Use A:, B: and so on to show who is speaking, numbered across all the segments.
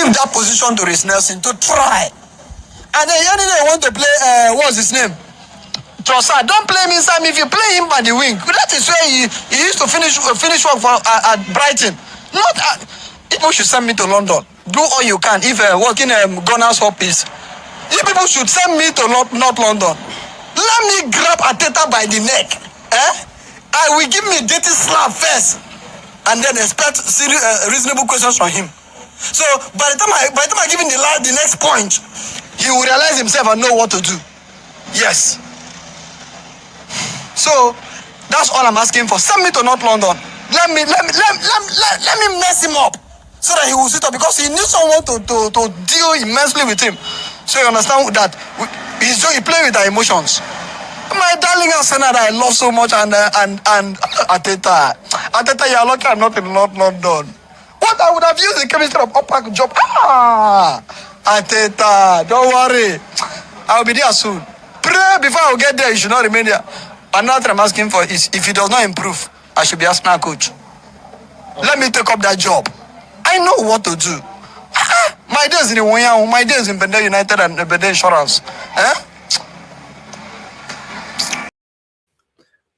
A: give that position to Reece Nelson to try. And then Yannick want to play, what's his name? Trossard. Don't play him inside me if you play him by the wing. That is where he used to finish work for, at Brighton. Not people should send me to London. Do all you can. If working Gunners Hop is, you people should send me to North London. Let me grab Arteta by the neck. I will give me a dirty slap first, and then expect reasonable questions from him. So by the time I give him the next point, he will realize himself and know what to do. Yes. So that's all I'm asking for. Send me to North London. Let me mess him up so that he will sit up, because he needs someone to deal immensely with him. So you understand that he playing with our emotions. My darling Arsenal that I love so much, and Arteta, you are lucky I'm not in North London. What I would have used the chemistry of Upper job. Arteta, don't worry, I will be there soon. Pray before I will get there. You should not remain there. Another I'm asking for is, if he does not improve, I should be Arsenal coach. Let me take up that job. I know what to do. My days in Iwoyan, my days in Bende United and Bende Insurance.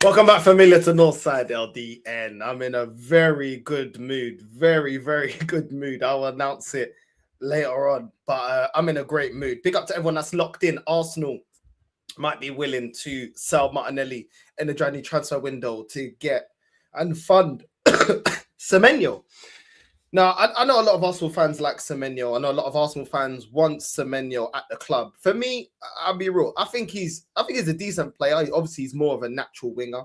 B: Welcome back, familiar to Northside LDN. I'm in a very good mood. Very, very good mood. I'll announce it later on, but I'm in a great mood. Big up to everyone that's locked in. Arsenal might be willing to sell Martinelli in the January transfer window to get and fund Semenyo. Now, I know a lot of Arsenal fans like Semenyo. I know a lot of Arsenal fans want Semenyo at the club. For me, I'll be real. I think he's a decent player. Obviously, he's more of a natural winger.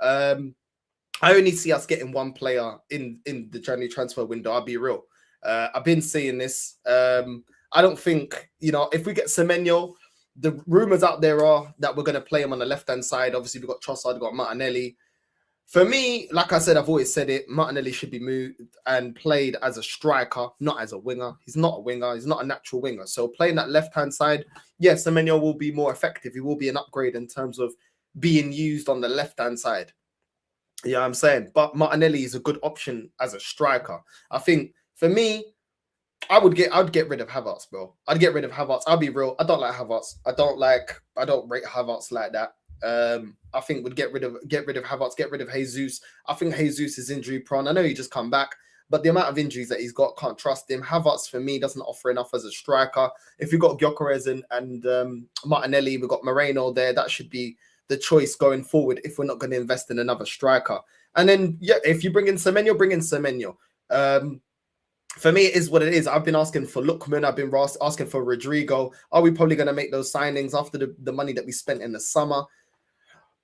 B: I only see us getting one player in the January transfer window. I'll be real. I've been seeing this. I don't think, if we get Semenyo, the rumors out there are that we're going to play him on the left-hand side. Obviously, we've got Trossard, we've got Martinelli. For me, like I said, I've always said it, Martinelli should be moved and played as a striker, not as a winger. He's not a winger. He's not a natural winger. So playing that left-hand side, yes, Semenyo will be more effective. He will be an upgrade in terms of being used on the left-hand side. Yeah, I'm saying. But Martinelli is a good option as a striker. I think, for me, I'd get rid of Havertz, bro. I'd get rid of Havertz. I'll be real. I don't like Havertz. I don't rate Havertz like that. I think we'd get rid of Havertz, get rid of Jesus. I think Jesus is injury prone. I know he just come back, but the amount of injuries that he's got, can't trust him. Havertz for me doesn't offer enough as a striker. If we've got Gyökeres and Martinelli, we've got Moreno there. That should be the choice going forward if we're not going to invest in another striker. And then if you bring in Semenyo, bring in Semenyo. For me, it is what it is. I've been asking for Lookman. I've been asking for Rodrigo. Are we probably going to make those signings after the money that we spent in the summer?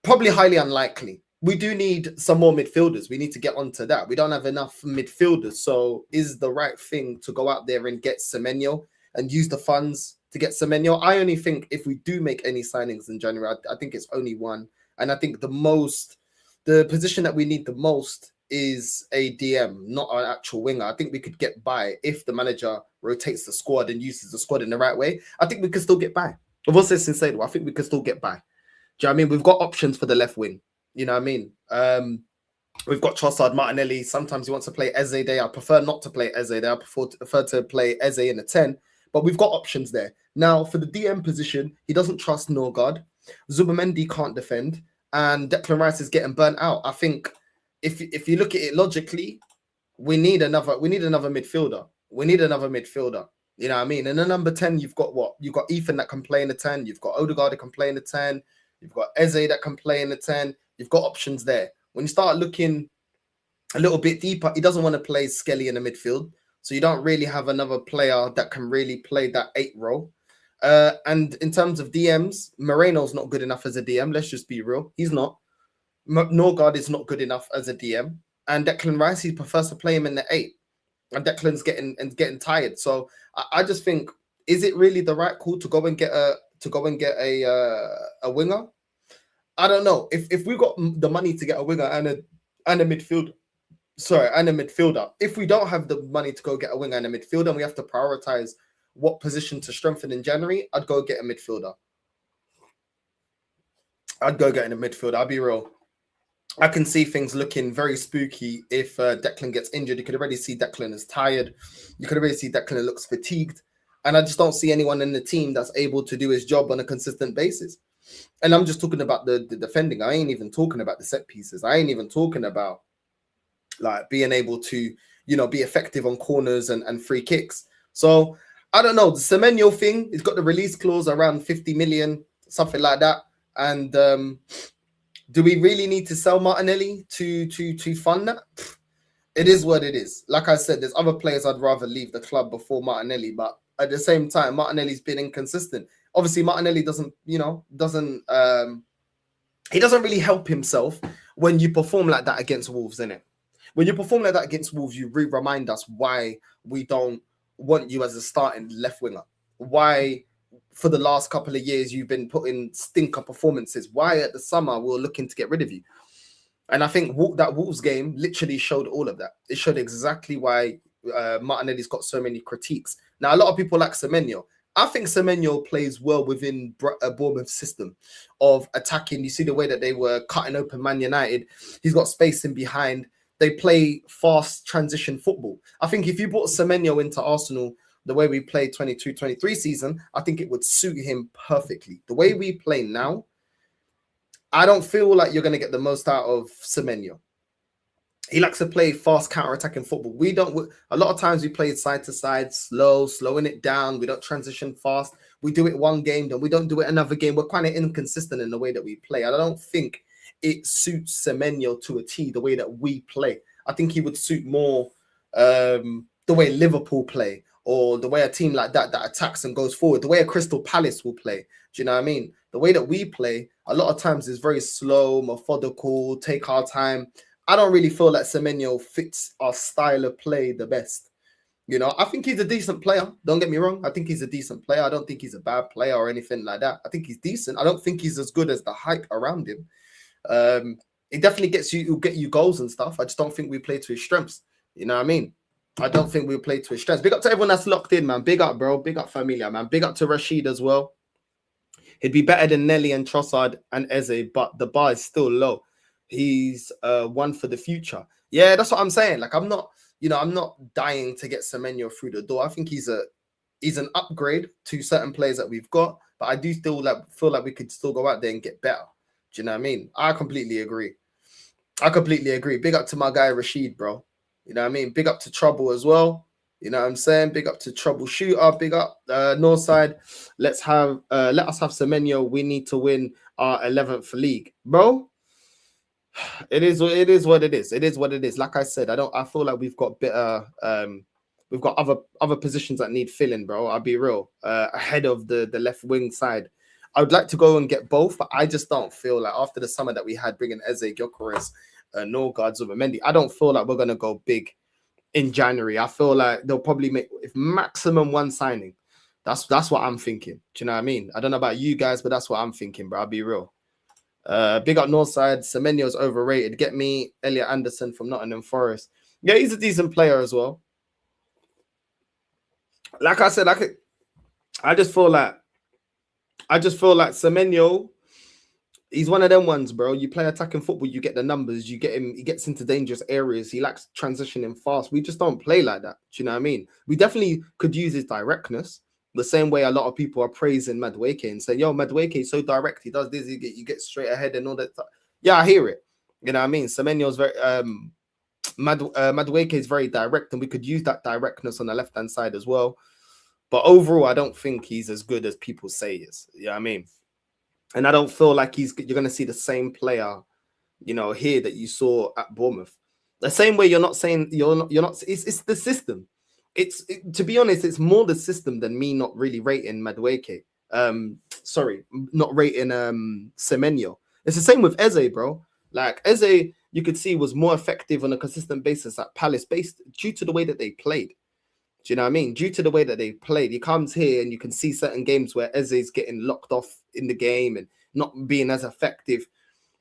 B: Probably highly unlikely. We do need some more midfielders. We need to get onto that. We don't have enough midfielders. So is the right thing to go out there and get Semenyo and use the funds to get Semenyo? I only think if we do make any signings in January, I think it's only one. And I think the position that we need the most is a DM, not an actual winger. I think we could get by if the manager rotates the squad and uses the squad in the right way. I think we could still get by. I've also said, I think we could still get by. Do you know what I mean? We've got options for the left wing. You know what I mean? We've got Trossard, Martinelli. Sometimes he wants to play Eze there. I prefer not to play Eze there. I prefer to play Eze in a 10. But we've got options there. Now, for the DM position, he doesn't trust Ødegaard. Zubamendi can't defend. And Declan Rice is getting burnt out. I think if you look at it logically, we need another midfielder. We need another midfielder. You know what I mean? And the number 10, you've got what? You've got Ethan that can play in the 10. You've got Ødegaard that can play in the 10. You've got Eze that can play in the 10. You've got options there. When you start looking a little bit deeper, he doesn't want to play Skelly in the midfield. So you don't really have another player that can really play that 8 role. And in terms of DMs, Moreno's not good enough as a DM. Let's just be real. He's not. Ødegaard is not good enough as a DM. And Declan Rice, he prefers to play him in the 8. And Declan's getting tired. So I just think, is it really the right call to go and get a winger? I don't know. If we got the money to get a winger and a midfielder, if we don't have the money to go get a winger and a midfielder, and we have to prioritize what position to strengthen in January, I'd go get a midfielder. I'll be real. I can see things looking very spooky if Declan gets injured. You could already see Declan is tired. You could already see Declan looks fatigued. And I just don't see anyone in the team that's able to do his job on a consistent basis. And I'm just talking about the defending. I ain't even talking about the set pieces. I ain't even talking about like being able to, you know, be effective on corners and free kicks. So I don't know. The Semenyo thing, it's got the release clause around 50 million, something like that. And do we really need to sell Martinelli to fund that? It is what it is. Like I said, there's other players I'd rather leave the club before Martinelli, but at the same time, Martinelli's been inconsistent. Obviously, Martinelli doesn't really help himself when you perform like that against Wolves, innit? When you perform like that against Wolves, you remind us why we don't want you as a starting left winger. Why, for the last couple of years, you've been putting stinker performances. Why at the summer we were looking to get rid of you. And I think that Wolves game literally showed all of that. It showed exactly why Martinelli's got so many critiques. Now, a lot of people like Semenyo. I think Semenyo plays well within a Bournemouth system of attacking. You see the way that they were cutting open Man United. He's got space in behind. They play fast transition football. I think if you brought Semenyo into Arsenal the way we played 22-23 season, I think it would suit him perfectly. The way we play now, I don't feel like you're going to get the most out of Semenyo. He likes to play fast counter-attacking football. We don't. A lot of times we play side to side, slowing it down. We don't transition fast. We do it one game, then we don't do it another game. We're kind of inconsistent in the way that we play. I don't think it suits Semenyo to a T the way that we play. I think he would suit more the way Liverpool play, or the way a team like that attacks and goes forward, the way a Crystal Palace will play. Do you know what I mean? The way that we play, a lot of times is very slow, methodical, take our time. I don't really feel like Semenyo fits our style of play the best. You know, I think he's a decent player. Don't get me wrong. I think he's a decent player. I don't think he's a bad player or anything like that. I think he's decent. I don't think he's as good as the hype around him. It definitely will get you goals and stuff. I just don't think we play to his strengths. You know what I mean? I don't think we play to his strengths. Big up to everyone that's locked in, man. Big up, bro. Big up, Familia, man. Big up to Rashid as well. He'd be better than Nelly and Trossard and Eze, but the bar is still low. He's one for the future. Yeah, that's what I'm saying. Like, I'm not dying to get Semenyo through the door. I think he's an upgrade to certain players that we've got, but I do still feel like we could still go out there and get better. Do you know what I mean? I completely agree. Big up to my guy Rashid, bro. You know what I mean? Big up to Trouble as well. You know what I'm saying? Big up to Troubleshooter. Big up Northside. Let us have Semenyo. We need to win our 11th league, bro. It is what it is. It is what it is. Like I said, I feel like we've got better. We've got other positions that need filling, bro. I'll be real. Ahead of the left wing side, I would like to go and get both, but I just don't feel like after the summer that we had bringing Eze, Gyökeres, Northside, Zubimendi, I don't feel like we're gonna go big in January. I feel like they'll probably make if maximum one signing. That's what I'm thinking. Do you know what I mean? I don't know about you guys, but that's what I'm thinking, bro. I'll be real. Big up Northside. Semenyo's overrated. Get me Elliot Anderson from Nottingham Forest. Yeah, he's a decent player as well. Like I said, I just feel like Semenyo, he's one of them ones, bro. You play attacking football, you get the numbers, you get him, he gets into dangerous areas, he likes transitioning fast. We just don't play like that. Do you know what I mean? We definitely could use his directness. The same way a lot of people are praising Madueke and saying, yo, Madueke is so direct, he does this, you get straight ahead and all that stuff. Yeah, I hear it. You know what I mean? Semenyo's very Madueke is very direct, and we could use that directness on the left-hand side as well. But overall, I don't think he's as good as people say he is. You know what I mean? And I don't feel like you're going to see the same player, you know, here that you saw at Bournemouth. The same way you're not saying it's the system. To be honest, it's more the system than me not really rating Madueke. Not rating Semenyo. It's the same with Eze, bro. Like Eze, you could see was more effective on a consistent basis at Palace, based due to the way that they played. Do you know what I mean? Due to the way that they played, he comes here and you can see certain games where Eze's getting locked off in the game and not being as effective.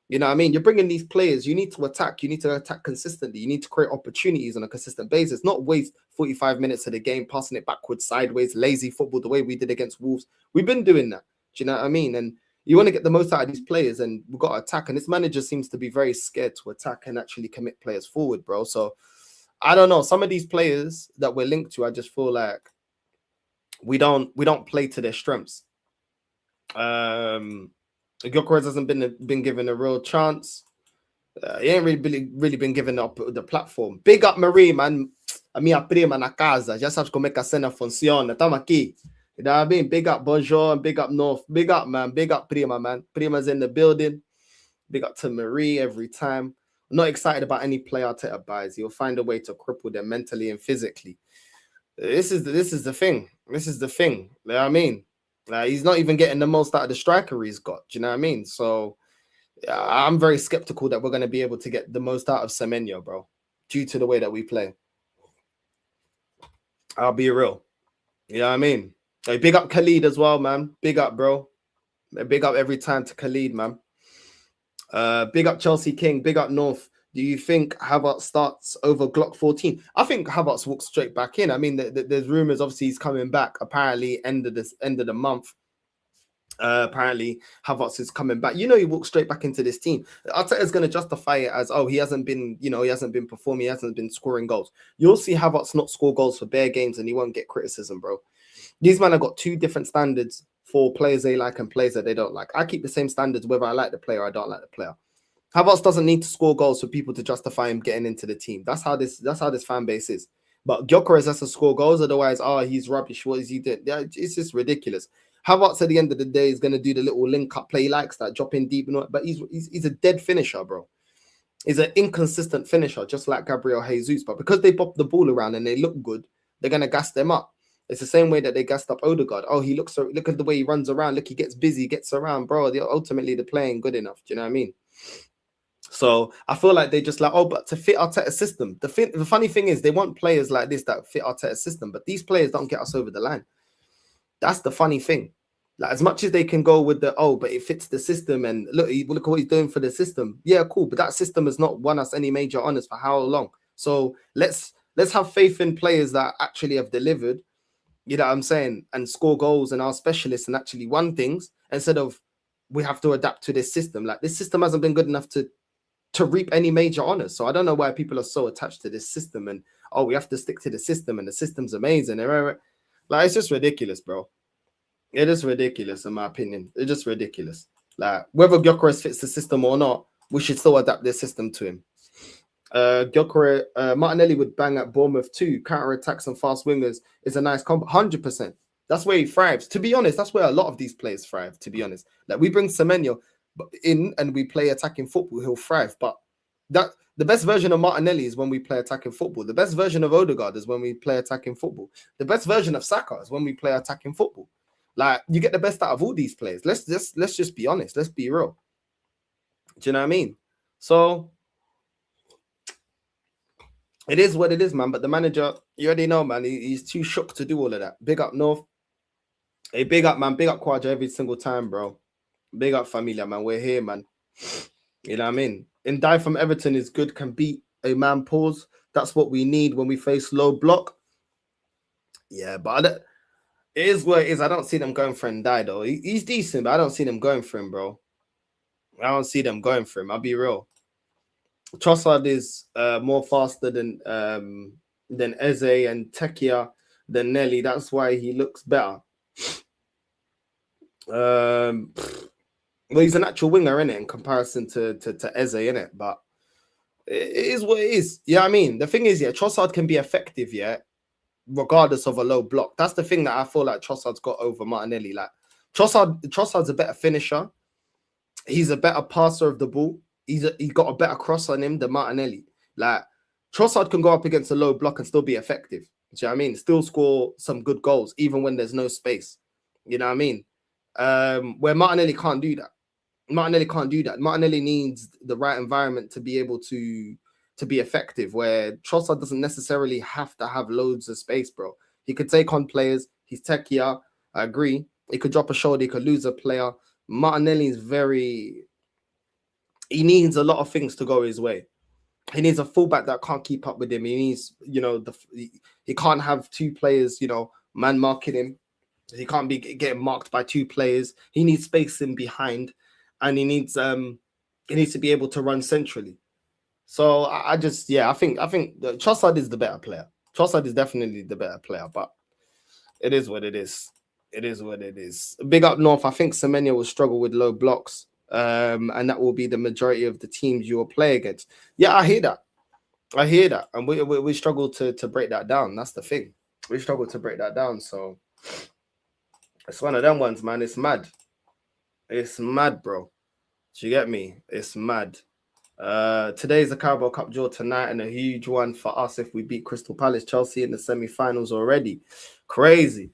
B: You know what I mean? You're bringing these players. You need to attack. You need to attack consistently. You need to create opportunities on a consistent basis, not waste 45 minutes of the game, passing it backwards, sideways, lazy football, the way we did against Wolves. We've been doing that. Do you know what I mean? And you want to get the most out of these players, and we've got to attack. And this manager seems to be very scared to attack and actually commit players forward, bro. So I don't know. Some of these players that we're linked to, I just feel like we don't play to their strengths. Gyökeres hasn't been given a real chance. He ain't really been given up the platform. Big up Marie, man. A minha prima na casa. Já sabes como é que a cena funciona. Tamo aqui. You know what I mean? Big up Bonjour and big up North. Big up, man. Big up Prima, man. Prima's in the building. Big up to Marie every time. I'm not excited about any player Arteta buys. He'll find a way to cripple them mentally and physically. This is the thing. This is the thing. You know what I mean? He's not even getting the most out of the striker he's got. Do you know what I mean? So I'm very skeptical that we're going to be able to get the most out of Semenyo, bro, due to the way that we play. I'll be real. You know what I mean? Hey, big up Khalid as well, man. Big up, bro. Big up every time to Khalid, man. Big up Chelsea King. Big up North. Do you think Havertz starts over Glock 14? I think Havertz walks straight back in. I mean, there's rumors. Obviously, he's coming back. Apparently, end of the month. Apparently, Havertz is coming back. You know, he walks straight back into this team. Arteta's going to justify it as, oh, he hasn't been performing. He hasn't been scoring goals. You'll see Havertz not score goals for bare games, and he won't get criticism, bro. These men have got two different standards for players they like and players that they don't like. I keep the same standards whether I like the player or I don't like the player. Havertz doesn't need to score goals for people to justify him getting into the team. That's how this fan base is. But Gyökeres has to score goals, otherwise, he's rubbish. What is he doing? Yeah, it's just ridiculous. Havertz at the end of the day is going to do the little link-up play. He likes that, drop in deep, but he's a dead finisher, bro. He's an inconsistent finisher, just like Gabriel Jesus. But because they pop the ball around and they look good, they're going to gas them up. It's the same way that they gassed up Ødegaard. Oh, look at the way he runs around. Look, he gets busy, gets around, bro. Ultimately, they're playing good enough. Do you know what I mean? So I feel like they just like, but to fit Arteta's system. The funny thing is they want players like this that fit Arteta's system, but these players don't get us over the line. That's the funny thing. Like, as much as they can go with but it fits the system, and look at what he's doing for the system. Yeah, cool. But that system has not won us any major honors for how long? So let's have faith in players that actually have delivered. You know what I'm saying? And score goals and are specialists and actually won things, instead of we have to adapt to this system. Like, this system hasn't been good enough to reap any major honors. So I don't know why people are so attached to this system and, we have to stick to the system and the system's amazing. Like, it's just ridiculous, bro. It is ridiculous, in my opinion. It's just ridiculous. Like, whether Gyökeres fits the system or not, we should still adapt this system to him. Gyökeres, Martinelli would bang at Bournemouth too. Counter attacks and fast wingers is a nice combo. 100%. That's where he thrives. To be honest, that's where a lot of these players thrive. To be honest, like, we bring Semenyo in and we play attacking football, he'll thrive. But the best version of Martinelli is when we play attacking football. The best version of Ødegaard is when we play attacking football. The best version of Saka is when we play attacking football. Like, you get the best out of all these players. Let's just be honest. Let's be real. Do you know what I mean? So it is what it is, man. But the manager, you already know, man, he's too shook to do all of that. Big up North. Hey, big up, man. Big up Quadra every single time, bro. Big up Familia, man. We're here, man. You know what I mean? Ndai from Everton is good, can beat a man pause. That's what we need when we face low block. Yeah, but it is what it is. I don't see them going for Ndai, though. He's decent, but I don't see them going for him, bro. I don't see them going for him. I'll be real. Trossard is more faster than Eze, and Tekia than Nelly. That's why he looks better. Well, he's an actual winger, innit, in comparison to Eze, innit? But it is what it is. Yeah, I mean, the thing is, yeah, Trossard can be effective, yeah, regardless of a low block. That's the thing that I feel like Trossard's got over Martinelli. Like, Trossard's a better finisher. He's a better passer of the ball. He got a better cross on him than Martinelli. Like, Trossard can go up against a low block and still be effective. Do you know what I mean? Still score some good goals, even when there's no space. You know what I mean? Where Martinelli can't do that. Martinelli needs the right environment to be able to be effective, where Trossard doesn't necessarily have to have loads of space, bro. He could take on players. He's techier. I agree. He could drop a shoulder. He could lose a player. Martinelli is he needs a lot of things to go his way. He needs a fullback that can't keep up with him. He needs, he can't have two players, man marking him. He can't be getting marked by 2 players. He needs space in behind, and he needs to be able to run centrally. So I just, yeah, I think Trossard is the better player. Trossard is definitely the better player, but it is what it is. It is what it is. Big up North. I think Semenyo will struggle with low blocks, and that will be the majority of the teams you will play against. Yeah, I hear that. And we struggle to break that down. That's the thing. We struggle to break that down. So it's one of them ones, man. It's mad. It's mad, bro. Do you get me? It's mad. Today's the Carabao Cup draw tonight, and a huge one for us if we beat Crystal Palace, Chelsea in the semi-finals already. Crazy,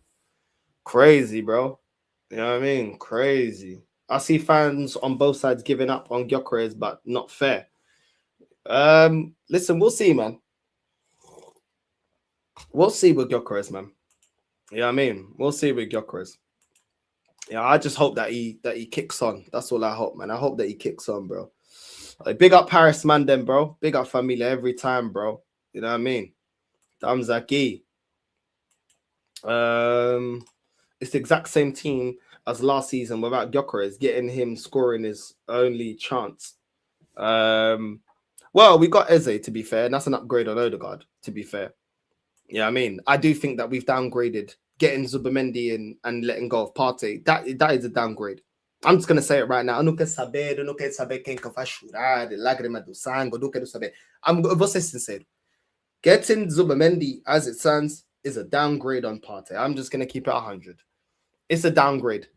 B: bro. You know what I mean? Crazy. I see fans on both sides giving up on Gyökeres, but not fair. Listen, we'll see, man. We'll see with Gyökeres, man. You know what I mean? We'll see with Gyökeres. Yeah, I just hope that he kicks on. That's all I hope, man. I hope that he kicks on, bro. Like, big up Paris, man, then, bro. Big up Familia every time, bro. You know what I mean? Damzaki. It's the exact same team as last season without Gyökeres. Getting him scoring his only chance. Well, we got Eze, to be fair, and that's an upgrade on Ødegaard, to be fair. Yeah, I mean, I do think that we've downgraded getting Zubimendi in and letting go of Partey. That is a downgrade. I'm just going to say it right now. Eu não quero saber quem que vai chorar, de lágrima do sangue, eu não quero saber. Eu vou ser sincero. Getting Zubimendi, as it stands, is a downgrade on Partey. I'm just going to keep it 100. It's a downgrade.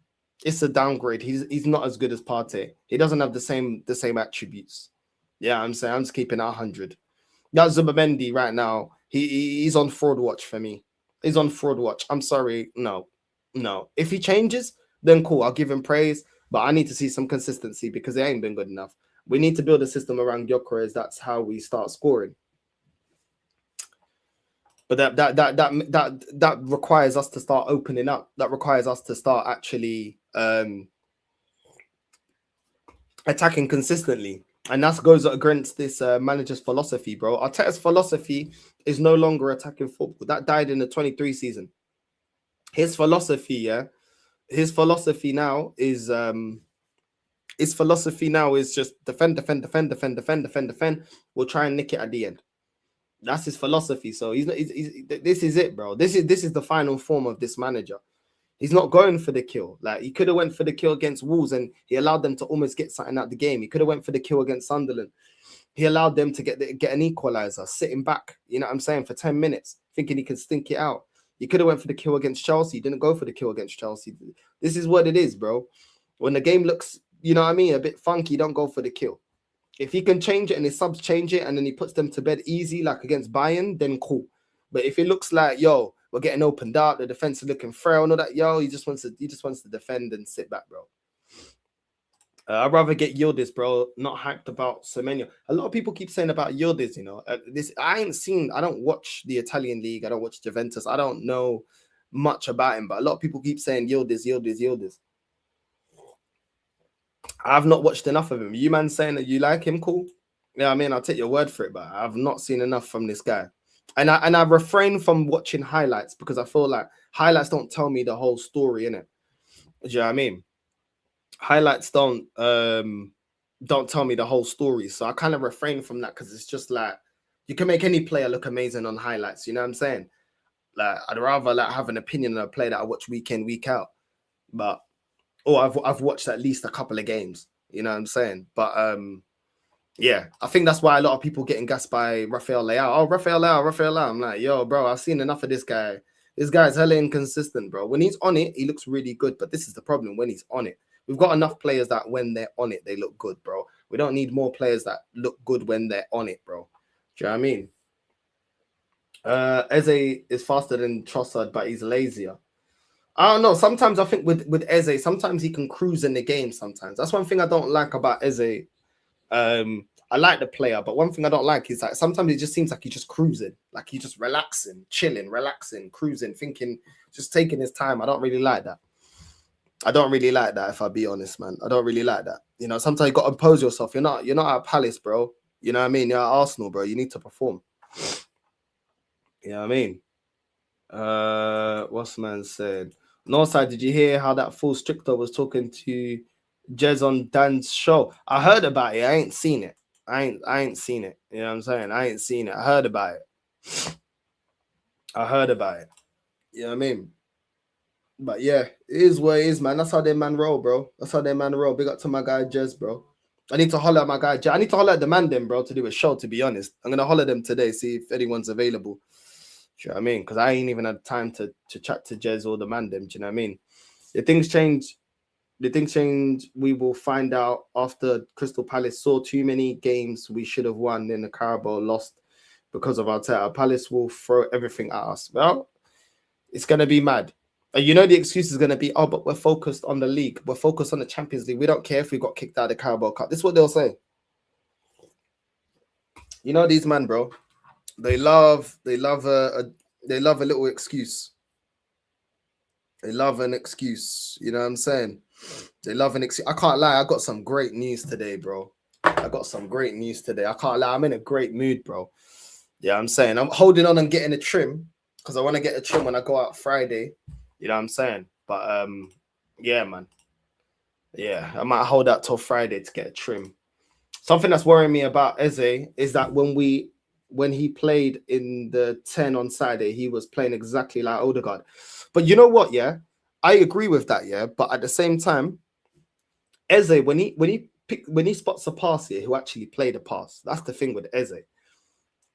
B: It's a downgrade. He's not as good as Partey. He doesn't have the same attributes. Yeah, I'm saying I'm just keeping it 100. That Zubimendi right now, he's on fraud watch for me. He's on fraud watch. I'm sorry. No. If he changes, then cool. I'll give him praise. But I need to see some consistency because it ain't been good enough. We need to build a system around Gyökeres. That's how we start scoring. But that requires us to start opening up. That requires us to start actually attacking consistently. And that goes against this manager's philosophy, bro. Arteta's philosophy is no longer attacking football. That died in the 23 season. His philosophy now is just defend. We'll try and nick it at the end. That's his philosophy. So this is it, bro. This is the final form of this manager. He's not going for the kill. Like, he could have went for the kill against Wolves and he allowed them to almost get something out of the game. He could have went for the kill against Sunderland. He allowed them to get an equalizer, sitting back, you know what I'm saying, for 10 minutes, thinking he could stink it out. He could have went for the kill against Chelsea. He didn't go for the kill against Chelsea. This is what it is, bro. When the game looks, you know what I mean, a bit funky, don't go for the kill. If he can change it and his subs change it and then he puts them to bed easy, like against Bayern, then cool. But if it looks like, yo, we're getting opened up, the defense is looking frail and all that, yo, he just wants to defend and sit back, bro. I'd rather get Yildiz, bro. Not hyped about Semenyo. A lot of people keep saying about Yildiz, you know. I don't watch the Italian league. I don't watch Juventus. I don't know much about him, but a lot of people keep saying Yildiz. I've not watched enough of him. You man saying that you like him, cool. Yeah, I mean, I'll take your word for it, but I've not seen enough from this guy. And I refrain from watching highlights because I feel like highlights don't tell me the whole story, innit? Do you know what I mean? Highlights don't tell me the whole story. So I kind of refrain from that because it's just like, you can make any player look amazing on highlights. You know what I'm saying? Like, I'd rather like have an opinion on a player that I watch week in, week out. But I've watched at least a couple of games. You know what I'm saying? But yeah, I think that's why a lot of people getting gassed by Rafael Leao. Oh, Rafael Leao. I'm like, yo, bro, I've seen enough of this guy. This guy's hella inconsistent, bro. When he's on it, he looks really good. But this is the problem when he's on it. We've got enough players that when they're on it, they look good, bro. We don't need more players that look good when they're on it, bro. Do you know what I mean? Eze is faster than Trossard, but he's lazier. I don't know. Sometimes I think with Eze, sometimes he can cruise in the game sometimes. That's one thing I don't like about Eze. I like the player, but one thing I don't like is that sometimes it just seems like he's just cruising. Like he's just relaxing, chilling, cruising, thinking, just taking his time. I don't really like that. If I be honest, man. I don't really like that. You know, sometimes you got to impose yourself. You're not at Palace, bro. You know what I mean? You're at Arsenal, bro. You need to perform. You know what I mean? What's man said? Northside, did you hear how that full stricter was talking to Jez on Dan's show? I heard about it. I ain't seen it. I ain't seen it. You know what I'm saying? I ain't seen it. I heard about it. You know what I mean? But yeah, it is what it is, man. That's how they man roll, bro. Big up to my guy Jez, bro. I need to holler at my guy. I need to holler at the man them, bro, to do a show, to be honest. I'm going to holler them today, see if anyone's available. Do you know what I mean? Because I ain't even had time to chat to Jez or the man them. Do you know what I mean? If things change, we will find out after Crystal Palace saw too many games we should have won in the Carabao, lost because of Arteta. Palace will throw everything at us. Well, it's going to be mad. And you know the excuse is going to be, oh, but we're focused on the league. We're focused on the Champions League. We don't care if we got kicked out of the Carabao Cup. This is what they'll say. You know these man, bro. They love a little excuse. They love an excuse. You know what I'm saying? They love an excuse. I can't lie. I got some great news today, bro. I can't lie. I'm in a great mood, bro. Yeah, I'm saying I'm holding on and getting a trim because I want to get a trim when I go out Friday. You know what I'm saying? But yeah, man. Yeah, I might hold out till Friday to get a trim. Something that's worrying me about Eze is that when he played in the 10 on Saturday, he was playing exactly like Ødegaard. But you know what? Yeah, I agree with that. Yeah, but at the same time, Eze, when he spots a pass here, who actually played a pass. That's the thing with Eze.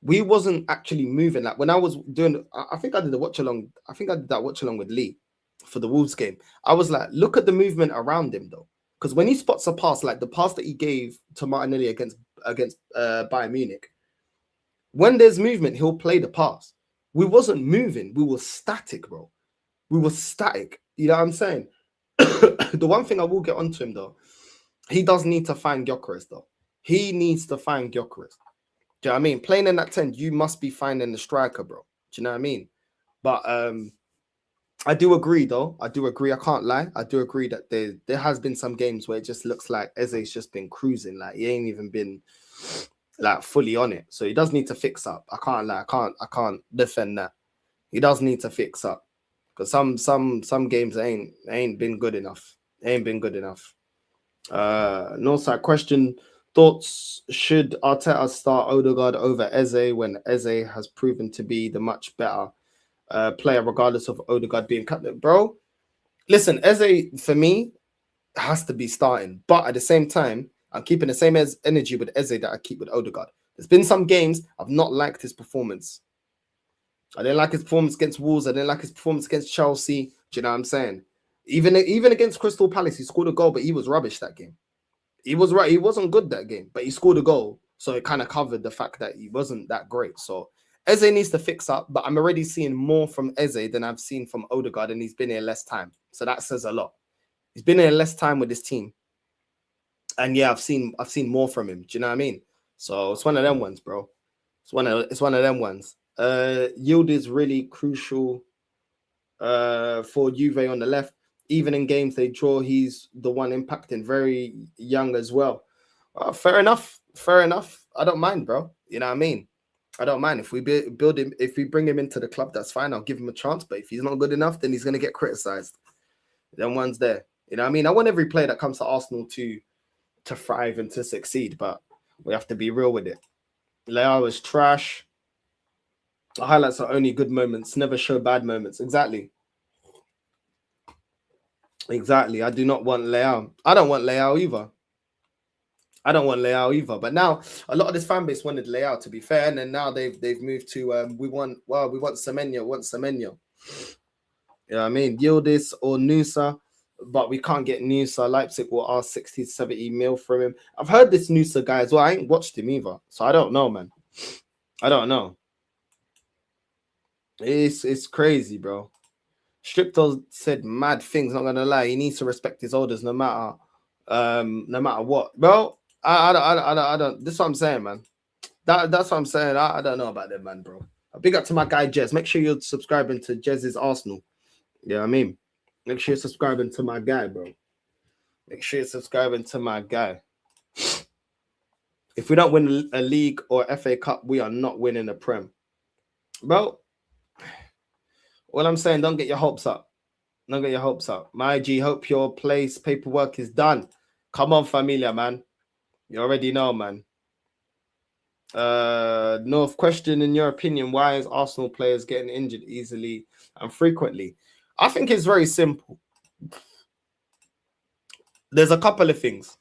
B: We wasn't actually moving. Like when I was doing, I think I did a watch along. I think I did that watch along with Lee for the Wolves game. I was like, look at the movement around him though, because when he spots a pass, like the pass that he gave to Martinelli against Bayern Munich, when there's movement, he'll play the pass. We wasn't moving. We were static, bro. We were static. You know what I'm saying? The one thing I will get onto him though, he does need to find Gyökeres though. He needs to find Gyökeres. Do you know what I mean? Playing in that 10, you must be finding the striker, bro. Do you know what I mean? But I do agree, though. I can't lie. I do agree that there has been some games where it just looks like Eze's just been cruising. Like, he ain't even been, like, fully on it. So he does need to fix up. I can't lie. I can't defend that. He does need to fix up. Because some games ain't been good enough. Northside question. Thoughts, should Arteta start Ødegaard over Eze when Eze has proven to be the much better player, regardless of Ødegaard being cut? Bro, listen, Eze, for me, has to be starting. But at the same time, I'm keeping the same energy with Eze that I keep with Ødegaard. There's been some games I've not liked his performance. I didn't like his performance against Wolves. I didn't like his performance against Chelsea. Do you know what I'm saying? Even against Crystal Palace, he scored a goal, but he was rubbish that game. He was right. He wasn't good that game, but he scored a goal. So it kind of covered the fact that he wasn't that great. So Eze needs to fix up, but I'm already seeing more from Eze than I've seen from Ødegaard, and he's been here less time. So that says a lot. He's been here less time with this team. And yeah, I've seen more from him. Do you know what I mean? So it's one of them ones, bro. It's one of them ones. Yield is really crucial for Juve on the left. Even in games they draw, he's the one impacting. Very young as well. Fair enough. I don't mind, bro. You know what I mean? I don't mind. If we build him, if we bring him into the club, that's fine. I'll give him a chance. But if he's not good enough, then he's going to get criticised. Then one's there. You know what I mean? I want every player that comes to Arsenal to thrive and to succeed. But we have to be real with it. Leao is trash. The highlights are only good moments. Never show bad moments. Exactly. I do not want Leao. I don't want Leao either. But now a lot of this fan base wanted Leao, to be fair, and then now they've moved to we want Semenyo. You know what I mean? Yildiz or Nusa, but we can't get Nusa. Leipzig will ask 60 to 70 mil from him. I've heard this Nusa guy as well. I ain't watched him either, so I don't know, man. I don't know. It's crazy, bro. Stricto said mad things. Not gonna lie, he needs to respect his elders, no matter what, bro. I don't. This is what I'm saying, man. That's what I'm saying. I don't know about that, man, bro. Big up to my guy Jez. Make sure you're subscribing to Jez's Arsenal. Yeah, you know what I mean, make sure you're subscribing to my guy, bro. Make sure you're subscribing to my guy. If we don't win a league or FA Cup, we are not winning the Prem, bro. All I'm saying, don't get your hopes up. Don't get your hopes up. My G, hope your place paperwork is done. Come on, familia, man. You already know, man. North, question, in your opinion, why is Arsenal players getting injured easily and frequently? I think it's very simple. There's a couple of things.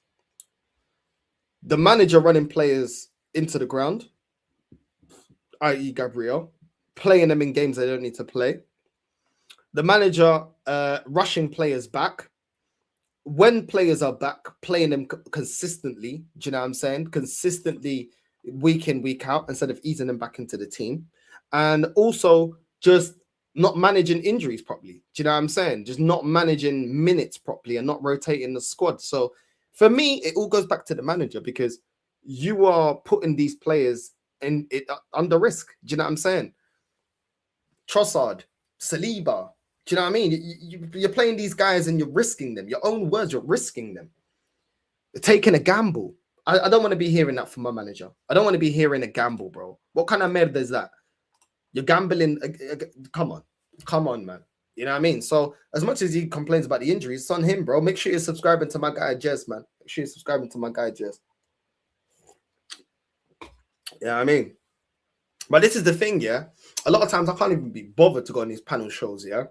B: The manager running players into the ground, i.e. Gabriel, playing them in games they don't need to play. The manager rushing players back. When players are back, playing them consistently, do you know what I'm saying? Consistently, week in, week out, instead of easing them back into the team. And also just not managing injuries properly. Do you know what I'm saying? Just not managing minutes properly and not rotating the squad. So for me, it all goes back to the manager, because you are putting these players in it under risk. Do you know what I'm saying? Trossard, Saliba. Do you know what I mean? You're playing these guys and you're risking them. Your own words, you're risking them. You're taking a gamble. I don't want to be hearing that from my manager. I don't want to be hearing a gamble, bro. What kind of merda is that? You're gambling. Come on, man. You know what I mean? So as much as he complains about the injuries, it's on him, bro. Make sure you're subscribing to my guy, Jez, man. Make sure you're subscribing to my guy, Jez. You know what I mean? But this is the thing, yeah? A lot of times I can't even be bothered to go on these panel shows, yeah?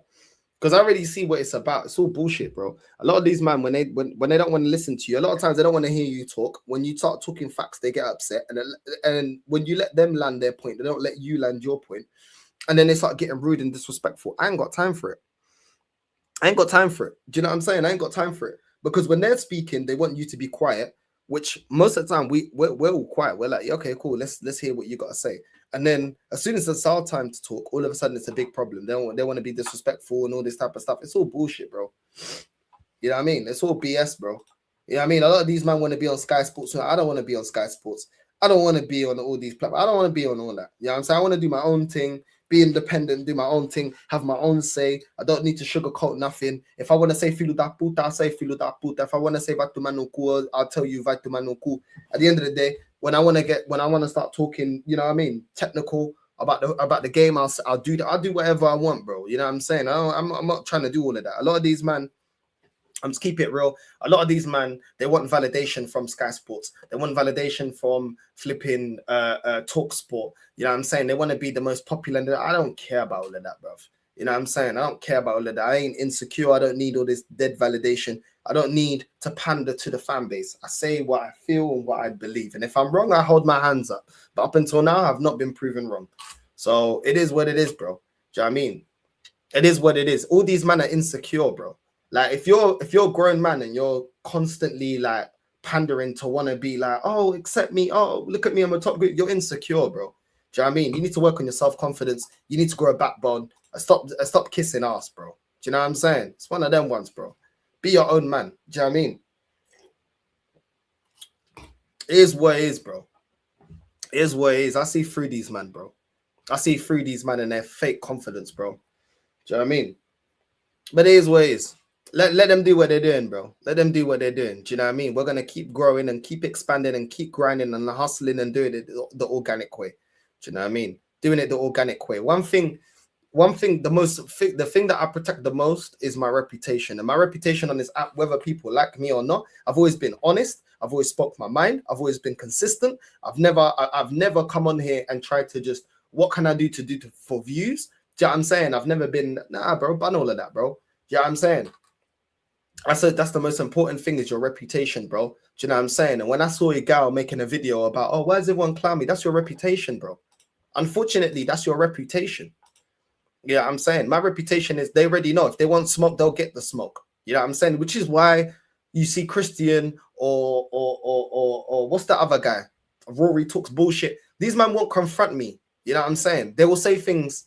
B: Because I already see what it's about. It's all bullshit, bro. A lot of these men, when they don't want to listen to you, a lot of times they don't want to hear you talk. When you start talking facts, they get upset. And when you let them land their point, they don't let you land your point. And then they start getting rude and disrespectful. I ain't got time for it. I ain't got time for it. Do you know what I'm saying? I ain't got time for it. Because when they're speaking, they want you to be quiet, which most of the time we're all quiet. We're like, okay, cool. Let's hear what you got to say. And then as soon as it's our time to talk, all of a sudden it's a big problem. They want to be disrespectful and all this type of stuff. It's all bullshit, bro. You know what I mean? It's all BS, bro. You know what I mean? A lot of these men want to be on Sky Sports. I don't want to be on Sky Sports. I don't want to be on all these platforms. I don't want to be on all that. You know what I'm saying? I want to do my own thing, be independent, do my own thing, have my own say. I don't need to sugarcoat nothing. If I want to say filo da puta, I'll say filo da puta. If I want to say vai tomar no cu, I'll tell you vai tomar no cu. At the end of the day, when I want to start talking, you know what I mean, technical about the game, I'll do that. I'll do whatever I want, bro. You know what I'm saying? I'm not trying to do all of that. A lot of these man, I'm just keep it real. A lot of these man, they want validation from Sky Sports. They want validation from flipping Talk Sport. You know what I'm saying? They want to be the most popular. I don't care about all of that, bro. You know what I'm saying? I don't care about all of that. I ain't insecure. I don't need all this dead validation. I don't need to pander to the fan base. I say what I feel and what I believe. And if I'm wrong, I hold my hands up. But up until now, I've not been proven wrong. So it is what it is, bro. Do you know what I mean? It is what it is. All these men are insecure, bro. Like if you're a grown man and you're constantly like pandering to want to be like, oh, accept me. Oh, look at me. I'm a top group. You're insecure, bro. Do you know what I mean? You need to work on your self-confidence. You need to grow a backbone. Stop kissing ass, bro. Do you know what I'm saying? It's one of them ones, bro. Be your own man. Do you know what I mean? It is what it is, bro. It is what it is. I see through these man, bro. I see through these man and their fake confidence, bro. Do you know what I mean? But it is what it is. Let them do what they're doing, bro. Let them do what they're doing. Do you know what I mean? We're going to keep growing and keep expanding and keep grinding and hustling and doing it the organic way. Do you know what I mean? Doing it the organic way. One thing, the thing that I protect the most is my reputation. And my reputation on this app, whether people like me or not, I've always been honest. I've always spoke my mind. I've always been consistent. I've never come on here and tried to just, what can I do for views? Do you know what I'm saying? I've never been, nah, bro, ban all of that, bro. Do you know what I'm saying? I said that's the most important thing is your reputation, bro. Do you know what I'm saying? And when I saw a gal making a video about, oh, why does everyone clown me? That's your reputation, bro. Unfortunately, that's your reputation. Yeah, I'm saying my reputation is they already know if they want smoke, they'll get the smoke. You know what I'm saying? Which is why you see Christian or what's the other guy? Rory talks bullshit. These men won't confront me. You know what I'm saying? They will say things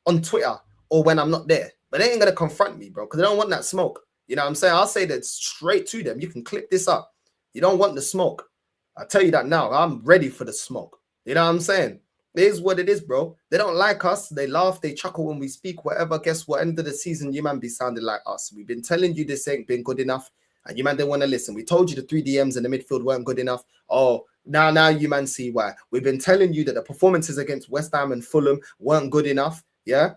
B: on Twitter or when I'm not there, but they ain't gonna confront me, bro, because they don't want that smoke. You know what I'm saying? I'll say that straight to them. You can clip this up. You don't want the smoke. I'll tell you that now. I'm ready for the smoke. You know what I'm saying? It is what it is, bro. They don't like us. They laugh. They chuckle when we speak, whatever. Guess what? End of the season, you man be sounding like us. We've been telling you this ain't been good enough. And you man didn't want to listen. We told you the 3 DMs in the midfield weren't good enough. Oh, now you man see why. We've been telling you that the performances against West Ham and Fulham weren't good enough. Yeah?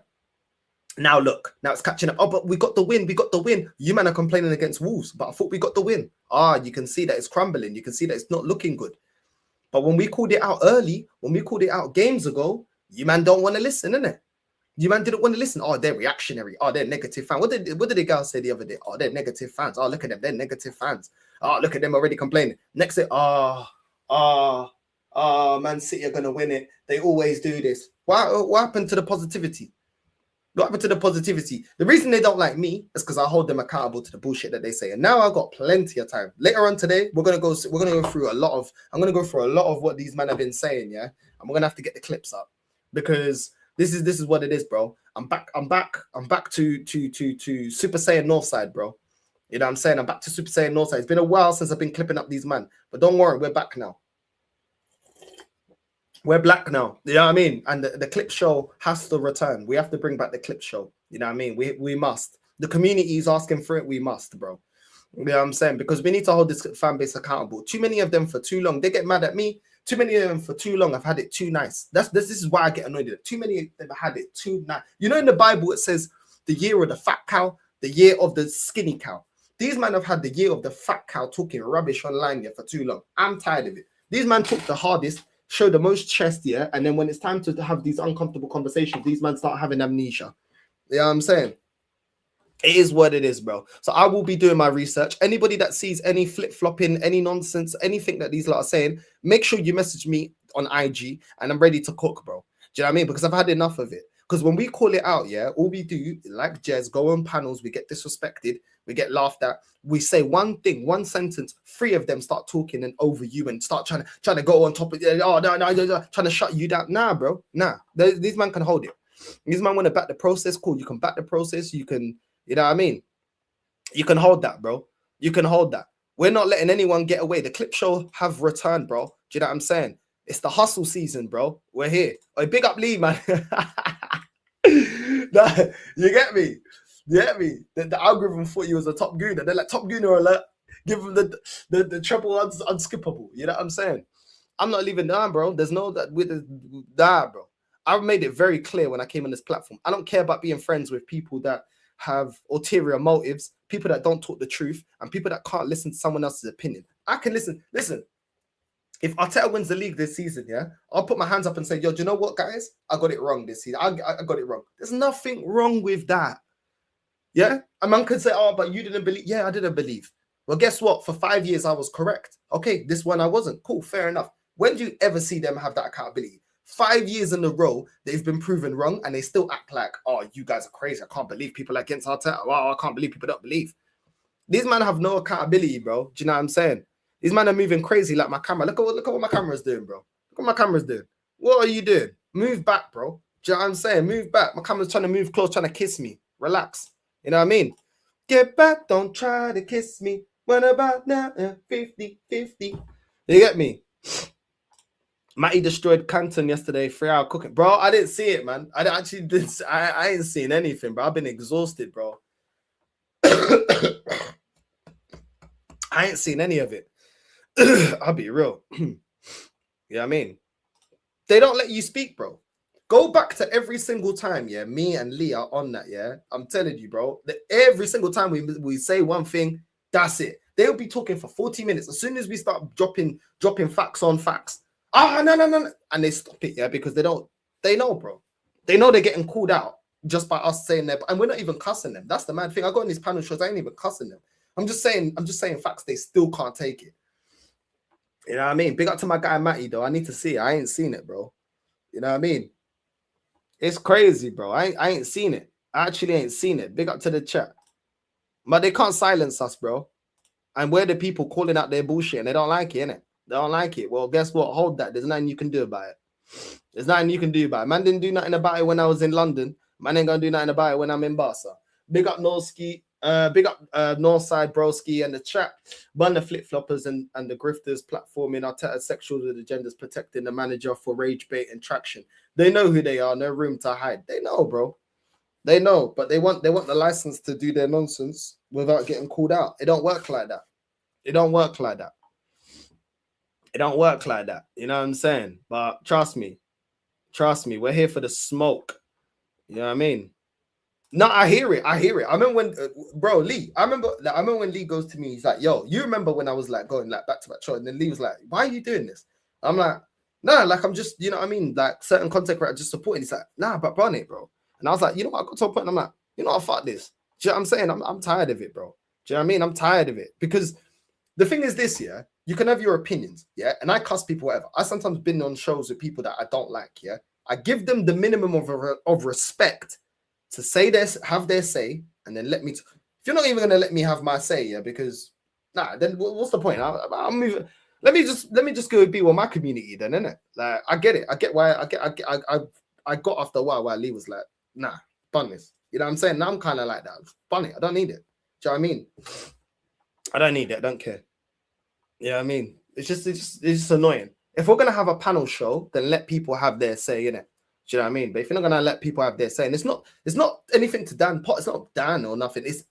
B: Now look, now it's catching up. Oh, but we got the win. We got the win. You man are complaining against Wolves, but I thought we got the win. You can see that it's crumbling. You can see that it's not looking good. But when we called it out early, when we called it out games ago, you man don't want to listen, innit? You man didn't want to listen. Oh, they're reactionary. Oh, they're negative fans. What did the girl say the other day? Oh, they're negative fans. Oh, look at them. They're negative fans. Oh, look at them already complaining. Next day, Man City are gonna win it. They always do this. What happened to the positivity? What happened to the positivity? The reason they don't like me is because I hold them accountable to the bullshit that they say. And now I've got plenty of time. Later on today, we're gonna go through a lot of what these men have been saying, yeah. And we're gonna have to get the clips up because this is what it is, bro. I'm back to Super Saiyan Northside, bro. You know what I'm saying? I'm back to Super Saiyan Northside. It's been a while since I've been clipping up these men, but don't worry, we're back now. We're black now, you know what I mean? And the clip show has to return. We have to bring back the clip show, you know what I mean? We must. The community is asking for it. We must, bro. You know what I'm saying? Because we need to hold this fan base accountable. Too many of them for too long. They get mad at me. Too many of them for too long. I've had it too nice. This is why I get annoyed at it. Too many of them had it too nice. You know, in the Bible, it says the year of the fat cow, the year of the skinny cow. These men have had the year of the fat cow talking rubbish online here for too long. I'm tired of it. These men talk the hardest, show the most chest, yeah, and then when it's time to have these uncomfortable conversations, these men start having amnesia. You know what I'm saying? It is what it is, bro. So I will be doing my research. Anybody that sees any flip-flopping, any nonsense, anything that these lot are saying, make sure you message me on IG and I'm ready to cook, bro. Do you know what I mean? Because I've had enough of it. Because when we call it out, yeah, all we do, like Jez, go on panels, we get disrespected, we get laughed at, we say one thing, one sentence, three of them start talking and over you and start trying to go on top of it. Oh, no, trying to shut you down. Nah, bro, nah. These men can hold it. These men want to back the process, cool. You can back the process, you can, you know what I mean? You can hold that, bro. You can hold that. We're not letting anyone get away. The clip show have returned, bro. Do you know what I'm saying? It's the hustle season, bro. We're here. Oh, big up Lee, man. Nah, you get me? You get me? The algorithm thought you was a top gooner. They're like, top gooner alert. Give them the triple unskippable. You know what I'm saying? I'm not leaving down, bro. There's no that with that, bro. I've made it very clear when I came on this platform. I don't care about being friends with people that have ulterior motives, people that don't talk the truth, and people that can't listen to someone else's opinion. I can listen. Listen, if Arteta wins the league this season, yeah, I'll put my hands up and say, yo, do you know what, guys? I got it wrong this season. I got it wrong. There's nothing wrong with that. Yeah? A man could say, oh, but you didn't believe. Yeah, I didn't believe. Well, guess what? For 5 years, I was correct. Okay, this one I wasn't. Cool, fair enough. When do you ever see them have that accountability? 5 years in a row, they've been proven wrong, and they still act like, oh, you guys are crazy. I can't believe people against Arteta. Wow, I can't believe people don't believe. These men have no accountability, bro. Do you know what I'm saying? These men are moving crazy like my camera. Look at what my camera's doing, bro. Look what my camera's doing. What are you doing? Move back, bro. Do you know what I'm saying? Move back. My camera's trying to move close, trying to kiss me. Relax. You know what I mean? Get back, don't try to kiss me. What about now? 50-50. You get me? Matty destroyed Canton yesterday, 3-hour cooking. Bro, I didn't see it, man. I ain't seen anything, bro. I've been exhausted, bro. I ain't seen any of it. I'll be real. You know what I mean? They don't let you speak, bro. Go back to every single time, yeah. Me and Lee are on that, yeah. I'm telling you, bro. That every single time we say one thing, that's it. They'll be talking for 40 minutes. As soon as we start dropping facts on facts, no, and they stop it, yeah, because they know, bro. They know they're getting called out just by us saying that, and we're not even cussing them. That's the mad thing. I got on these panel shows, I ain't even cussing them. I'm just saying facts. They still can't take it. You know what I mean? Big up to my guy Matty, though. I need to see it. I ain't seen it, bro. You know what I mean? It's crazy, bro. I ain't seen it. I actually ain't seen it. Big up to the chat. But they can't silence us, bro. And we're the people calling out their bullshit, and they don't like it, innit? They don't like it. Well, guess what? Hold that. There's nothing you can do about it. There's nothing you can do about it. Man didn't do nothing about it when I was in London. Man ain't gonna do nothing about it when I'm in Barca. Big up Norski. Big up Northside Broski and the chat. Burn the flip-floppers and the grifters platforming Arteta sexual agendas, protecting the manager for rage bait and traction. They know who they are, no room to hide. They know, bro. They know, but they want the license to do their nonsense without getting called out. It don't work like that. It don't work like that. It don't work like that. You know what I'm saying? But trust me, we're here for the smoke. You know what I mean? No, I hear it. I remember when, bro, Lee. I remember when Lee goes to me. He's like, "Yo, you remember when I was like going like back to back shot?" And then Lee was like, "Why are you doing this?" I'm like, "Nah, like I'm just, you know what I mean? Like certain content creators just supporting." He's like, "Nah, but run it, bro." And I was like, "You know what? I got to a point. I'm like, you know what? Fuck this." Do you know what I'm saying? I'm tired of it, bro. Do you know what I mean? I'm tired of it because the thing is this, yeah. You can have your opinions, yeah, and I cuss people whatever. I sometimes been on shows with people that I don't like, yeah. I give them the minimum of respect to say this, have their say, and then let me. If you're not even gonna let me have my say, yeah, because then what's the point? I'm moving. Let me just go be with my community then, innit? Like I get it. I get why I got after a while why Lee was like, nah, bun this. You know what I'm saying? Now I'm kind of like that. Bun it. I don't need it. Do you know what I mean? I don't need it. I don't care. Yeah, you know what I mean, it's just annoying. If we're gonna have a panel show, then let people have their say in it. Do you know what I mean? But if you're not gonna let people have their say, and it's not anything to Dan Pot, it's not Dan or nothing. It's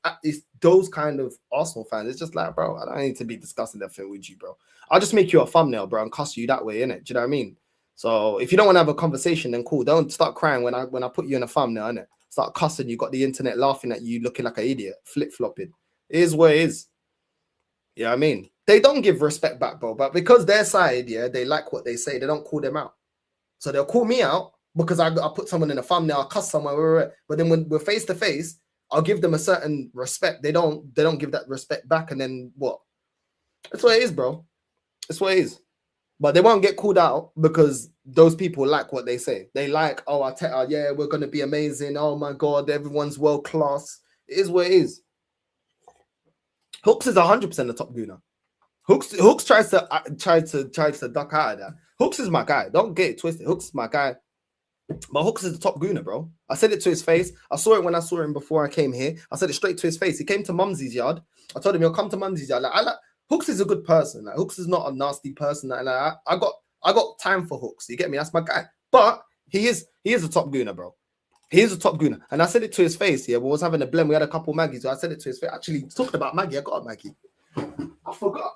B: those kind of Arsenal fans. It's just like, bro, I don't need to be discussing that thing with you, bro. I'll just make you a thumbnail, bro, and cuss you that way, innit? Do you know what I mean? So if you don't want to have a conversation, then cool. Don't start crying when I put you in a thumbnail, innit? Start cussing. You got the internet laughing at you, looking like an idiot, flip flopping. It is what it is. You know what I mean? They don't give respect back, bro. But because their side, yeah, they like what they say, they don't call them out. So they'll call me out because I put someone in a thumbnail, I'll cuss someone, but then when we're face to face, I'll give them a certain respect. They don't give that respect back, and then what? That's what it is, bro. That's what it is. But they won't get called out because those people like what they say. They like, oh, yeah, we're gonna be amazing. Oh my god, everyone's world class. It is what it is. Hooks is 100% the top gooner. Hooks tries to duck out of that. Hooks is my guy. Don't get it twisted. Hooks is my guy. But Hooks is the top gooner, bro. I said it to his face. I saw it when I saw him before I came here. I said it straight to his face. He came to Mumsy's yard. I told him he'll come to Mumsy's yard. Hooks is a good person. Like Hooks is not a nasty person. I got time for Hooks. You get me? That's my guy. But he is a top gooner, bro. He is a top gooner. And I said it to his face. Yeah, we was having a blend. We had a couple of Maggies. So I said it to his face. Actually, talking about Maggie, I got a Maggie. I forgot.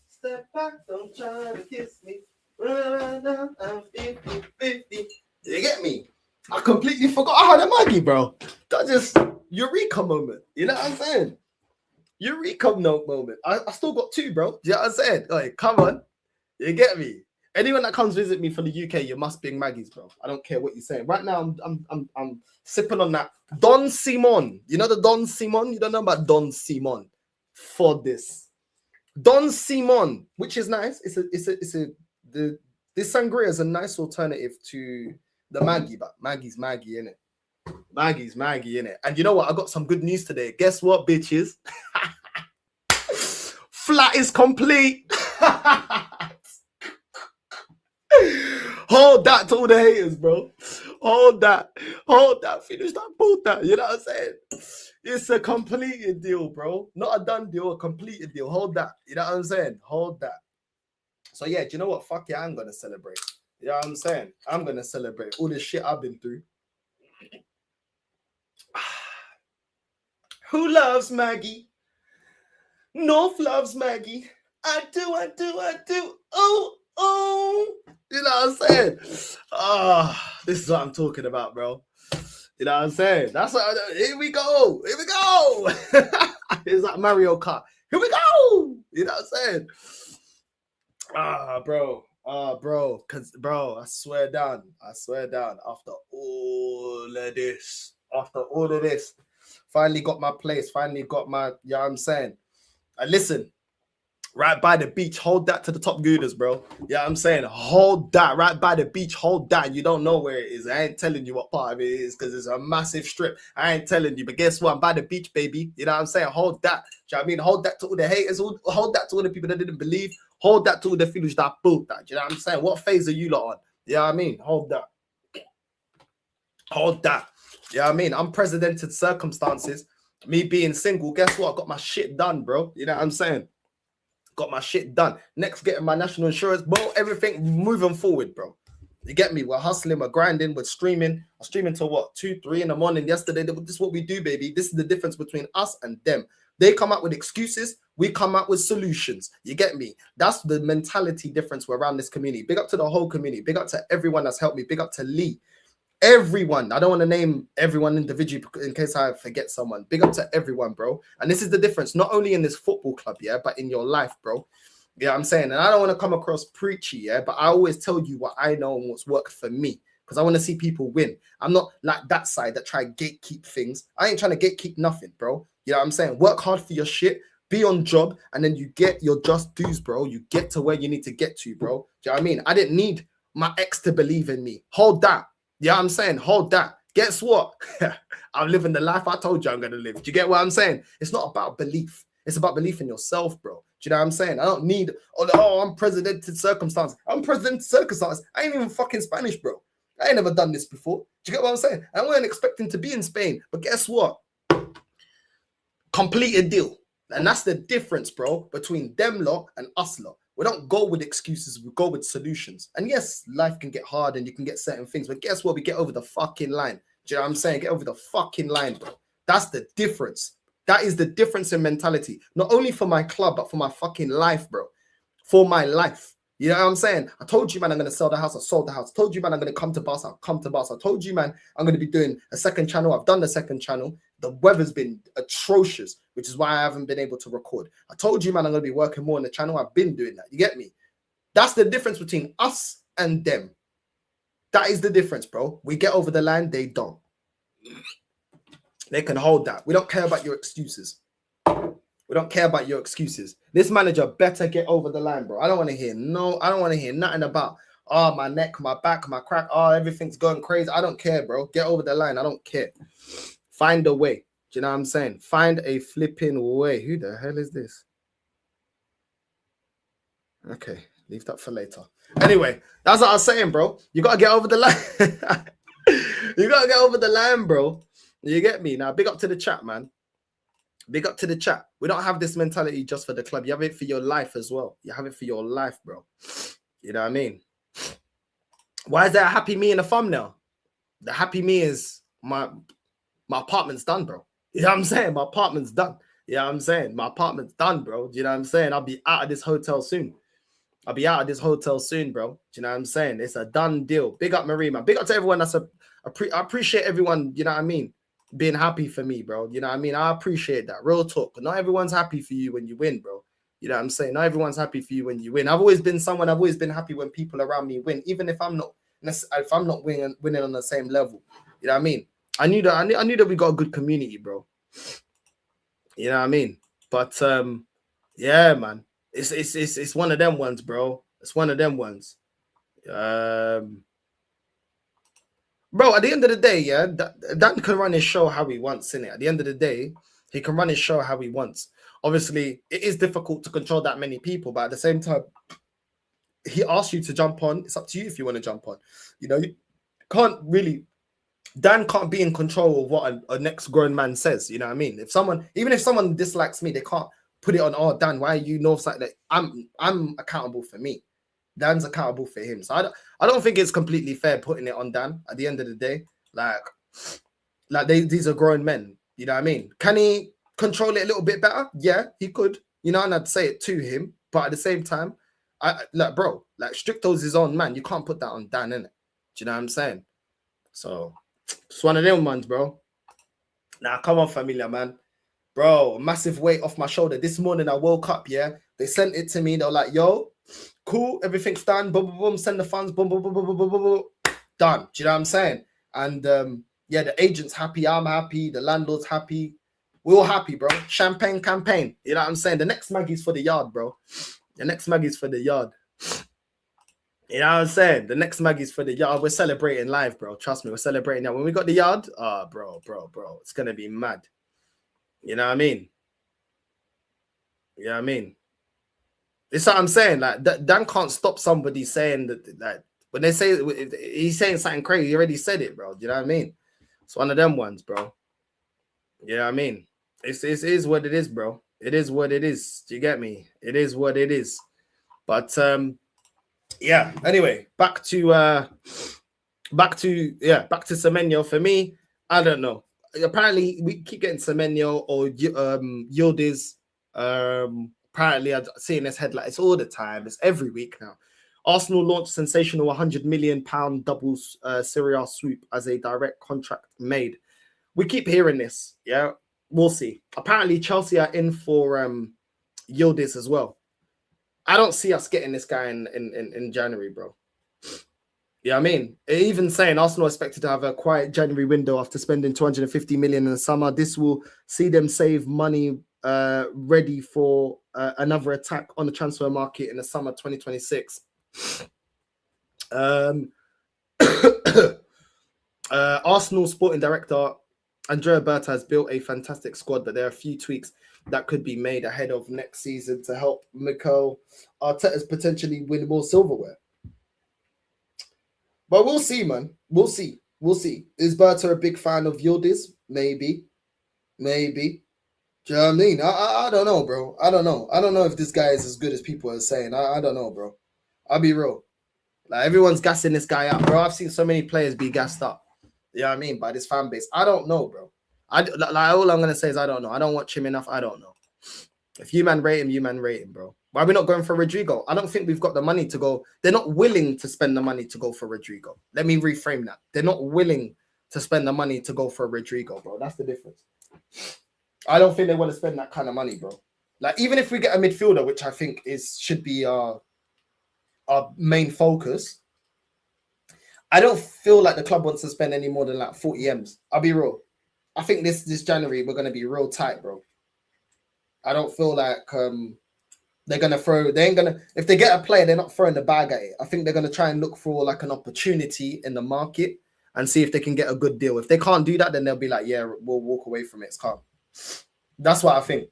B: Step back, don't try to kiss me. I'm 50-50. You get me? I completely forgot I had a Maggie, bro. That just Eureka moment. You know what I'm saying? Eureka moment. I still got two, bro. Do you know what I'm saying? Like, come on. You get me? Anyone that comes visit me from the UK, you must bring Maggie's, bro. I don't care what you're saying. Right now, I'm sipping on that Don Simon. You know the Don Simon? You don't know about Don Simon for this. Don Simon, which is nice. This sangria is a nice alternative to the Maggie, but Maggie's Maggie, innit? Maggie's Maggie, innit? And you know what? I got some good news today. Guess what, bitches? Flat is complete. Hold that to all the haters, bro. Hold that. Finish that. Pull that. You know what I'm saying? It's a completed deal, bro. Not a done deal, a completed deal. Hold that. You know what I'm saying? Hold that. So yeah, do you know what? Fuck yeah, I'm gonna celebrate. You know what I'm saying? I'm gonna celebrate all the shit I've been through. Who loves Maggie? North loves Maggie. I do. Oh, you know what I'm saying? This is what I'm talking about, bro. You know what I'm saying? That's what here we go. It's like Mario Kart. Here we go. You know what I'm saying? Bro. Cause bro, I swear down. After all of this, finally got my place. Finally got my, you know what I'm saying? And listen. Right by the beach, hold that to the top gooners, bro. Yeah, I'm saying, hold that right by the beach, hold that. You don't know where it is. I ain't telling you what part of it is because it's a massive strip. I ain't telling you, but guess what? I'm by the beach, baby. You know what I'm saying? Hold that. Do you know what I mean? Hold that to all the haters. Hold that to all the people that didn't believe. Hold that to all the feelings that built that. Do you know what I'm saying? What phase are you lot on? You know what I mean? Hold that. You know what I mean? Unprecedented circumstances. Me being single, guess what? I got my shit done, bro. You know what I'm saying? Got my shit done. Next, getting my national insurance, bro. Everything moving forward, bro. You get me? We're hustling, we're grinding, we're streaming. I'm streaming till what? 2, 3 in the morning yesterday. This is what we do, baby. This is the difference between us and them. They come out with excuses. We come out with solutions. You get me? That's the mentality difference we're around this community. Big up to the whole community. Big up to everyone that's helped me. Big up to Lee. Everyone. I don't want to name everyone individually in case I forget someone. Big up to everyone, bro. And this is the difference, not only in this football club, yeah, but in your life, bro. Yeah, I'm saying, and I don't want to come across preachy, yeah, but I always tell you what I know and what's worked for me because I want to see people win. I'm not like that side that try gatekeep things. I ain't trying to gatekeep nothing, bro. You know what I'm saying? Work hard for your shit, be on job, and then you get your just dues, bro. You get to where you need to get to, bro. Do you know what I mean? I didn't need my ex to believe in me. Hold that. Yeah, you know I'm saying? Hold that. Guess what? I'm living the life I told you I'm going to live. Do you get what I'm saying? It's not about belief. It's about belief in yourself, bro. Do you know what I'm saying? I don't need, I'm presidented circumstance. I'm president circumstance. I ain't even fucking Spanish, bro. I ain't never done this before. Do you get what I'm saying? I wasn't expecting to be in Spain. But guess what? Completed deal. And that's the difference, bro, between them lot and us lot. We don't go with excuses. We go with solutions. And yes, life can get hard and you can get certain things. But guess what? We get over the fucking line. Do you know what I'm saying? Get over the fucking line, bro. That's the difference. That is the difference in mentality. Not only for my club, but for my fucking life, bro. For my life. You know what I'm saying? I told you, man, I'm going to sell the house. I sold the house. I told you, man, I'm going to come to Barca. I'll come to Barca. I told you, man, I'm going to be doing a second channel. I've done the second channel. The weather's been atrocious, which is why I haven't been able to record. I told you, man, I'm going to be working more on the channel. I've been doing that. You get me? That's the difference between us and them. That is the difference, bro. We get over the line. They don't. They can hold that. We don't care about your excuses. We don't care about your excuses. This manager better get over the line, bro. I don't want to hear nothing about, my neck, my back, my crack. Everything's going crazy. I don't care, bro. Get over the line. I don't care. Find a way. Do you know what I'm saying? Find a flipping way. Who the hell is this? Okay, leave that for later. Anyway, that's what I was saying, bro. You got to get over the line. You got to get over the line, bro. You get me? Now, big up to the chat, man. Big up to the chat. We don't have this mentality just for the club. You have it for your life as well. You have it for your life, bro. You know what I mean? Why is there a happy me in the thumbnail? The happy me is my apartment's done, bro. You know what I'm saying? My apartment's done. You know what I'm saying? My apartment's done, bro. Do you know what I'm saying? I'll be out of this hotel soon. Bro. Do you know what I'm saying? It's a done deal. Big up Marie, man. Big up to everyone I appreciate everyone, you know what I mean? Being happy for me, bro. You know what I mean? I appreciate that. Real talk. Not everyone's happy for you when you win, bro. You know what I'm saying? Not everyone's happy for you when you win. I've always been happy when people around me win, even if I'm not winning on the same level. You know what I mean? I knew that we got a good community, bro. You know what I mean? But yeah, man. It's one of them ones, bro. It's one of them ones. Bro, at the end of the day, yeah, Dan can run his show how he wants, innit? At the end of the day, he can run his show how he wants. Obviously, it is difficult to control that many people, but at the same time, he asks you to jump on. It's up to you if you want to jump on. You know, you can't really... Dan can't be in control of what a next grown man says. You know what I mean? Even if someone dislikes me, they can't put it on, Dan, why are you Northside? Like, I'm accountable for me. Dan's accountable for him. So I don't think it's completely fair putting it on Dan at the end of the day. Like these are grown men. You know what I mean? Can he control it a little bit better? Yeah, he could. You know, and I'd say it to him. But at the same time, bro, Stricto's his own man. You can't put that on Dan, innit? Do you know what I'm saying? So it's one of them ones, bro. Now, come on, familia, man. Bro, massive weight off my shoulder. This morning I woke up, yeah. They sent it to me. They were like, yo, cool, everything's done. Boom, boom, boom. Send the funds. Boom, boom, boom, boom, boom, boom, boom, boom. Done. Do you know what I'm saying? And yeah, the agent's happy. I'm happy. The landlord's happy. We're all happy, bro. Champagne campaign. You know what I'm saying? The next Maggie's for the yard, bro. The next Maggie's for the yard. You know what I'm saying? The next Maggie's for the yard. We're celebrating live, bro. Trust me, we're celebrating now. When we got the yard, bro. It's going to be mad. You know what I mean? You know what I mean? This is what I'm saying. Like, Dan can't stop somebody saying that, like, when they say he's saying something crazy, he already said it, bro. Do you know what I mean? It's one of them ones, bro. You know what I mean? It is what it is, bro. It is what it is. Do you get me? It is what it is. But yeah. Anyway, back to Semenyo. For me, I don't know. apparently we keep getting Semenyo or Yildiz. Apparently I'm seeing this headlines all the time. It's every week now. Arsenal launched sensational £100 million double Serie A swoop as a direct contract made. We keep hearing this. Yeah, we'll see. Apparently Chelsea are in for Yildiz as well. I don't see us getting this guy in January, bro. Yeah, I mean, even saying Arsenal expected to have a quiet January window after spending 250 million in the summer. This will see them save money ready for another attack on the transfer market in the summer 2026. Arsenal sporting director Andrea Berta has built a fantastic squad, but there are a few tweaks that could be made ahead of next season to help Mikel Arteta's potentially win more silverware. But we'll see, man. We'll see. We'll see. Is Berta a big fan of Yildiz? Maybe. Maybe. Do you know what I mean? I don't know, bro. I don't know. I don't know if this guy is as good as people are saying. I don't know, bro. I'll be real. Like, everyone's gassing this guy up, bro. I've seen so many players be gassed up. You know what I mean? By this fan base. I don't know, bro. All I'm going to say is I don't know. I don't watch him enough. I don't know. If you man rate him, you man rate him, bro. Why are we not going for Rodrigo? I don't think we've got the money to go. They're not willing to spend the money to go for Rodrigo. Let me reframe that. They're not willing to spend the money to go for Rodrigo, bro. That's the difference. I don't think they want to spend that kind of money, bro. Like, even if we get a midfielder, which I think should be our main focus, I don't feel like the club wants to spend any more than like 40 M's. I'll be real. I think this January we're going to be real tight, bro. I don't feel like they're going to throw... They ain't going to... If they get a player, they're not throwing the bag at it. I think they're going to try and look for like an opportunity in the market and see if they can get a good deal. If they can't do that, then they'll be like, yeah, we'll walk away from it. It's calm. That's what I think.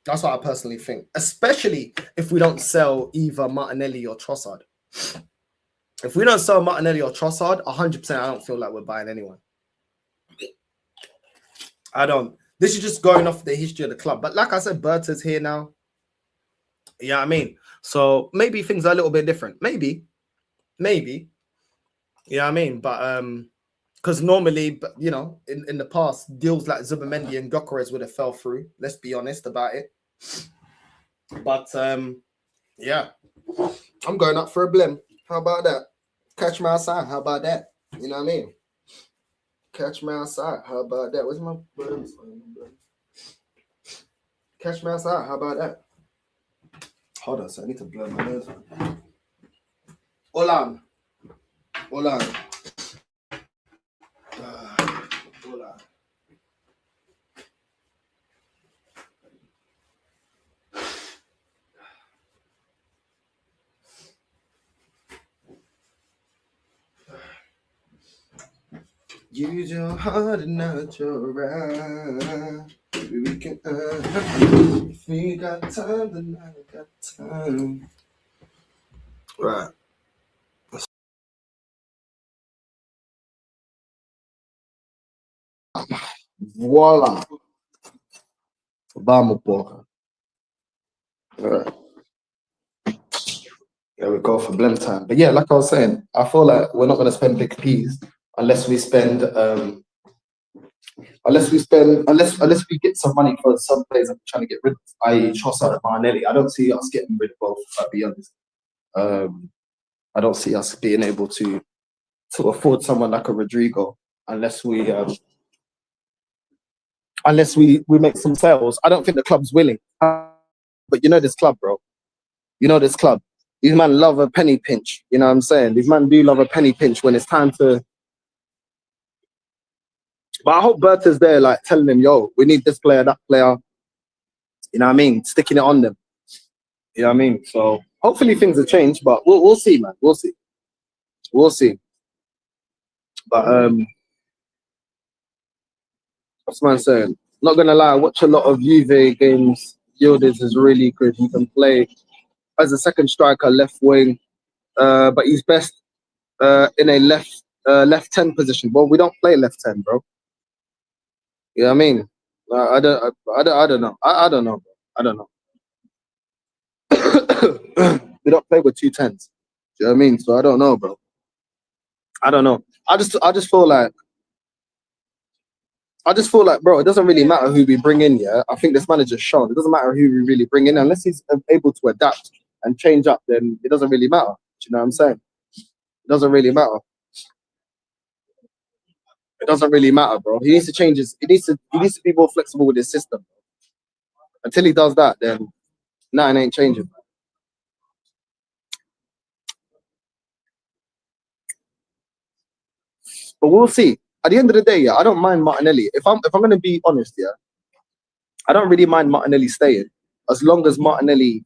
B: That's what I personally think. Especially if we don't sell either Martinelli or Trossard. If we don't sell Martinelli or Trossard, 100% I don't feel like we're buying anyone. I don't. This is just going off the history of the club. But like I said, Berta's here now. You know what I mean? So maybe things are a little bit different. Maybe. You know what I mean? But because normally, you know, in the past, deals like Zubimendi and Gyökeres would have fell through. Let's be honest about it. But yeah, I'm going up for a blim. How about that? Catch me outside. How about that? You know what I mean? Catch me outside. How about that? Where's my birds? Catch me outside. How about that? Hold on, so I need to blow my nose. Hold on. Use your heart and not your right. Maybe we can if we got time, then I got time. Right. Voila. Vamos, porra. Right. There we go for blend time. But yeah, like I was saying, I feel like we're not going to spend big P's unless we spend unless we get some money for some players I'm trying to get rid of, i.e. Trossard and Martinelli. I don't see us getting rid of both, if I'll be honest. I don't see us being able to afford someone like a Rodrigo unless we make some sales. I don't think the club's willing. But you know this club, bro. You know this club. These men love a penny pinch. You know what I'm saying? These men do love a penny pinch when it's time to... But I hope Berta's there, like, telling them, yo, we need this player, that player. You know what I mean? Sticking it on them. You know what I mean? So hopefully things will change, but we'll see, man. We'll see. But what's man saying? Not gonna lie, I watch a lot of Juve games. Yildiz is really good. He can play as a second striker, left wing, but he's best in a left 10 position. Well, we don't play left 10, bro. You know what I mean? I don't know. I don't know, bro. I don't know. We don't play with 2 10s. Do you know what I mean? So I don't know, bro. I don't know. I just feel like
C: I just feel like, bro, it doesn't really matter who we bring in. Yeah, I think this manager's shown it doesn't matter who we really bring in unless he's able to adapt and change up. Then it doesn't really matter. Do you know what I'm saying? It doesn't really matter. It doesn't really matter, bro. He needs to change his. He needs to be more flexible with his system. Until he does that, then nothing ain't changing. But we'll see. At the end of the day, yeah, I don't mind Martinelli. If I'm gonna be honest, yeah, I don't really mind Martinelli staying as long as Martinelli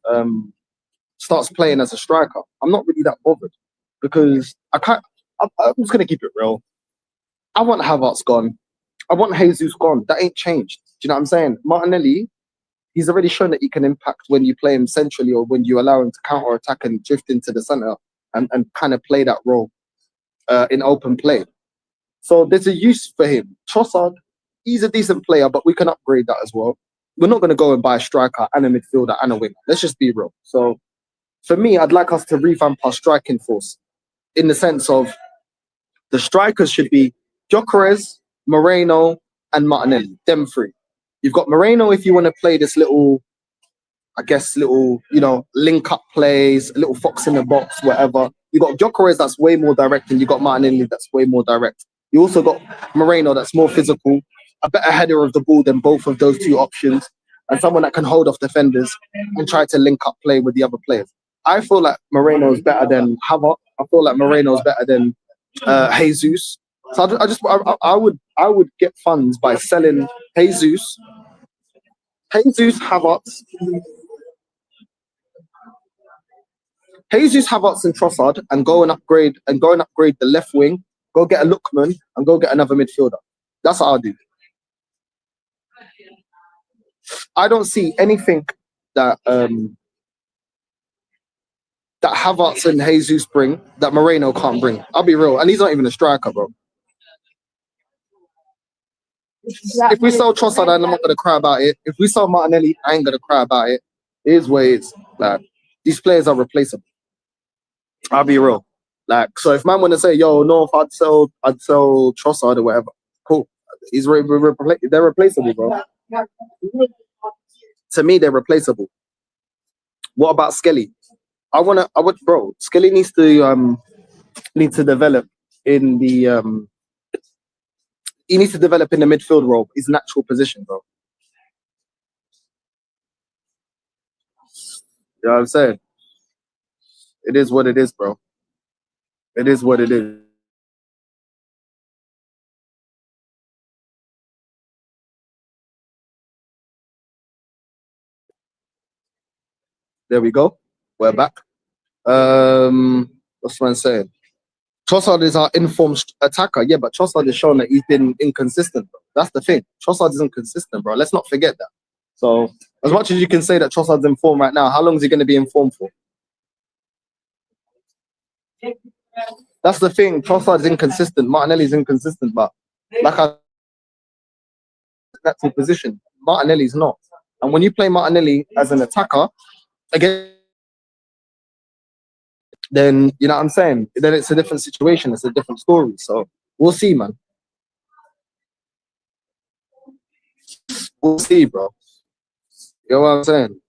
C: starts playing as a striker. I'm not really that bothered because I'm just gonna keep it real. I want Havertz gone. I want Jesus gone. That ain't changed. Do you know what I'm saying? Martinelli, he's already shown that he can impact when you play him centrally or when you allow him to counter attack and drift into the center and kind of play that role in open play. So there's a use for him. Trossard, he's a decent player, but we can upgrade that as well. We're not going to go and buy a striker and a midfielder and a winger. Let's just be real. So for me, I'd like us to revamp our striking force in the sense of the strikers should be Gyökeres, Moreno, and Martinelli. Them three. You've got Moreno if you want to play this little, link up plays, a little fox in the box, whatever. You got Gyökeres that's way more direct, and you got Martinelli that's way more direct. You also got Moreno that's more physical, a better header of the ball than both of those two options, and someone that can hold off defenders and try to link up play with the other players. I feel like Moreno is better than Havertz. I feel like Moreno is better than Jesus. So I would get funds by selling Jesus, Havertz, and Trossard, and go and upgrade the left wing. Go get a Lookman and go get another midfielder. That's what I'll do. I don't see anything that that Havertz and Jesus bring that Moreno can't bring. I'll be real, and he's not even a striker, bro. If we sell Trossard, I'm not gonna cry about it. If we sell Martinelli, I ain't gonna cry about it. It is what it is. Like, these players are replaceable. I'll be real. Like, so if man want to say, yo, no, if I'd sell Trossard or whatever, cool. They're replaceable, bro. To me, they're replaceable. What about Skelly? Bro. Skelly needs to develop in the he needs to develop in the midfield role, his natural position, bro. You know what I'm saying? It is what it is, bro. It is what it is. There we go. We're back. What's man saying? Trossard is our informed attacker. Yeah, but Trossard has shown that he's been inconsistent, bro. That's the thing. Trossard is inconsistent, bro. Let's not forget that. So, as much as you can say that Trossard's in form right now, how long is he going to be in form for? That's the thing. Trossard's inconsistent. Martinelli's inconsistent, but like that's in position. Martinelli's not. And when you play Martinelli as an attacker, again, then you know what I'm saying? Then it's a different situation. It's a different story. So we'll see, man. We'll see, bro. You know what I'm saying?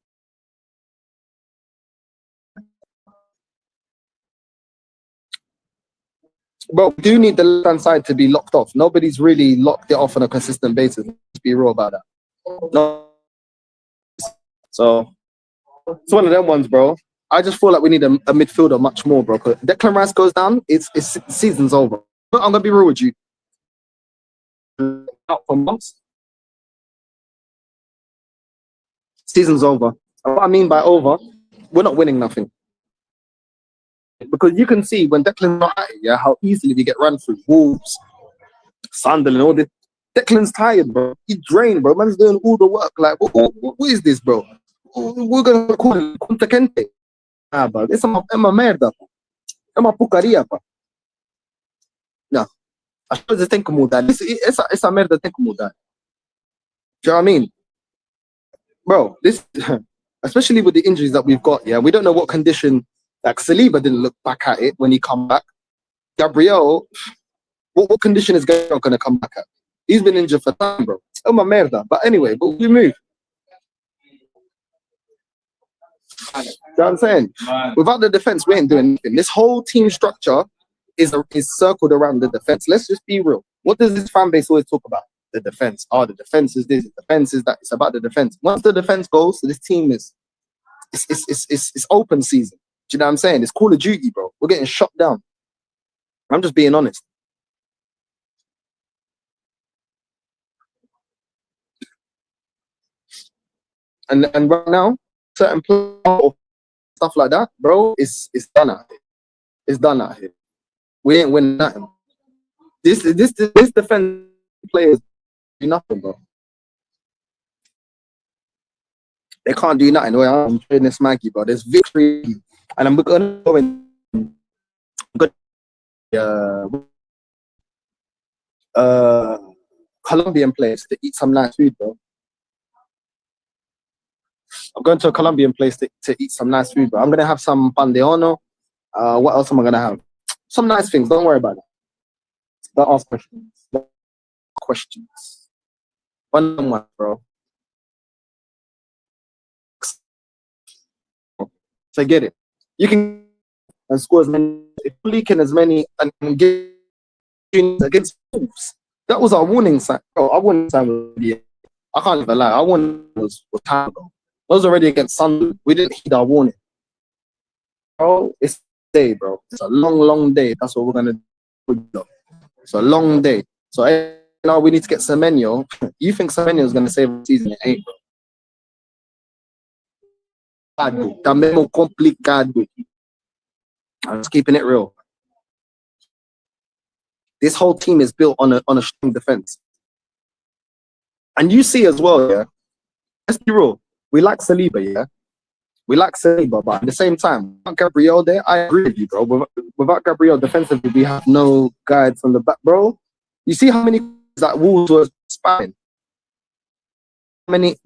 C: Bro, we do need the left-hand side to be locked off. Nobody's really locked it off on a consistent basis. Let's be real about that. No. So it's one of them ones, bro. I just feel like we need a midfielder much more, bro. Because Declan Rice goes down, it's season's over. But I'm gonna be real with you. Out for months. Season's over. And what I mean by over, we're not winning nothing. Because you can see when Declan's not at it, yeah, how easily we get run through. Wolves, Sunderland, all this. Declan's tired, bro. He's drained, bro. Man's doing all the work. Like, what is this, bro? We're gonna call it Conta Kente. Ah, bro. Essa é uma merda, pô. É uma porcaria, pô. Não. As coisas têm que mudar. Essa merda tem que mudar. Do you know what I mean? Bro, this, especially with the injuries that we've got, yeah, we don't know what condition. Like, Saliba didn't look back at it when he come back. Gabriel, what condition is Gabriel going to come back at? He's been injured for time, bro. Oh my merda. But anyway, but we move. You know what I'm saying? Without the defense, we ain't doing anything. This whole team structure is circled around the defense. Let's just be real. What does this fan base always talk about? The defense. Oh, the defense is this, the defense is that. It's about the defense. Once the defense goes, so this team is it's open season. Do you know what I'm saying? It's Call of Duty, bro. We're getting shot down. I'm just being honest. And right now, certain players, stuff like that, bro, it's done out here. It's done out here. We ain't winning nothing. This defense players do nothing, bro. They can't do nothing. I'm doing this Maggie, bro. There's victory, and I'm gonna go in. Colombian place to eat some nice food, bro. I'm going to a Colombian place to eat some nice food, bro. I'm gonna have some pan de horno. What else am I gonna have? Some nice things. Don't worry about it. Don't ask questions. One on one, bro. Forget it. You can and score as many, if you're leaking as many and get against Wolves. That was our warning sign. Bro, our warning sign was, yeah, I can't even lie. Our warning was time ago. It was already against Sunderland. We didn't heed our warning. Bro, it's a day, bro. It's a long, long day. That's what we're gonna do. It's a long day. So now we need to get Semenyo. You think Semenyo is gonna save the season? It ain't, bro. Também complicado. I'm just keeping it real. This whole team is built on a strong defense. And you see as well, yeah. Let's be real. We like Saliba, yeah. We like Saliba, but at the same time, without Gabriel there, I agree with you, bro. Without Gabriel defensively, we have no guides on the back, bro. You see how many that Wolves were spamming? How many?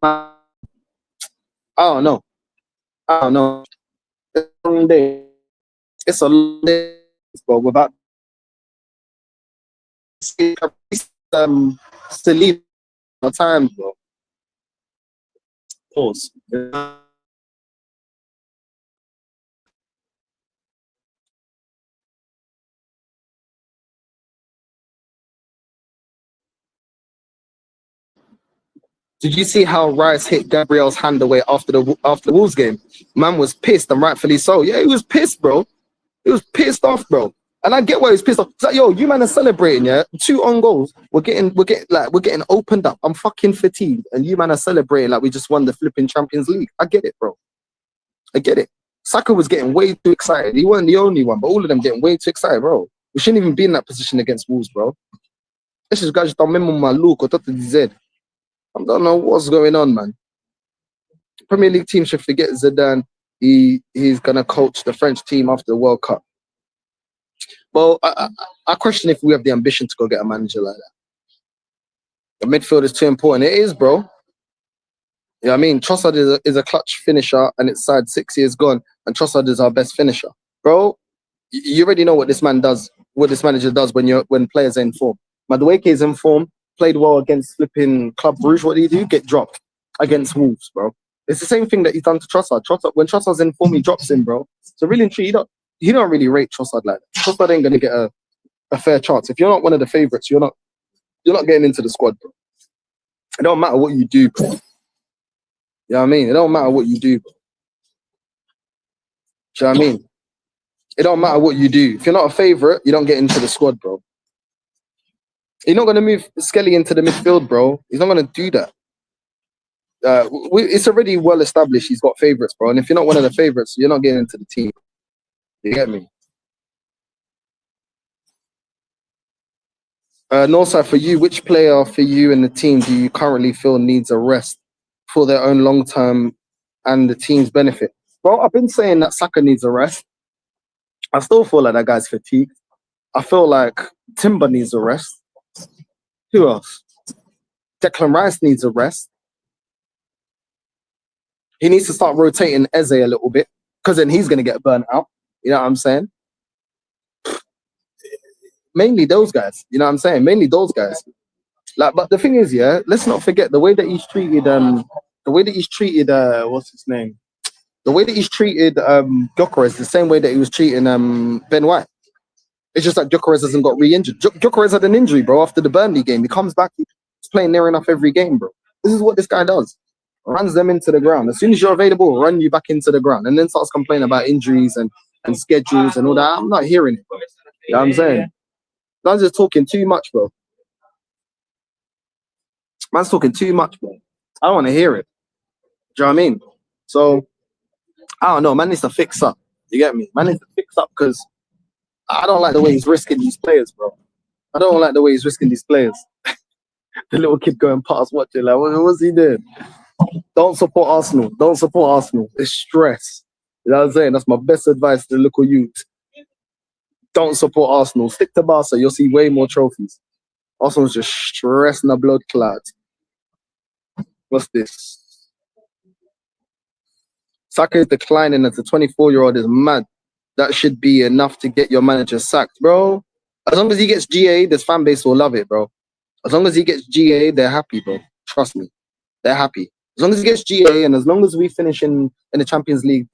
C: I don't know. It's a long day. It's a long day, bro. Without Saliba times, bro. Pause. Did you see how Rice hit Gabriel's hand away after the Wolves game? Man was pissed, and rightfully so. Yeah, he was pissed, bro. He was pissed off, bro. And I get why he's pissed off. It's like, yo, you man are celebrating, yeah. 2 on goals. We're getting opened up. I'm fucking fatigued, and you man are celebrating like we just won the flipping Champions League. I get it, bro. I get it. Saka was getting way too excited. He wasn't the only one, but all of them getting way too excited, bro. We shouldn't even be in that position against Wolves, bro. This is guys don't remember my look or Z. I don't know what's going on, man. Premier League team should forget Zidane. He's gonna coach the French team after the World Cup. Well, I question if we have the ambition to go get a manager like that. The midfield is too important. It is, bro. You know what I mean? Trossard is a clutch finisher, and it's side 6 years gone, and Trossard is our best finisher. Bro, you already know what this man does, what this manager does when players are in form. Madueke is in form, played well against flipping Club Brugge. What do you do? Get dropped against Wolves, bro. It's the same thing that he's done to Trossard. When Trossard's in form, he drops him, bro. So really and truly, you don't really rate Trossard like that. Trossard ain't gonna get a fair chance. If you're not one of the favourites, you're not getting into the squad, bro. It don't matter what you do, bro. You know what I mean? It don't matter what you do, bro. Do you know what I mean? It don't matter what you do. If you're not a favourite, you don't get into the squad, bro. You're not gonna move Skelly into the midfield, bro. He's not gonna do that. It's already well established. He's got favourites, bro. And if you're not one of the favourites, you're not getting into the team. You get me? Northside, for you, which player for you and the team do you currently feel needs a rest for their own long term and the team's benefit? Well, I've been saying that Saka needs a rest. I still feel like that guy's fatigued. I feel like Timber needs a rest. Who else? Declan Rice needs a rest. He needs to start rotating Eze a little bit, because then he's going to get burnt out. You know what I'm saying? mainly those guys. You know what I'm saying? Mainly those guys. Like, but the thing is, yeah, let's not forget the way that he's treated. What's his name? The way that he's treated Gyökeres is the same way that he was treating Ben White. It's just that Gyökeres hasn't got re-injured. Gyökeres had an injury, bro, after the Burnley game. He comes back, he's playing near enough every game, bro. This is what this guy does. Runs them into the ground. As soon as you're available, run you back into the ground. And then starts complaining about injuries and schedules and all that. I'm not hearing it, bro. You know what I'm saying? Man's just talking too much, bro. Man's talking too much, bro. I don't want to hear it. Do you know what I mean? So, I don't know. Man needs to fix up. You get me? Man needs to fix up because I don't like the way he's risking these players, bro. I don't like the way he's risking these players. The little kid going past watching, like, what's he doing? Don't support Arsenal. Don't support Arsenal. It's stress. You know what I'm saying? That's my best advice to the little youth. Don't support Arsenal. Stick to Barca. You'll see way more trophies. Arsenal's just stress in the blood clot. What's this? Saka is declining as a 24-year-old is mad. That should be enough to get your manager sacked, bro. As long as he gets GA, this fan base will love it, bro. As long as he gets GA, they're happy, bro. Trust me. They're happy. As long as he gets GA and as long as we finish in the Champions League,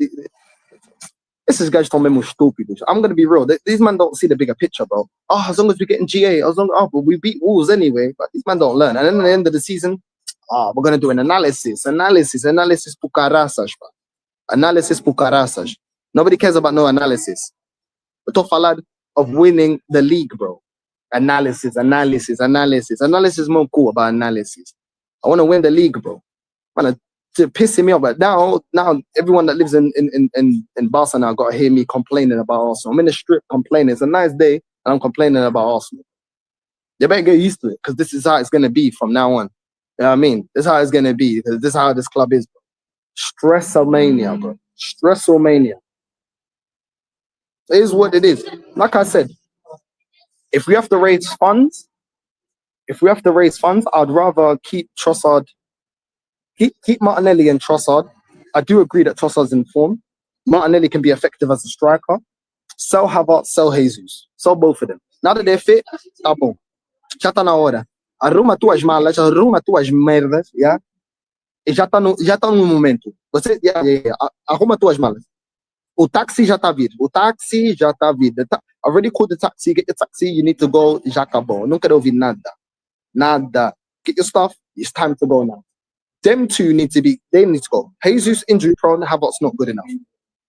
C: this is guys talking about stupid. I'm going to be real. These men don't see the bigger picture, bro. Oh, as long as we get in GA, but we beat Wolves anyway. But these men don't learn. And then at the end of the season, we're going to do an analysis. Analysis pukarasas, bro. Analysis pukarasas. Nobody cares about no analysis. We're talking of winning the league, bro. Analysis more cool about analysis. I want to win the league, bro. Man, to pissing me off. But now everyone that lives in Barca now got to hear me complaining about Arsenal. I'm in the strip complaining. It's a nice day, and I'm complaining about Arsenal. They better get used to it, because this is how it's going to be from now on. You know what I mean? This is how it's going to be, because this is how this club is, bro. Stressomania, bro. Stressomania. It is what it is. Like I said, if we have to raise funds, I'd rather keep Trossard, keep Martinelli and Trossard. I do agree that Trossard's in form. Martinelli can be effective as a striker. Sell Havertz, sell Jesus. Sell both of them. Now that they're fit, tá bom. Já tá na hora. Arruma tuas malas, arruma tuas merdas, yeah? E já tá no momento. Você, arruma tuas malas. O táxi já tá vindo. I already called the taxi. Get your taxi. You need to go. Já acabou. Não quero ouvir nada. Nada. Get your stuff. It's time to go now. Them two need to go. Jesus injury prone. Havertz not good enough.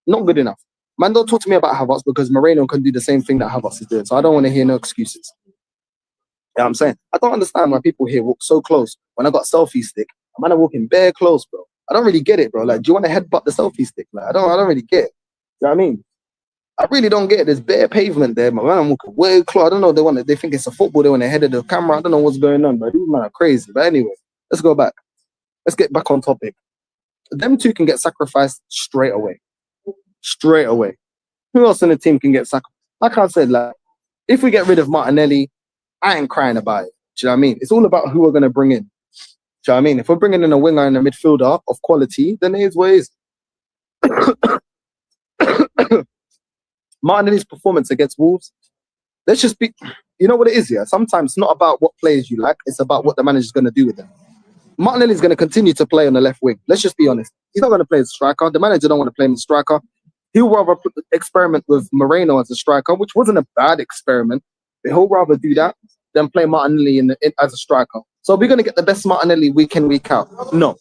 C: Not good enough. Man, don't talk to me about Havertz, because Moreno can do the same thing that Havertz is doing. So I don't want to hear no excuses. You know what I'm saying? I don't understand why people here walk so close. When I got selfie stick, I'm walking bare close, bro. I don't really get it, bro. Like, do you want to headbutt the selfie stick? Like, I don't really get it. You know what I mean? I really don't get it. There's bare pavement there, man. I'm walking way close. I don't know. They think it's a football. They want to head of the camera. I don't know what's going on, but these men are crazy. But anyway, let's go back. Let's get back on topic. Them two can get sacrificed straight away. Straight away. Who else in the team can get sacrificed? Like I said, like, if we get rid of Martinelli, I ain't crying about it. Do you know what I mean? It's all about who we're going to bring in. Do you know what I mean? If we're bringing in a winger and a midfielder of quality, then it is what it is. Martinelli's performance against Wolves, let's just be, you know what it is, yeah? Sometimes it's not about what players you like, it's about what the manager's going to do with them. Martinelli's going to continue to play on the left wing. Let's just be honest. He's not going to play as a striker. The manager don't want to play him as a striker. He'll rather experiment with Moreno as a striker, which wasn't a bad experiment. But he'll rather do that than play Martinelli as a striker. So we're going to get the best Martinelli week in, week out. No,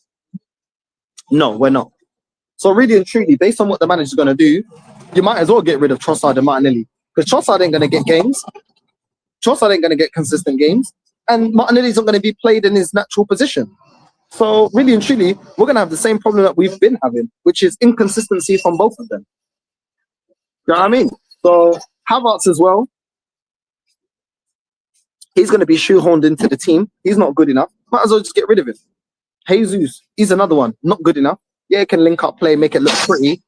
C: we're not. So really and truly, based on what the manager's going to do, you might as well get rid of Trossard and Martinelli, because Trossard ain't going to get games. Trossard ain't going to get consistent games. And Martinelli's not going to be played in his natural position. So really and truly, we're going to have the same problem that we've been having, which is inconsistency from both of them. You know what I mean? So Havertz as well, he's going to be shoehorned into the team. He's not good enough. Might as well just get rid of him. Jesus, he's another one, not good enough. Yeah, he can link up play, make it look pretty.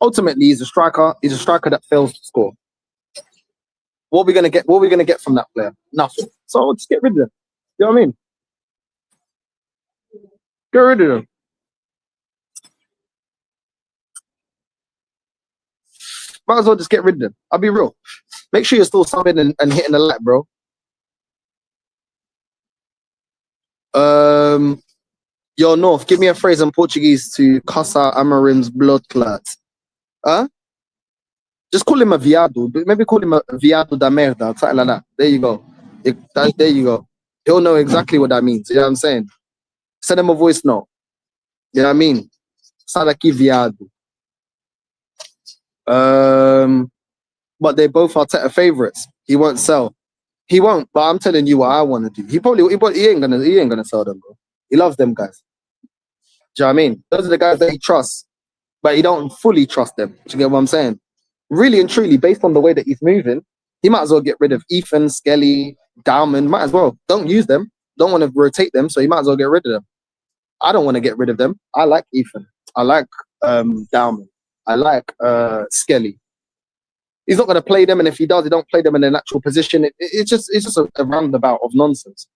C: Ultimately, he's a striker. He's a striker that fails to score. What are we gonna get? What are we gonna get from that player? Nothing. So just get rid of him. You know what I mean? Get rid of him. Might as well just get rid of them. I'll be real. Make sure you're still subbing and hitting the like, bro. Yo, North, give me a phrase in Portuguese to Casa Amarim's blood clot. Huh? Just call him a viado. Maybe call him a viado da merda, something like that. There you go. There you go. He'll know exactly what that means. You know what I'm saying? Send him a voice note. You know what I mean? Sound like viado. But they both are Teta favorites. He won't sell. He won't, but I'm telling you what I want to do. He ain't gonna sell them, bro. He loves them guys. Do you know what I mean? Those are the guys that he trusts, but he don't fully trust them. Do you get what I'm saying? Really and truly, based on the way that he's moving, he might as well get rid of Ethan, Skelly, Diamond. Might as well. Don't use them. Don't want to rotate them, so he might as well get rid of them. I don't want to get rid of them. I like Ethan. I like Diamond. I like Skelly. He's not going to play them, and if he does, he don't play them in their natural position. It's just a roundabout of nonsense.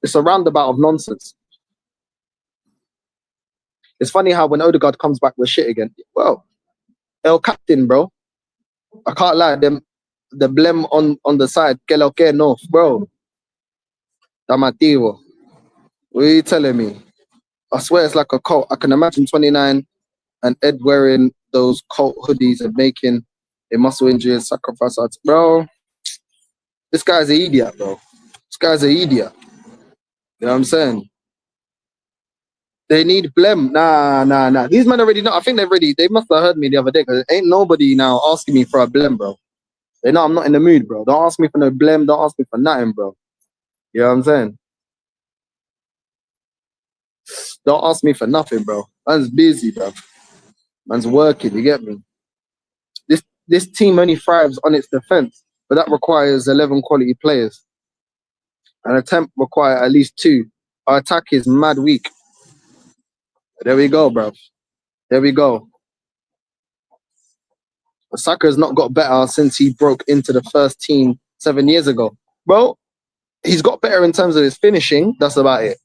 C: It's a roundabout of nonsense. It's funny how when Ødegaard comes back, we're shit again. Well, El Captain, bro. I can't lie. The blem on the side, que lo que no, bro. Damativo. What are you telling me? I swear it's like a cult. I can imagine 29 and Ed wearing those cult hoodies and making a muscle injury and sacrifice. Bro, this guy's an idiot, bro. This guy's an idiot. You know what I'm saying? They need blem. Nah. These men already know. I think they must have heard me the other day, because ain't nobody now asking me for a blem, bro. They know I'm not in the mood, bro. Don't ask me for no blem. Don't ask me for nothing, bro. You know what I'm saying? Don't ask me for nothing, bro. Man's busy, bro. Man's working, you get me? This team only thrives on its defense, but that requires 11 quality players. An attempt require at least 2. Our attack is mad weak. There we go, bro. There we go. Saka has not got better since he broke into the first team 7 years ago. Bro, he's got better in terms of his finishing. That's about it.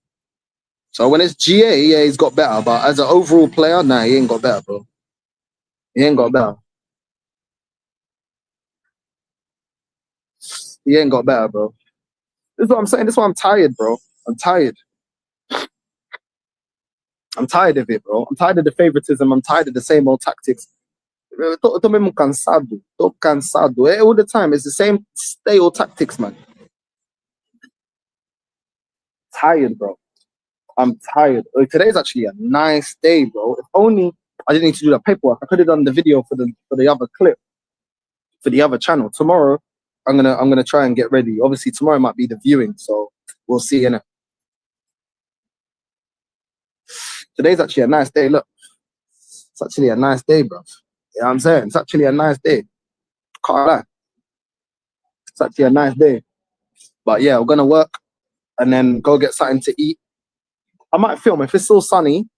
C: So when it's GA, yeah, he's got better. But as an overall player, nah, he ain't got better, bro. He ain't got better. He ain't got better, bro. This is what I'm saying. This is why I'm tired, bro. I'm tired. I'm tired of it, bro. I'm tired of the favoritism. I'm tired of the same old tactics. Tô mesmo cansado. Tô cansado. All the time. It's the same stale tactics, man. Tired, bro. I'm tired. Today's actually a nice day, bro. If only I didn't need to do that paperwork. I could have done the video for the other clip, for the other channel. Tomorrow, I'm gonna try and get ready. Obviously, tomorrow might be the viewing, so we'll see, innit? Today's actually a nice day. Look, it's actually a nice day, bro. You know what I'm saying? It's actually a nice day. Can't lie. It's actually a nice day. But yeah, we're gonna work and then go get something to eat. I might film if it's still sunny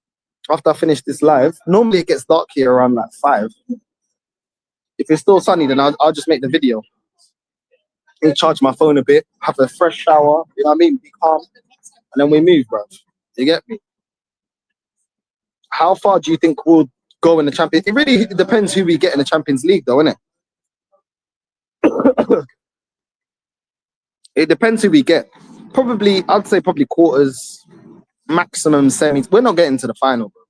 C: after I finish this live. Normally it gets dark here around like 5. If it's still sunny, then I'll just make the video. I'll charge my phone a bit, have a fresh shower, you know what I mean? Be calm, and then we move, bro. You get me? How far do you think we'll go in the Champions? It really depends who we get in the Champions League, though, innit? It depends who we get. Probably, I'd say probably quarters, maximum semis. We're not getting to the final, bro.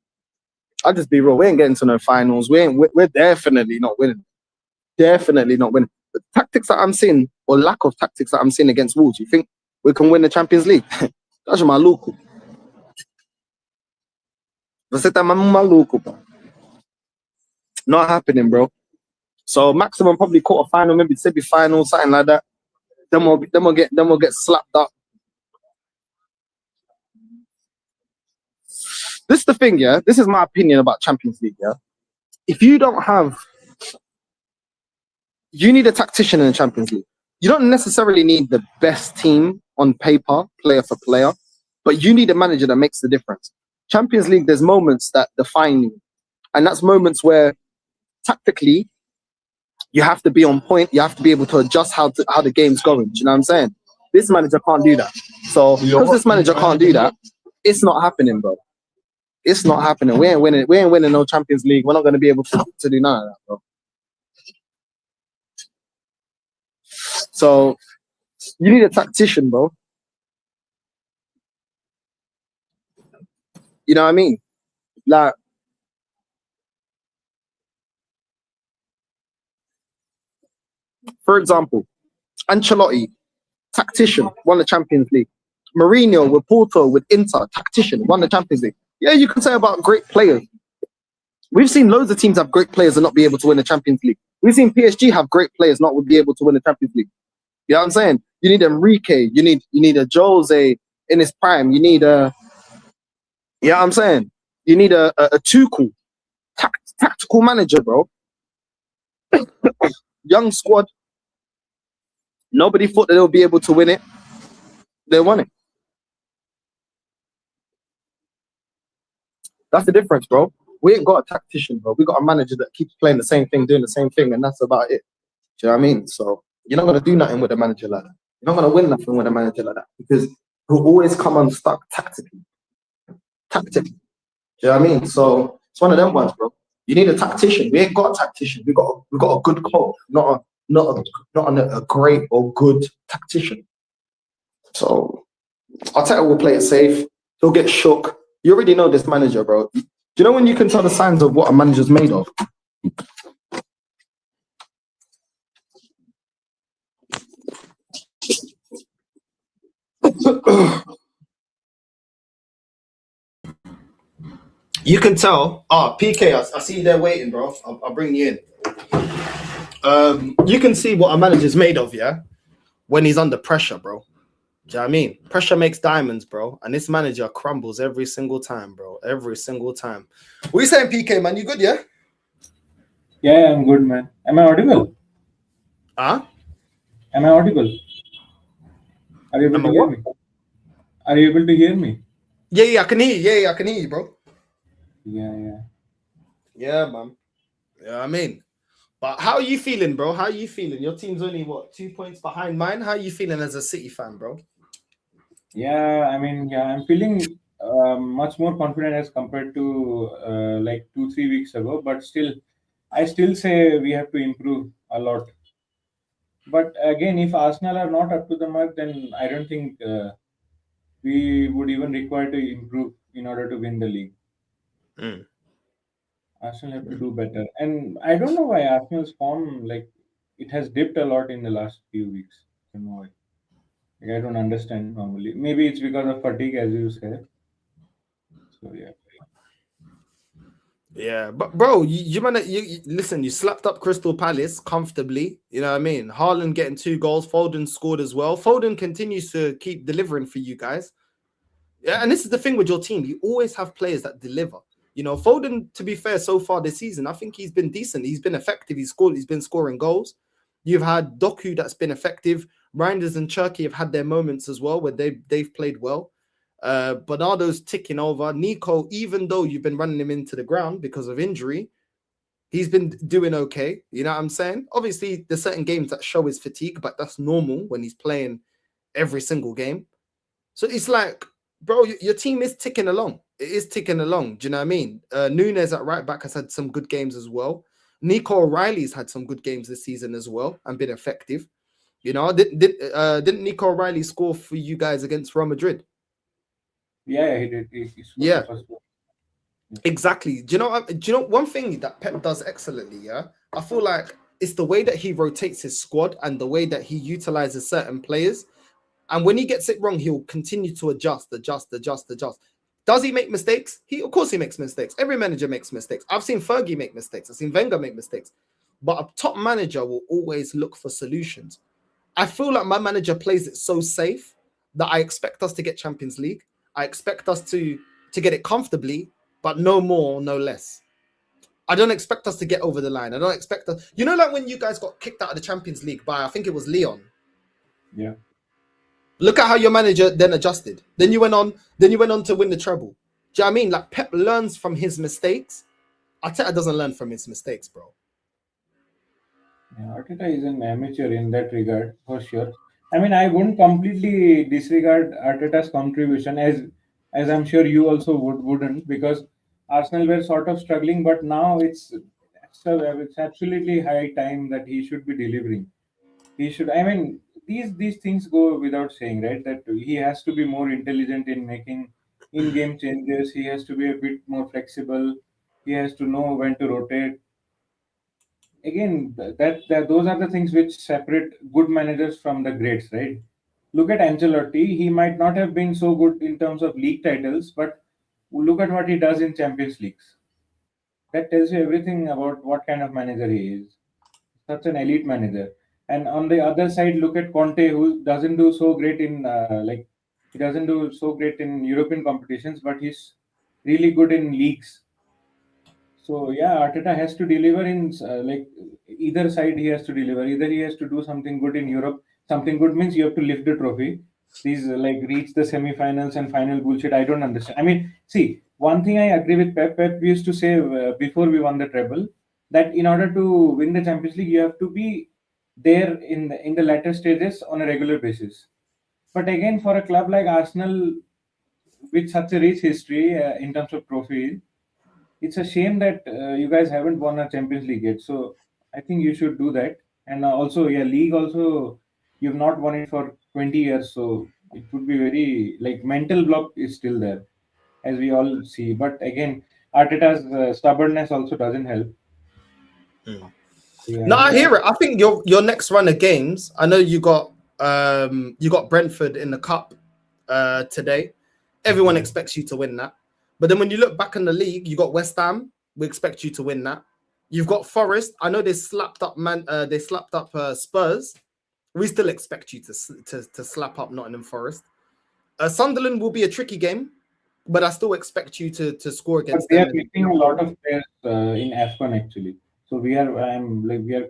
C: I'll just be real. We ain't getting to no finals. We're definitely not winning. Definitely not winning. The tactics that I'm seeing, or lack of tactics that I'm seeing against Wolves, you think we can win the Champions League? That's maluco. Você tá maluco, bro. Not happening, bro. So maximum probably quarterfinal, maybe semi-final, something like that. Then we'll get slapped up. This is the thing, yeah. This is my opinion about Champions League, yeah. If you don't have, you need a tactician in the Champions League. You don't necessarily need the best team on paper, player for player, but you need a manager that makes the difference. Champions League, there's moments that define you, and that's moments where tactically you have to be on point. You have to be able to adjust how the game's going. Do you know what I'm saying? This manager can't do that. So because this manager can't do that, it's not happening, bro. It's not happening. We ain't winning no Champions League. We're not going to be able to do none of that, bro. So you need a tactician, bro. You know what I mean? Like, for example, Ancelotti, tactician, won the Champions League. Mourinho with Porto, with Inter, tactician, won the Champions League. Yeah, you can say about great players. We've seen loads of teams have great players and not be able to win the Champions League. We've seen PSG have great players not be able to win the Champions League. You know what I'm saying? You need Enrique. You need a Jose in his prime. You need a, you know what I'm saying? You need a Tuchel, tactical manager, bro. Young squad. Nobody thought that they'll be able to win it. They won it. That's the difference, bro. We ain't got a tactician, bro. We got a manager that keeps playing the same thing, doing the same thing, and that's about it. Do you know what I mean? So you're not going to do nothing with a manager like that. You're not going to win nothing with a manager like that because he'll always come unstuck tactically. Tactically. Do you know what I mean? So it's one of them ones, bro. You need a tactician. We ain't got a tactician. We got a good coach, not a great or good tactician. So Arteta will play it safe. He'll get shook. You already know this manager, bro. Do you know when you can tell the signs of what a manager's made of? You can tell. PK, I see you there waiting, bro. I'll bring you in. You can see what a manager's made of, yeah? When he's under pressure, bro. Do you know what I mean? Pressure makes diamonds, bro. And this manager crumbles every single time, bro. Every single time. What are you saying, PK, man? You good, yeah?
D: Yeah, I'm good, man. Am I audible?
C: Huh?
D: Am I audible? Are you able to hear me? Are you able to hear me?
C: Yeah, I can hear you. Yeah, I can hear you, bro.
D: Yeah.
C: Yeah, man. Yeah, I mean. But how are you feeling, bro? How are you feeling? Your team's only, 2 points behind mine? How are you feeling as a City fan, bro?
D: Yeah, I mean, I'm feeling much more confident as compared to like 2-3 weeks ago. But still, I still say we have to improve a lot. But again, if Arsenal are not up to the mark, then I don't think we would even require to improve in order to win the league. Arsenal have to do better. And I don't know why Arsenal's form, like, it has dipped a lot in the last few weeks. I don't know why. Like, I don't understand normally. Maybe it's because of fatigue, as you said. So, yeah.
C: Yeah, but bro, you listen, you slapped up Crystal Palace comfortably. You know what I mean? Haaland getting 2 goals. Foden scored as well. Foden continues to keep delivering for you guys. Yeah, and this is the thing with your team. You always have players that deliver. You know, Foden, to be fair, so far this season, I think he's been decent. He's been effective. He's been scoring goals. You've had Doku that's been effective. Reinders and Cherky have had their moments as well where they've played well. Bernardo's ticking over. Nico, even though you've been running him into the ground because of injury, he's been doing okay. You know what I'm saying? Obviously, there's certain games that show his fatigue, but that's normal when he's playing every single game. So it's like, bro, your team is ticking along. It is ticking along. Do you know what I mean? Nunes at right back has had some good games as well. Nico O'Reilly's had some good games this season as well and been effective. You know, didn't Nico O'Reilly score for you guys against Real Madrid?
D: Yeah, he did. He
C: Yeah, exactly. Do you know one thing that Pep does excellently? Yeah, I feel like it's the way that he rotates his squad and the way that he utilizes certain players. And when he gets it wrong, he'll continue to adjust. Does he make mistakes? Of course he makes mistakes. Every manager makes mistakes. I've seen Fergie make mistakes. I've seen Wenger make mistakes. But a top manager will always look for solutions. I feel like my manager plays it so safe that I expect us to get Champions League. I expect us to get it comfortably, but no more, no less. I don't expect us to get over the line. I don't expect us. You know, like when you guys got kicked out of the Champions League by, I think it was Lyon.
D: Yeah.
C: Look at how your manager then adjusted. Then you went on to win the treble. Do you know what I mean? Like Pep learns from his mistakes. Arteta doesn't learn from his mistakes, bro.
D: Yeah, Arteta is an amateur in that regard, for sure. I mean, I wouldn't completely disregard Arteta's contribution, as I'm sure you also wouldn't, because Arsenal were sort of struggling, but now it's absolutely high time that he should be delivering. He should. I mean, these things go without saying, right? That he has to be more intelligent in making in-game changes. He has to be a bit more flexible. He has to know when to rotate. Again, that those are the things which separate good managers from the greats, right? Look at Ancelotti. He might not have been so good in terms of league titles, but look at what he does in Champions Leagues. That tells you everything about what kind of manager he is. Such an elite manager. And on the other side, look at Conte, who doesn't do so great in he doesn't do so great in European competitions, but he's really good in leagues. So yeah, Arteta has to deliver in either side. He has to deliver. Either he has to do something good in Europe. Something good means you have to lift the trophy. These reach the semi-finals and final bullshit. I don't understand. I mean, see, one thing I agree with Pep. Pep used to say before we won the treble that in order to win the Champions League, you have to be there in the latter stages on a regular basis. But again, for a club like Arsenal, with such a rich history in terms of trophies, it's a shame that you guys haven't won a Champions League yet. So I think you should do that. And also, yeah, league also you've not won it for 20 years, so it would be very mental block is still there, as we all see. But again, Arteta's stubbornness also doesn't help. Yeah.
B: No, I hear it. I think your next run of games. I know you got Brentford in the cup today. Everyone expects you to win that. But then when you look back in the league, you got West Ham. We expect you to win that. You've got Forest. I know they slapped up Spurs. We still expect you to slap up Nottingham Forest. Sunderland will be a tricky game, but I still expect you to score against
D: them.
B: They
D: are missing a lot of players in AFCON actually. So we are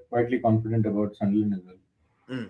D: quietly confident about Sunderland as well.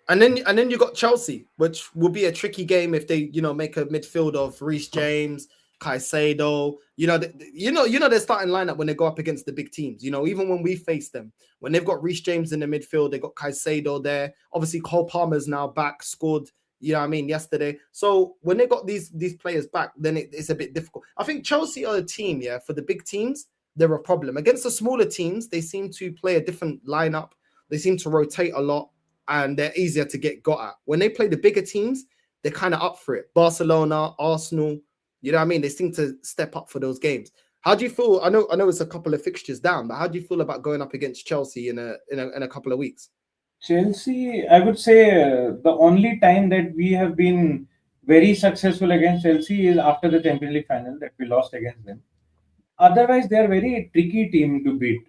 B: And then you got Chelsea, which will be a tricky game if they make a midfield of Reece James, Caicedo. Their starting lineup when they go up against the big teams. Even when we face them, when they've got Reece James in the midfield, they got Caicedo there. Obviously, Cole Palmer's now back, scored. Yesterday. So when they got these players back, then it's a bit difficult. I think Chelsea are a team, for the big teams, they're a problem. Against the smaller teams, they seem to play a different lineup. They seem to rotate a lot, and they're easier to get got at. When they play the bigger teams, they're kind of up for it. Barcelona, Arsenal, they seem to step up for those games. How do you feel? I know it's a couple of fixtures down, but how do you feel about going up against Chelsea in a couple of weeks?
D: Chelsea, I would say the only time that we have been very successful against Chelsea is after the Champions League final that we lost against them. Otherwise, they are very tricky team to beat.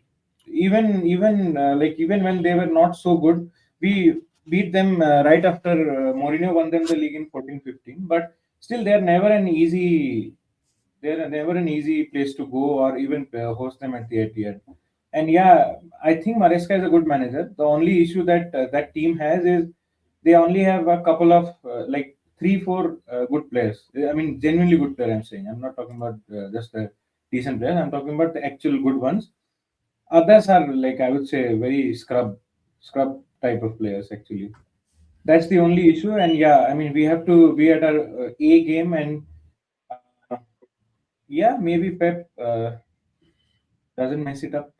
D: Even when they were not so good, we beat them right after Mourinho won them the league in 14-15. But still, they're never an easy place to go or even host them at the Etihad. And yeah, I think Maresca is a good manager. The only issue that that team has is they only have a couple of 3-4 good players. I mean, genuinely good players. I'm saying. I'm not talking about just a decent players. I'm talking about the actual good ones. Others are I would say very scrub type of players actually. That's the only issue. And yeah, I mean we have to be at our A game and maybe Pep doesn't mess it up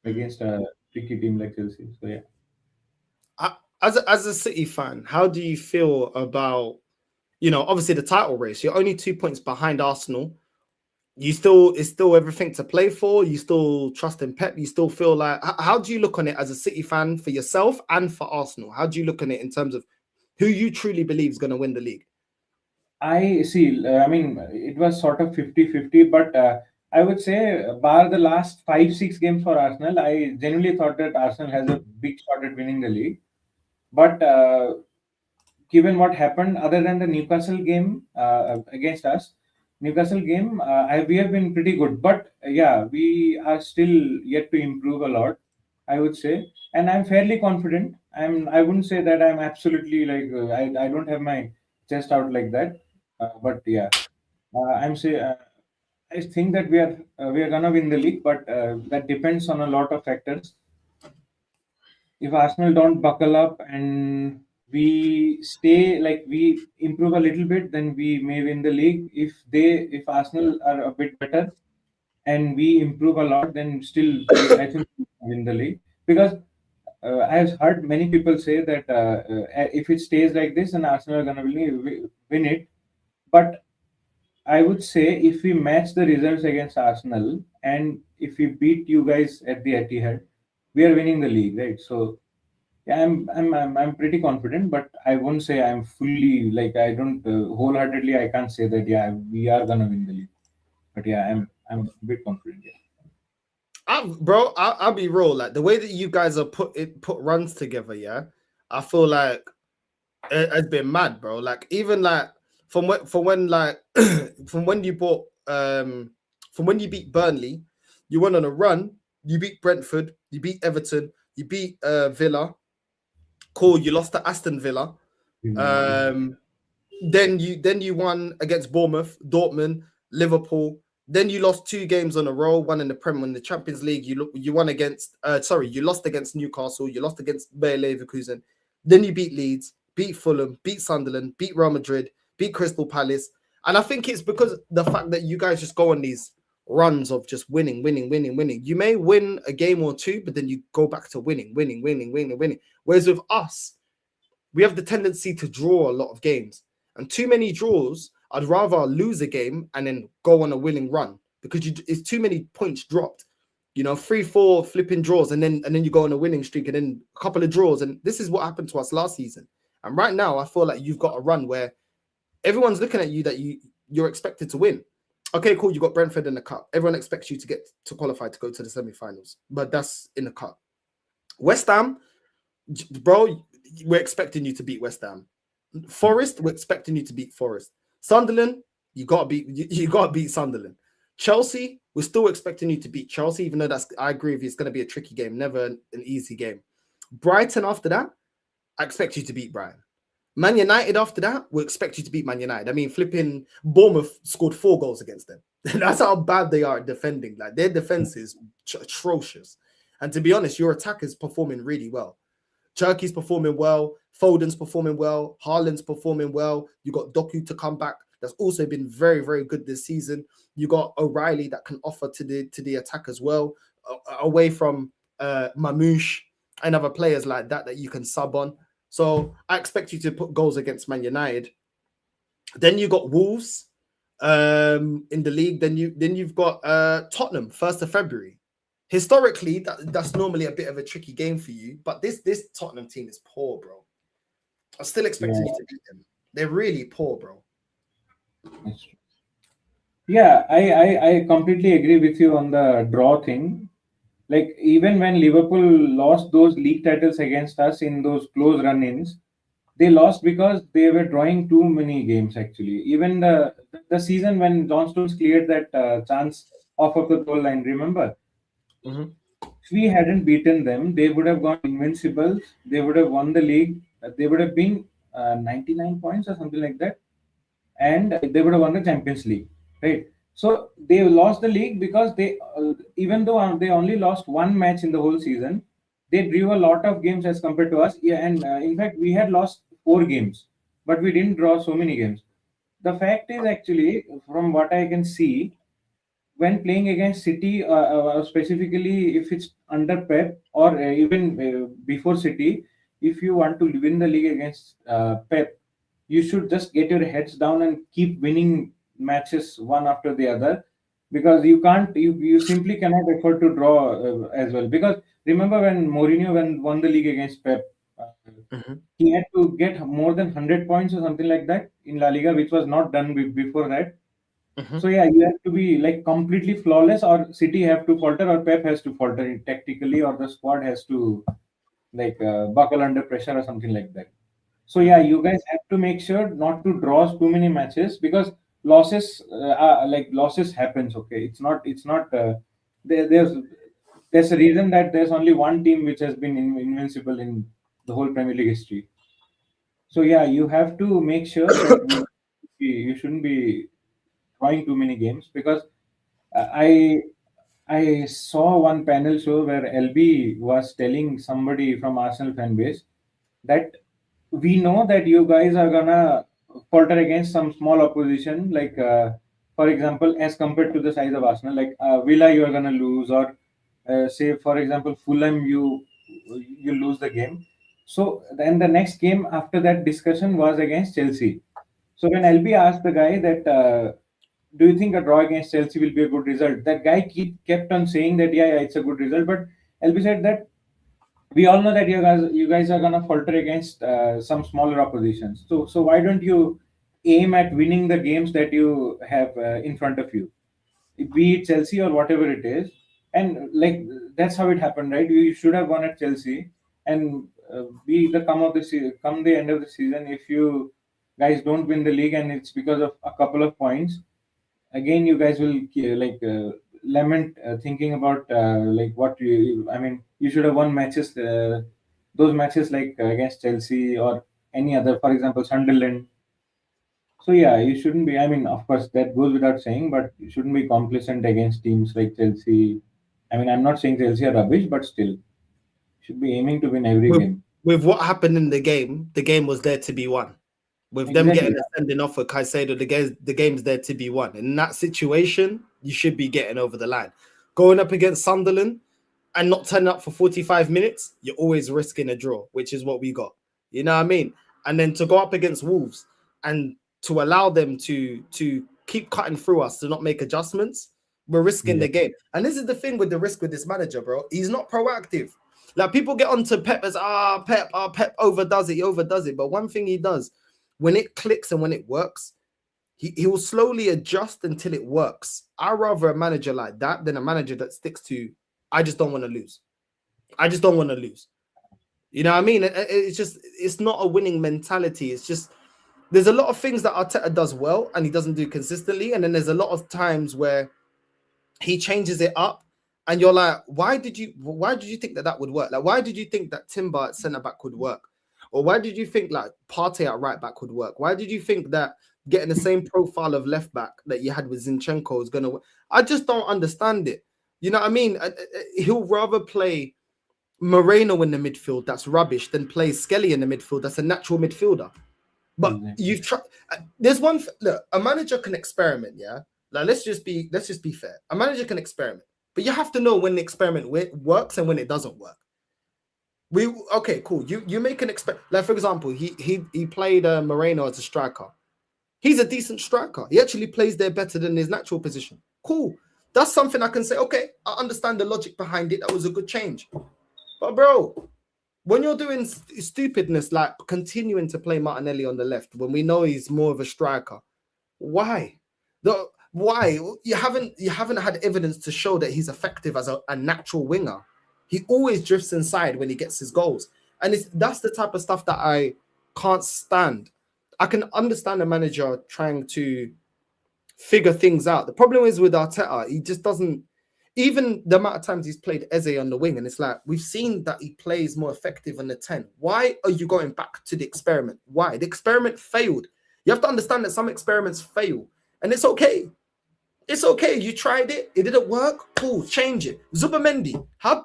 D: against a tricky team like Chelsea. So yeah.
B: As a City fan, how do you feel about obviously the title race? You're only 2 points behind Arsenal. It's still everything to play for. You still trust in Pep. You still feel like, how do you look on it as a City fan for yourself and for Arsenal? How do you look on it in terms of who you truly believe is going to win the league?
D: I see. I mean, it was sort of 50-50, but I would say, bar the last 5-6 games for Arsenal, I genuinely thought that Arsenal has a big shot at winning the league. But given what happened, other than the Newcastle game against us, we have been pretty good. But we are still yet to improve a lot, I would say. And I'm fairly confident. I wouldn't say that I'm absolutely I don't have my chest out like that. But yeah, I think that we are gonna win the league, but that depends on a lot of factors. If Arsenal don't buckle up and we stay like we improve a little bit, then we may win the league. If Arsenal are a bit better and we improve a lot, then still I think we win the league. Because I've heard many people say that if it stays like this, then Arsenal are gonna win it. But I would say if we match the results against Arsenal and if we beat you guys at the Etihad, we are winning the league, right? So yeah, I'm pretty confident, but I won't say I'm fully like I don't wholeheartedly. I can't say that yeah we are gonna win the league, but yeah I'm a bit confident. Yeah.
B: I'll be real. Like the way that you guys are put runs together, yeah, I feel like it's been mad, bro. Like even like from when like from when you beat Burnley, you went on a run. You beat Brentford, you beat Everton, you beat Villa. Cool, you lost to Aston Villa. Then you won against Bournemouth, Dortmund, Liverpool. Then you lost 2 games on a row, one in the Premier, in the Champions League. You won against you lost against Newcastle, you lost against Bayer Leverkusen. Then you beat Leeds, beat Fulham, beat Sunderland, beat Real Madrid, beat Crystal Palace. And I think it's because the fact that you guys just go on these runs of just winning. You may win a game or 2, but then you go back to winning. Whereas with us, we have the tendency to draw a lot of games, and too many draws. I'd rather lose a game and then go on a winning run because it's too many points dropped. 3-4 flipping draws, and then you go on a winning streak, and then a couple of draws. And this is what happened to us last season. And right now, I feel like you've got a run where everyone's looking at you that you're expected to win. Okay, cool. You got Brentford in the cup. Everyone expects you to get to qualify to go to the semi-finals, but that's in the cup. West Ham, bro, we're expecting you to beat West Ham. Forest, we're expecting you to beat Forest. Sunderland, you gotta beat Sunderland. Chelsea, we're still expecting you to beat Chelsea, even though I agree with you, it's gonna be a tricky game, never an easy game. Brighton after that, I expect you to beat Brighton. Man United after that, we'll expect you to beat Man United. I mean, flipping Bournemouth scored 4 goals against them. That's how bad they are at defending. Like their defense is atrocious. And to be honest, your attack is performing really well. Turkey's performing well. Foden's performing well. Haaland's performing well. You got Doku to come back. That's also been very, very good this season. You got O'Reilly that can offer to the attack as well, away from Mamouche and other players like that you can sub on. So I expect you to put goals against Man United. Then you got Wolves in the league. Then you've got Tottenham 1st of February. Historically, that's normally a bit of a tricky game for you, but this Tottenham team is poor, bro. I'm still expecting you to beat them. They're really poor, bro.
D: Yeah, I completely agree with you on the draw thing. Like even when Liverpool lost those league titles against us in those close run-ins, they lost because they were drawing too many games. Actually, even the season when John Stones cleared that chance off of the goal line, remember?
B: Mm-hmm.
D: If we hadn't beaten them, they would have gone invincible. They would have won the league. They would have been 99 points or something like that, and they would have won the Champions League, right? So they lost the league because they, even though they only lost 1 match in the whole season, they drew a lot of games as compared to us. Yeah, and in fact, we had lost 4 games, but we didn't draw so many games. The fact is, actually, from what I can see, when playing against City, specifically if it's under Pep or even before City, if you want to win the league against Pep, you should just get your heads down and keep winning matches one after the other, because you simply cannot afford to draw as well. Because remember when Mourinho won the league against Pep, he had to get more than 100 points or something like that in La Liga, which was not done before that. So yeah, you have to be like completely flawless, or City have to falter, or Pep has to falter tactically, or the squad has to like buckle under pressure or something like that. So yeah, you guys have to make sure not to draw too many matches, because losses happens. Okay, it's not there's a reason that there's only one team which has been invincible in the whole Premier League history. So yeah, you have to make sure that you shouldn't be drawing too many games, because I saw one panel show where LB was telling somebody from Arsenal fan base that we know that you guys are gonna falter against some small opposition, like for example, as compared to the size of Arsenal, like Villa, you are gonna lose, or say for example, Fulham, you lose the game. So then the next game after that discussion was against Chelsea. So when LB asked the guy that, do you think a draw against Chelsea will be a good result? That guy kept on saying that yeah, it's a good result, but LB said that we all know that you guys are gonna falter against some smaller oppositions. So why don't you aim at winning the games that you have in front of you, be it Chelsea or whatever it is? And like that's how it happened, right? You should have won at Chelsea, and be the come the end of the season, if you guys don't win the league and it's because of a couple of points, again you guys will lament, thinking about like what you I mean you should have won matches, those matches like against Chelsea or any other, for example Sunderland. So yeah, you shouldn't be, I mean of course that goes without saying, but you shouldn't be complacent against teams like Chelsea. I mean, I'm not saying Chelsea are rubbish, but still should be aiming to win every game.
B: With what happened in the game was there to be won. With them
D: Exactly.
B: getting a sending off for Caicedo, the game's there to be won. In that situation, you should be getting over the line. Going up against Sunderland and not turning up for 45 minutes, you're always risking a draw, which is what we got. You know what I mean? And then to go up against Wolves and to allow them to keep cutting through us, to not make adjustments, we're risking the game. And this is the thing with the risk with this manager, bro. He's not proactive. Like people get onto Pep as Pep overdoes it, he overdoes it. But one thing he does, when it clicks and when it works, he will slowly adjust until it works. I'd rather a manager like that than a manager that sticks to, I just don't want to lose. I just don't want to lose. You know what I mean? It's not a winning mentality. It's just, there's a lot of things that Arteta does well and he doesn't do consistently. And then there's a lot of times where he changes it up and you're like, why did you think that would work? Like, why did you think that Timber at centre back would work? Or why did you think like Partey at right back would work? Why did you think that getting the same profile of left back that you had with Zinchenko is going to work? I just don't understand it. You know what I mean? He'll rather play Moreno in the midfield, that's rubbish, than play Skelly in the midfield, that's a natural midfielder. But you've tried. There's one. Look, a manager can experiment, yeah. Like let's just be fair. A manager can experiment, but you have to know when the experiment works and when it doesn't work. Okay, cool. You make an experiment. Like for example, he played Moreno as a striker. He's a decent striker. He actually plays there better than his natural position. Cool. That's something I can say. Okay, I understand the logic behind it. That was a good change. But bro, when you're doing stupidness like continuing to play Martinelli on the left when we know he's more of a striker, why? Why? You haven't had evidence to show that he's effective as a natural winger. He always drifts inside when he gets his goals. And that's the type of stuff that I can't stand. I can understand a manager trying to figure things out. The problem is with Arteta, he just doesn't, even the amount of times he's played Eze on the wing, and it's like, we've seen that he plays more effective on the 10. Why are you going back to the experiment? Why? The experiment failed. You have to understand that some experiments fail, and it's okay. It's okay. You tried it. It didn't work. Cool. Change it. Zubamendi. How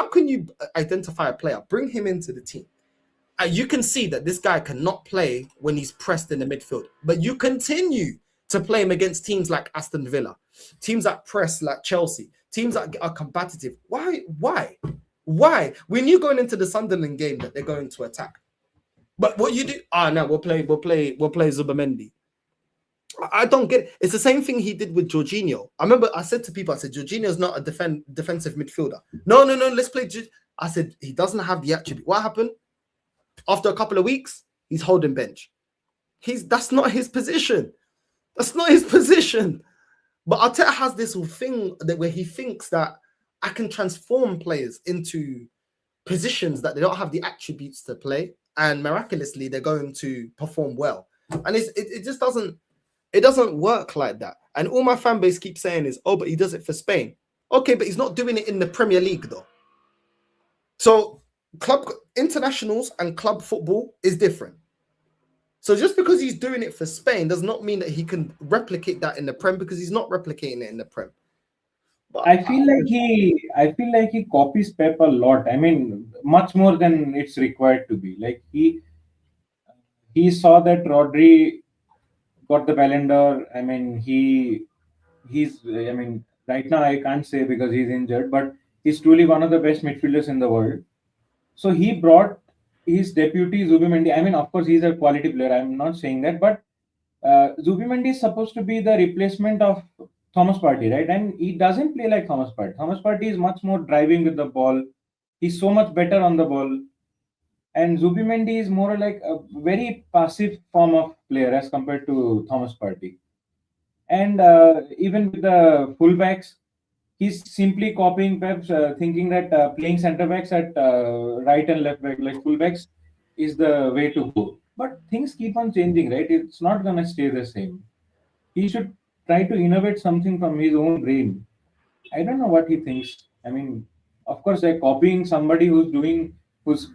B: can you identify a player? Bring him into the team. You can see that this guy cannot play when he's pressed in the midfield. But you continue to play him against teams like Aston Villa, teams that press like Chelsea, teams that are combative. Why? We knew going into the Sunderland game that they're going to attack. But what you do? No, we'll play Zubamendi. I don't get it. It's the same thing he did with Jorginho. I remember I said to people, I said, Jorginho's not a defensive midfielder. No, let's play. I said, he doesn't have the attribute. What happened? After a couple of weeks, he's holding bench. That's not his position. That's not his position. But Arteta has this thing where he thinks that I can transform players into positions that they don't have the attributes to play, and miraculously they're going to perform well. And it just doesn't. It doesn't work like that. And all my fan base keeps saying is, oh, but he does it for Spain. Okay, but he's not doing it in the Premier League, though. So club internationals and club football is different. So just because he's doing it for Spain does not mean that he can replicate that in the Prem, because he's not replicating it in the Prem.
D: But I feel like he copies Pep a lot. I mean, much more than it's required to be. Like he saw that Rodri got the Ballon d'Or. I mean, he's. I mean, right now I can't say because he's injured, but he's truly one of the best midfielders in the world. So he brought his deputy Zubimendi. I mean, of course, he's a quality player. I'm not saying that, but Zubimendi is supposed to be the replacement of Thomas Partey, right? And he doesn't play like Thomas Partey. Thomas Partey is much more driving with the ball. He's so much better on the ball. And Zubimendi is more like a very passive form of player as compared to Thomas Partey. And even with the fullbacks, he's simply copying Pep's, thinking that playing centre backs at right and left back, like fullbacks, is the way to go. But things keep on changing, right? It's not going to stay the same. He should try to innovate something from his own brain. I don't know what he thinks. I mean, of course, like copying somebody who's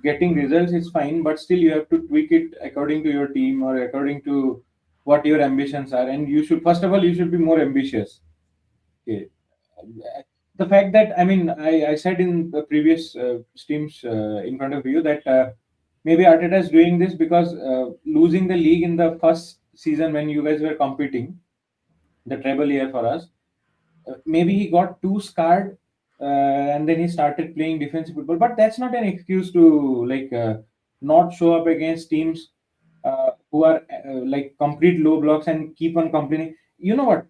D: getting results is fine, but still you have to tweak it according to your team or according to what your ambitions are. And you should, first of all, you should be more ambitious. Okay. The fact that, I mean, I said in the previous streams in front of you that maybe Arteta is doing this because losing the league in the first season when you guys were competing, the treble year for us, maybe he got too scarred and then he started playing defensive football. But that's not an excuse to not show up against teams who are like complete low blocks and keep on complaining. You know what?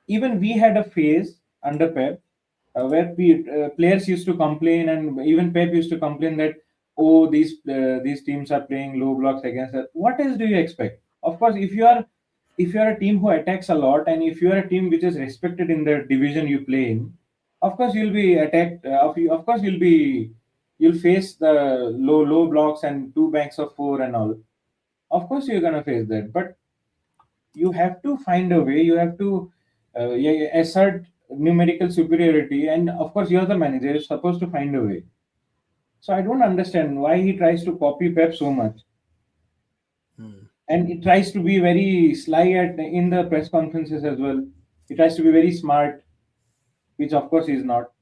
D: Even we had a phase under Pep where players used to complain, and even Pep used to complain that, oh, these teams are playing low blocks against us. What else do you expect? Of course, if you are a team who attacks a lot, and if you are a team which is respected in the division you play in, of course you'll be attacked. Of course you'll face the low blocks and 2 banks of 4 and all. Of course you're gonna face that, but you have to find a way. You have to assert numerical superiority, and of course you're the manager. You're supposed to find a way. So I don't understand why he tries to copy Pep so much. And he tries to be very sly in the press conferences as well. He tries to be very smart, which of course he's not.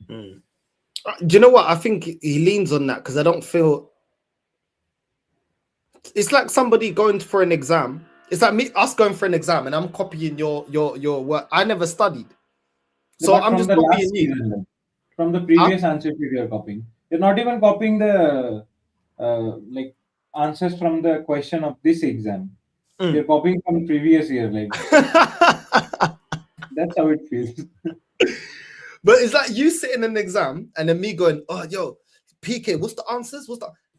B: Do you know what? I think he leans on that because I don't feel... It's like somebody going for an exam. It's like us going for an exam and I'm copying your work. I never studied. So I'm just copying you.
D: From the previous answer you're copying. You're not even copying the answers from the question of this exam. You're copying from previous year. That's how it feels.
B: But it's like you sitting in an exam and then me going, oh, yo, PK, what's the answers?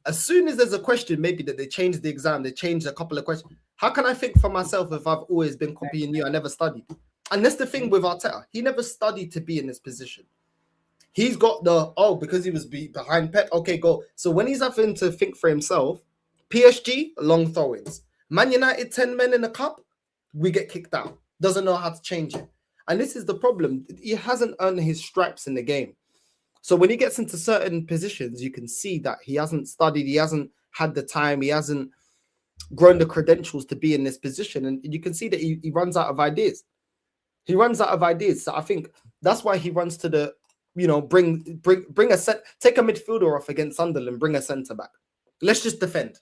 B: As soon as there's a question, maybe that they change the exam, they change a couple of questions. How can I think for myself if I've always been copying you? I never studied. And that's the thing with Arteta. He never studied to be in this position. He's got because he was behind Pep. Okay, go. So when he's having to think for himself, PSG, long throw-ins. Man United, 10 men in a cup, we get kicked out. Doesn't know how to change it. And this is the problem. He hasn't earned his stripes in the game. So when he gets into certain positions, you can see that he hasn't studied, he hasn't had the time, he hasn't grown the credentials to be in this position. And you can see that he runs out of ideas. He runs out of ideas. So I think that's why he runs to the, bring take a midfielder off against Sunderland, bring a centre back. Let's just defend.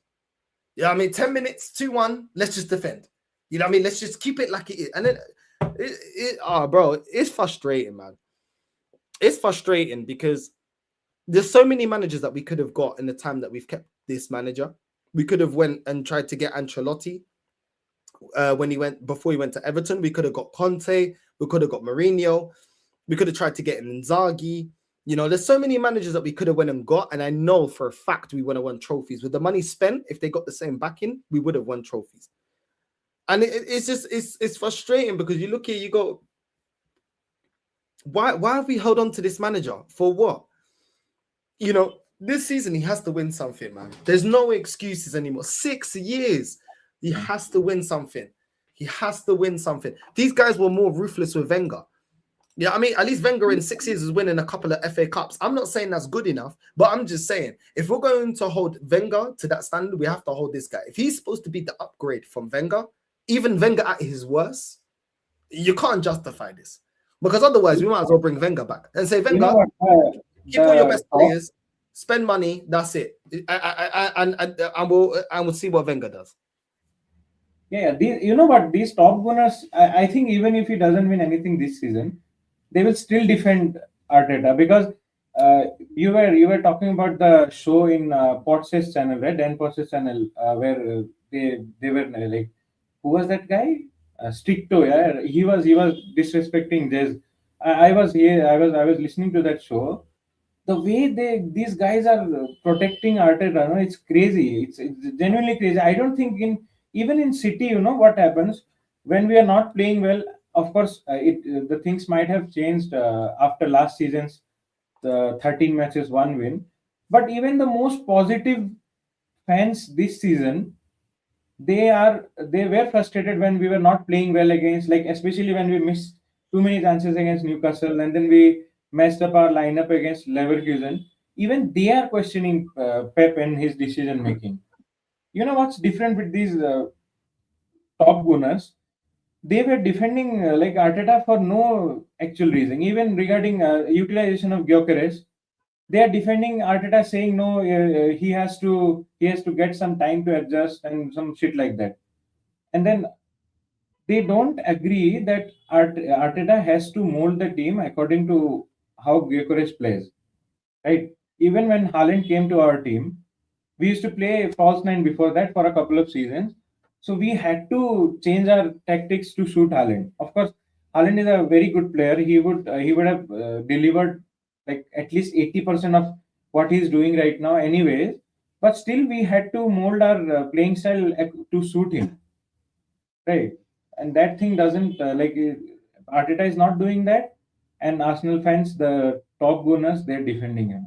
B: 10 minutes, 2-1, let's just defend. Let's just keep it like it is. And then, bro, it's frustrating, man. It's frustrating because there's so many managers that we could have got in the time that we've kept this manager. We could have went and tried to get Ancelotti before he went to Everton. We could have got Conte. We could have got Mourinho. We could have tried to get Inzaghi. There's so many managers that we could have went and got, and I know for a fact we would have won trophies. With the money spent, if they got the same backing, we would have won trophies. And it's frustrating because you look here, you go, why have we held on to this manager? For what? This season he has to win something, man. There's no excuses anymore. 6 years. He has to win something. He has to win something. These guys were more ruthless with Wenger. Yeah, at least Wenger in 6 years is winning a couple of FA Cups. I'm not saying that's good enough, but I'm just saying, if we're going to hold Wenger to that standard, we have to hold this guy. If he's supposed to be the upgrade from Wenger, even Wenger at his worst, you can't justify this. Because otherwise, we might as well bring Wenger back and say, Wenger, keep all your best players. spend money. That's it. And we'll see what Wenger does.
D: Yeah, you know what? These top gunners, I think even if he doesn't win anything this season, they will still defend Arteta because you were talking about the show in Potts' channel, right? Dan Potts' channel, where they were like, who was that guy? Stricto, yeah. He was disrespecting Jez. I was here. I was listening to that show. The way these guys are protecting Arteta, no, it's crazy. It's genuinely crazy. I don't think even in City, you know what happens when we are not playing well. Of course, the things might have changed after last season's 13 matches, 1 win. But even the most positive fans this season, they were frustrated when we were not playing well against, like especially when we missed too many chances against Newcastle, and then we messed up our lineup against Leverkusen. Even they are questioning Pep and his decision making. You know what's different with these top gunners? They were defending like Arteta for no actual reason. Even regarding utilization of Gyökeres, they are defending Arteta, saying no, he has to get some time to adjust and some shit like that. And then they don't agree that Arteta has to mold the team according to how Gyökeres plays, right? Even when Haaland came to our team, we used to play false nine before that for a couple of seasons. So we had to change our tactics to suit Haaland. Of course, Haaland is a very good player. He would have delivered like at least 80% of what he's doing right now, anyways. But still, we had to mold our playing style to suit him, right? And that thing doesn't Arteta is not doing that, and Arsenal fans, the top gunners, they're defending him.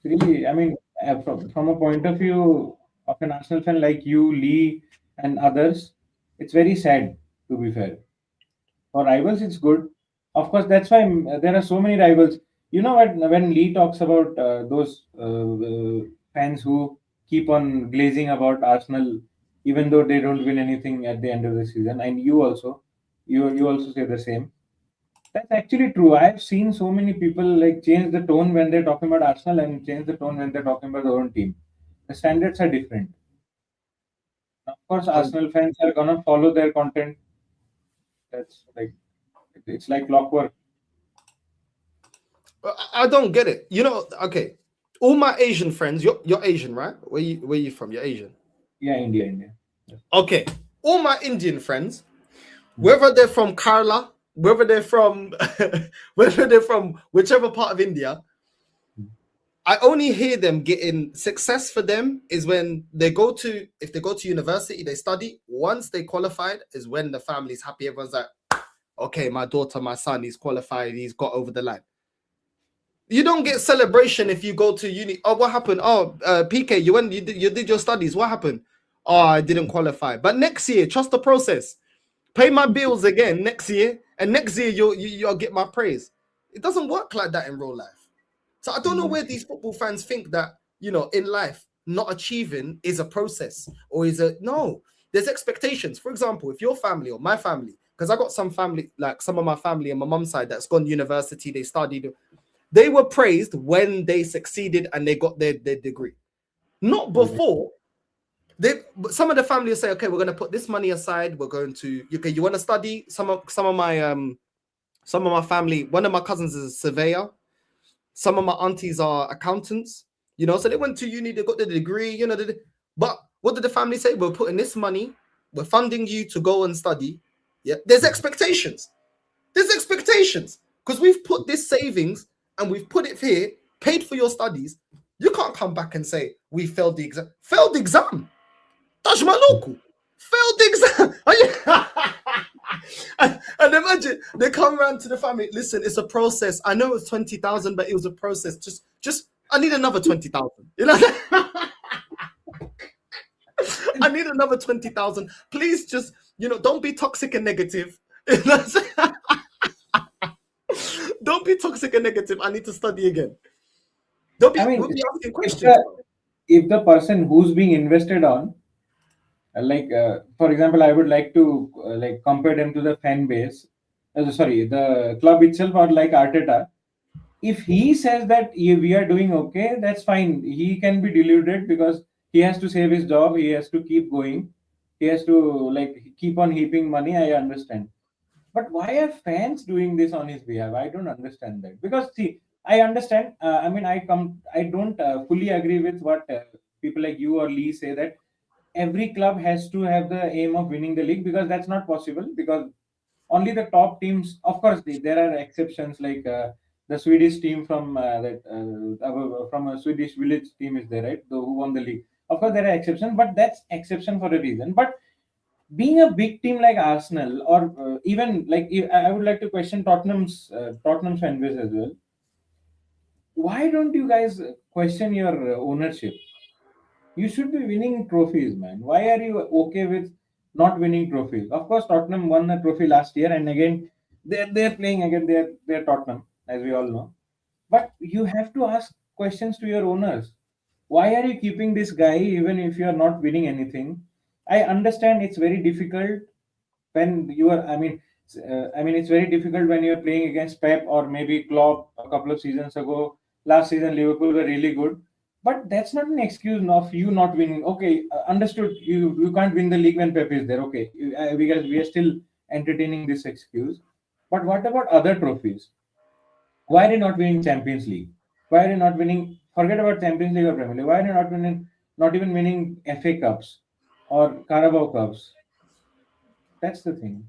D: Really, I mean, from a point of view of an Arsenal fan like you, Lee, and others, it's very sad, to be fair. For rivals, it's good. Of course, that's why there are so many rivals. You know what? When Lee talks about those fans who keep on glazing about Arsenal, even though they don't win anything at the end of the season, and you also say the same. That's actually true. I've seen so many people like change the tone when they're talking about Arsenal and change the tone when they're talking about their own team. The standards are different. Of course, Arsenal fans are gonna follow their content. That's like it's like clockwork.
B: I don't get it. You know, okay. All my Asian friends, you're Asian, right? Where you from? You're Asian.
D: Yeah, India. Yes.
B: Okay. All my Indian friends, whether they're from Kerala, whether they're from whichever part of India, I only hear them getting success for them is when if they go to university, they study. Once they qualified is when the family's happy. Everyone's like, okay, my daughter, my son, he's qualified, he's got over the line. You don't get celebration if you go to uni. Oh, what happened? Oh, PK, you did your studies. What happened? Oh, I didn't qualify. But next year, trust the process. Pay my bills again next year, and next year you'll get my praise. It doesn't work like that in real life. So I don't know where these football fans think that, you know, in life, not achieving is a process or no. There's expectations. For example, if your family or my family, because I got some family, like some of my family on my mum's side that's gone to university, they studied. They were praised when they succeeded and they got their degree, not before. Some of the families say, okay, we're going to put this money aside. We're going to, okay, you want to study? Some of my family, one of my cousins is a surveyor. Some of my aunties are accountants, you know, so they went to uni, they got the degree, you know, but what did the family say? We're putting this money, we're funding you to go and study. Yeah, there's expectations. Because we've put this savings and we've put it here, paid for your studies. You can't come back and say we failed the exam. Failed the exam. Touch my local. Failed the exam. And imagine they come around to the family. Listen, it's a process. I know it's 20,000, but it was a process. Just I need another 20,000. You know, I need another 20,000. Please, just don't be toxic and negative. Don't be toxic and negative. I need to study again. Don't be, we'll be asking questions.
D: If the person who's being invested on, for example, I would like to compare them to the fan base. The club itself, or like Arteta. if he says that we are doing okay, that's fine. He can be deluded because he has to save his job. He has to keep going. He has to keep on heaping money. I understand. But why are fans doing this on his behalf? I don't understand that. Because see, I understand. I mean, I don't fully agree with what people like you or Lee say, that every club has to have the aim of winning the league, because that's not possible. Because only the top teams, of course, there are exceptions, like the Swedish team from from a Swedish village team is there, right? Who won the league. Of course, there are exceptions, but that's exception for a reason. But being a big team like Arsenal, or even I would like to question Tottenham's fan base as well. Why don't you guys question your ownership? You should be winning trophies, man. Why are you okay with not winning trophies? Of course, Tottenham won the trophy last year, and again they're playing again. They're Tottenham, as we all know. But you have to ask questions to your owners. Why are you keeping this guy even if you are not winning anything? I understand it's very difficult when you are. I mean, it's very difficult when you're playing against Pep or maybe Klopp a couple of seasons ago. Last season, Liverpool were really good, but that's not an excuse of you not winning. Okay, understood. You can't win the league when Pep is there. Okay, we are still entertaining this excuse. But what about other trophies? Why are you not winning Champions League? Why are you not winning? Forget about Champions League or Premier League. Why are you not winning? Not even winning FA Cups or Carabao Cups? That's the thing.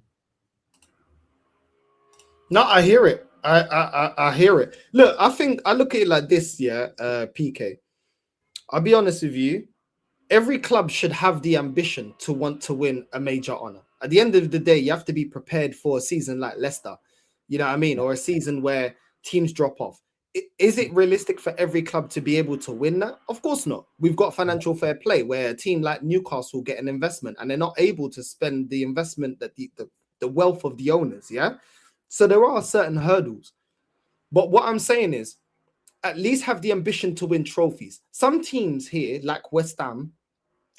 B: No, I hear it. I hear it. Look, I think I look at it like this, yeah, PK. I'll be honest with you. Every club should have the ambition to want to win a major honor. At the end of the day, you have to be prepared for a season like Leicester, you know what I mean? Or a season where teams drop off. Is it realistic for every club to be able to win that? Of course not. We've got financial fair play where a team like Newcastle get an investment and they're not able to spend the investment that the wealth of the owners, yeah? So there are certain hurdles. But what I'm saying is, at least have the ambition to win trophies. Some teams here, like West Ham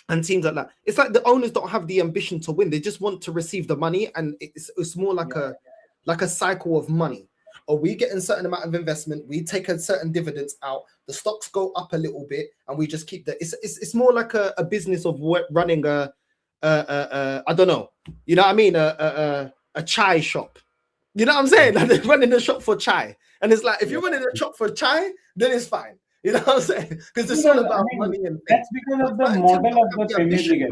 B: and teams like that, it's like the owners don't have the ambition to win. They just want to receive the money, and it's more like a cycle of money. Or we get a certain amount of investment, we take a certain dividends out, the stocks go up a little bit, and we just keep that. It's more like a business of running a I don't know, you know what I mean, a chai shop. You know what I'm saying? Like they're running the shop for chai. And it's like, if you're running a shop for chai, then it's fine. You know what I'm saying? Because it's all about money and
D: that's because of the model of the Premier League.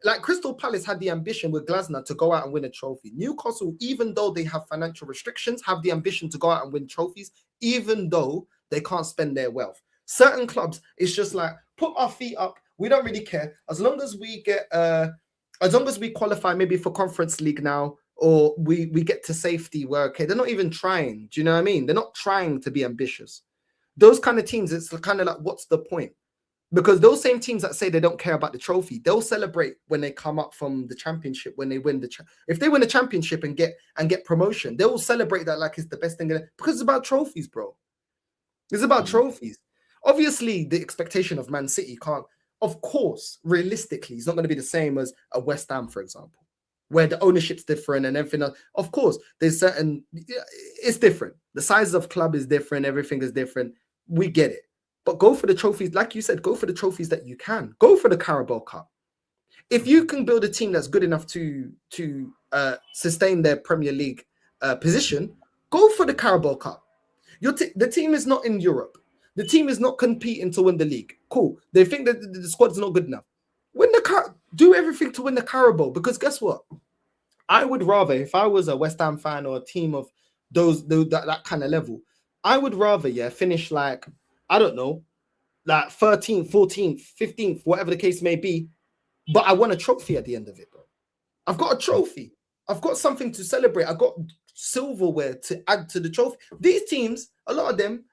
B: Like Crystal Palace had the ambition with Glasner to go out and win a trophy. Newcastle, even though they have financial restrictions, have the ambition to go out and win trophies, even though they can't spend their wealth. Certain clubs, it's just like, put our feet up. We don't really care. As long as we get, as long as we qualify maybe for Conference League now, or we get to safety, we're okay. They're not even trying. Do you know what I mean? They're not trying to be ambitious. Those kind of teams, it's kind of like, what's the point? Because those same teams that say they don't care about the trophy, they'll celebrate when they come up from the championship, when they win if they win a championship and get promotion, they will celebrate that like it's the best thing, because it's about trophies, bro. It's about trophies. Obviously, the expectation of Man City can't, of course, realistically, it's not going to be the same as a West Ham, for example, where the ownership's different and everything else. Of course, there's certain, it's different. The size of club is different. Everything is different. We get it. But go for the trophies. Like you said, go for the trophies that you can. Go for the Carabao Cup. If you can build a team that's good enough to sustain their Premier League position, go for the Carabao Cup. The team is not in Europe. The team is not competing to win the league. Cool. They think that the squad's not good enough. Do everything to win the Carabao, because guess what? I would rather, if I was a West Ham fan or a team of that kind of level, I would rather, finish like, I don't know, like 13th, 14th, 15th, whatever the case may be, but I want a trophy at the end of it, bro. I've got a trophy. I've got something to celebrate. I've got silverware to add to the trophy. These teams, a lot of them,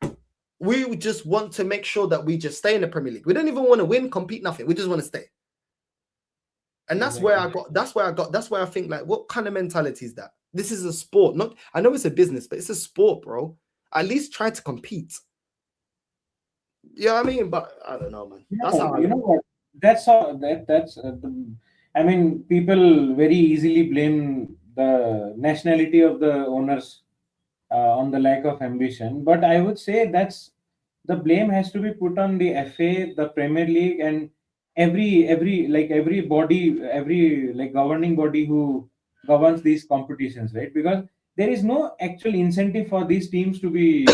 B: we just want to make sure that we just stay in the Premier League. We don't even want to win, compete, nothing. We just want to stay. And that's where I think, like, what kind of mentality is that? This is a sport. I know it's a business, but it's a sport, bro. At least try to compete. You know what I mean? But I don't know, man.
D: I mean, people very easily blame the nationality of the owners on the lack of ambition. But I would say that's the blame has to be put on the FA, the Premier League, and every body, every like governing body who governs these competitions, right? Because there is no actual incentive for these teams to be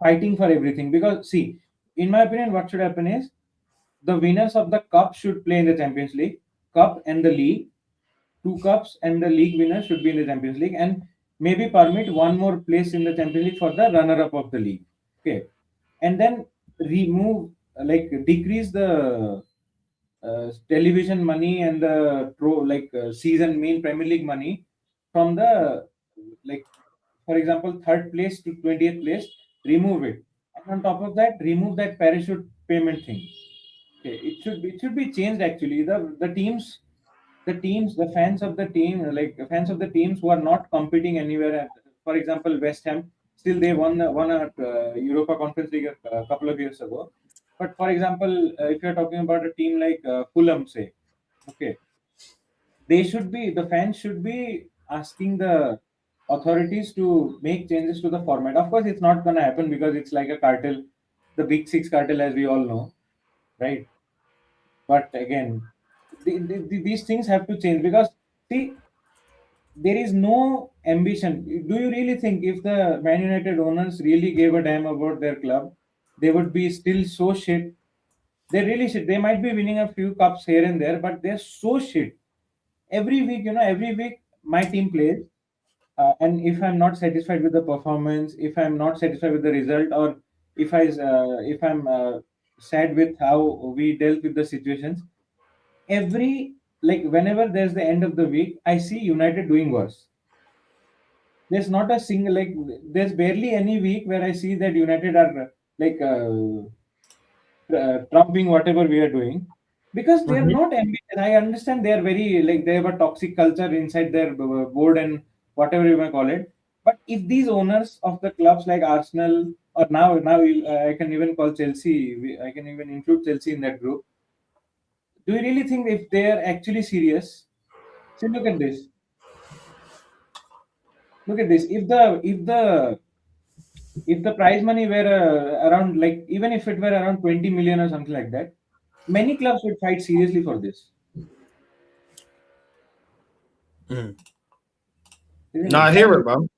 D: fighting for everything. Because see, in my opinion, what should happen is the winners of the cup should play in the Champions League, cup and the league. Two cups and the league winner should be in the Champions League, and maybe permit one more place in the Champions League for the runner-up of the league. Okay, and then remove, like decrease the television money and the season main Premier League money from the, like, for example, third place to 20th place, remove it, and on top of that, remove that parachute payment thing. Okay, it should be changed actually. The fans of the team, like fans of the teams who are not competing anywhere. For example, West Ham, still they won a Europa Conference League a couple of years ago. But for example, if you're talking about a team like Fulham, say, okay, the fans should be asking the authorities to make changes to the format. Of course, it's not going to happen because it's like a cartel, the Big Six cartel, as we all know, right? But again, these things have to change because see, there is no ambition. Do you really think if the Man United owners really gave a damn about their club, they would be still so shit? They really shit. They might be winning a few cups here and there, but they're so shit. Every week my team plays, and if I'm not satisfied with the performance, if I'm not satisfied with the result, or if I'm sad with how we dealt with the situations, whenever there's the end of the week, I see United doing worse. There's not a single, like, there's barely any week where I see that United are like trumping whatever we are doing, because they are not ambitious. I understand they are very, like, they have a toxic culture inside their board and whatever you may call it. But if these owners of the clubs like Arsenal, or I can even call Chelsea, I can even include Chelsea in that group. Do you really think if they are actually serious? See, look at this. Look at this. If the prize money were around, like, even if it were around 20 million or something like that, many clubs would fight seriously for this.
B: No, I hear it, bro.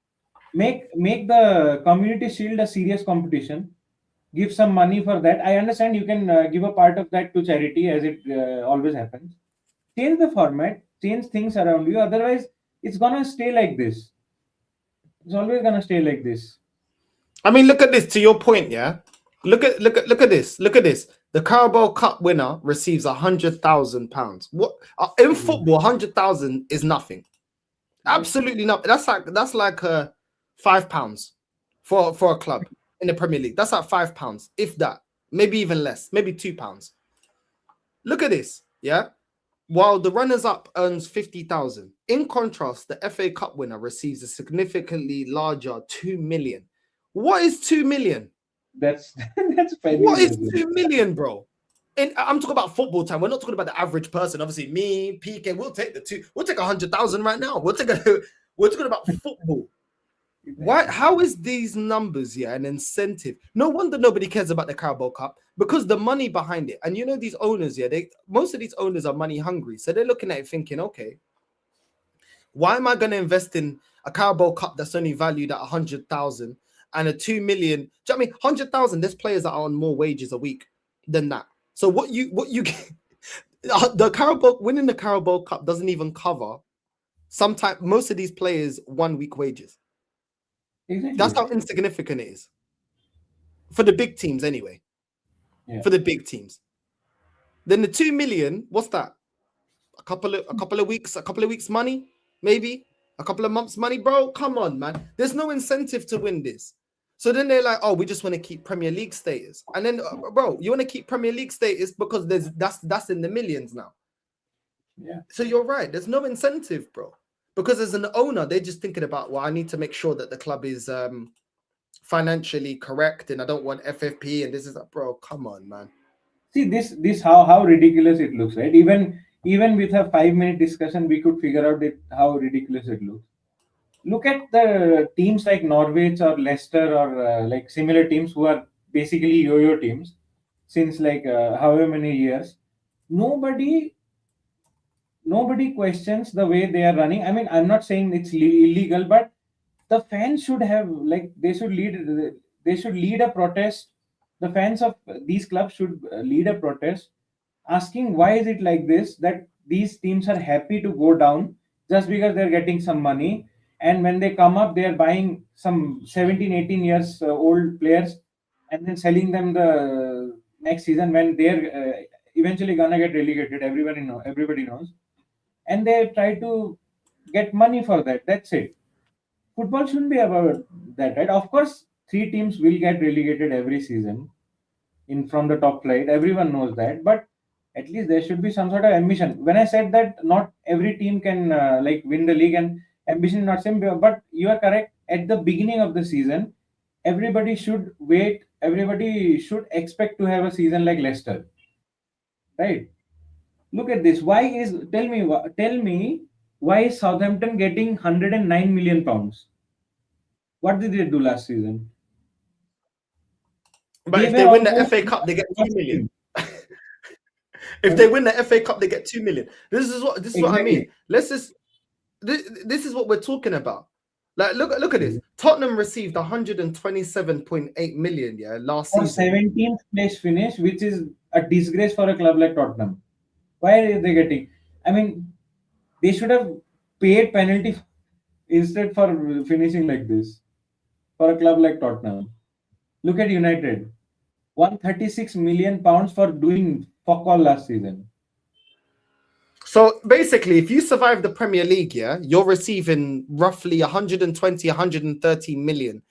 D: Make the Community Shield a serious competition. Give some money for that. I understand you can give a part of that to charity, as it always happens. Change the format, change things around you. Otherwise, it's gonna stay like this. It's always gonna stay like this.
B: I mean, look at this. To your point, yeah. Look at this. Look at this. The Carabao Cup winner receives £100,000. What in football? 100,000 is nothing. Absolutely nothing. That's like £5 for a club in the Premier League. That's like £5, if that. Maybe even less. Maybe £2. Look at this. Yeah. While the runners-up earns 50,000. In contrast, the FA Cup winner receives a significantly larger 2 million. What is 2 million?
D: That's petty.
B: What is 2 million, bro? And I'm talking about football time. We're not talking about the average person. Obviously, me, PK, we'll take the two. We'll take 100,000 right now. We're talking about football. Why? How is these numbers an incentive? No wonder nobody cares about the Carabao Cup, because the money behind it. And these owners, most of these owners are money hungry. So they're looking at it thinking, okay, why am I going to invest in a Carabao Cup that's only valued at 100,000 and a 2 million? Do you know what I mean? 100,000, there's players that are on more wages a week than that. So what you get, the Carabao, winning the Carabao Cup doesn't even cover sometimes most of these players 1 week wages. Exactly. That's how insignificant it is for the big teams, anyway. Yeah. For the big teams, then the 2 million, what's that? A couple of weeks money, maybe a couple of months money, bro. Come on, man. There's no incentive to win this. So then they're like, oh, we just want to keep Premier League status. And then, bro, you want to keep Premier League status because that's in the millions now.
D: Yeah.
B: So you're right. There's no incentive, bro. Because as an owner, they're just thinking about, well, I need to make sure that the club is financially correct, and I don't want FFP. And this is bro, come on, man.
D: See this how ridiculous it looks, right? Even with a 5-minute discussion, we could figure out how ridiculous it looks. look at the teams like Norwich or Leicester or like similar teams who are basically yo-yo teams since like however many years. Nobody questions the way they are running. I mean, I'm not saying it's illegal, but the fans should have like they should lead a protest. The fans of these clubs should lead a protest asking why is it like this, that these teams are happy to go down just because they're getting some money, and when they come up they are buying some 17 18 years old players and then selling them the next season when they're eventually gonna get relegated. Everybody knows, and they try to get money for that. That's it. Football shouldn't be about that, right? Of course, three teams will get relegated every season in from the top flight. Everyone knows that, but at least there should be some sort of ambition. When I said that not every team can like win the league and ambition is not same, but you are correct. At the beginning of the season, everybody should wait. Everybody should expect to have a season like Leicester, right? Look at this. Tell me why is Southampton getting 109 million pounds? What did they do last season?
B: But if they win the FA Cup, they get 2 million. If they win the FA Cup, they get 2 million. This is what I mean. This is what we're talking about. Like, look at this. Tottenham received 127.8 million, last season.
D: 17th place finish, which is a disgrace for a club like Tottenham. Why are they getting? I mean, they should have paid penalty instead for finishing like this for a club like Tottenham. Look at United, 136 million pounds for doing fuck all last season.
B: So basically, if you survive the Premier League, you're receiving roughly 120, 130 million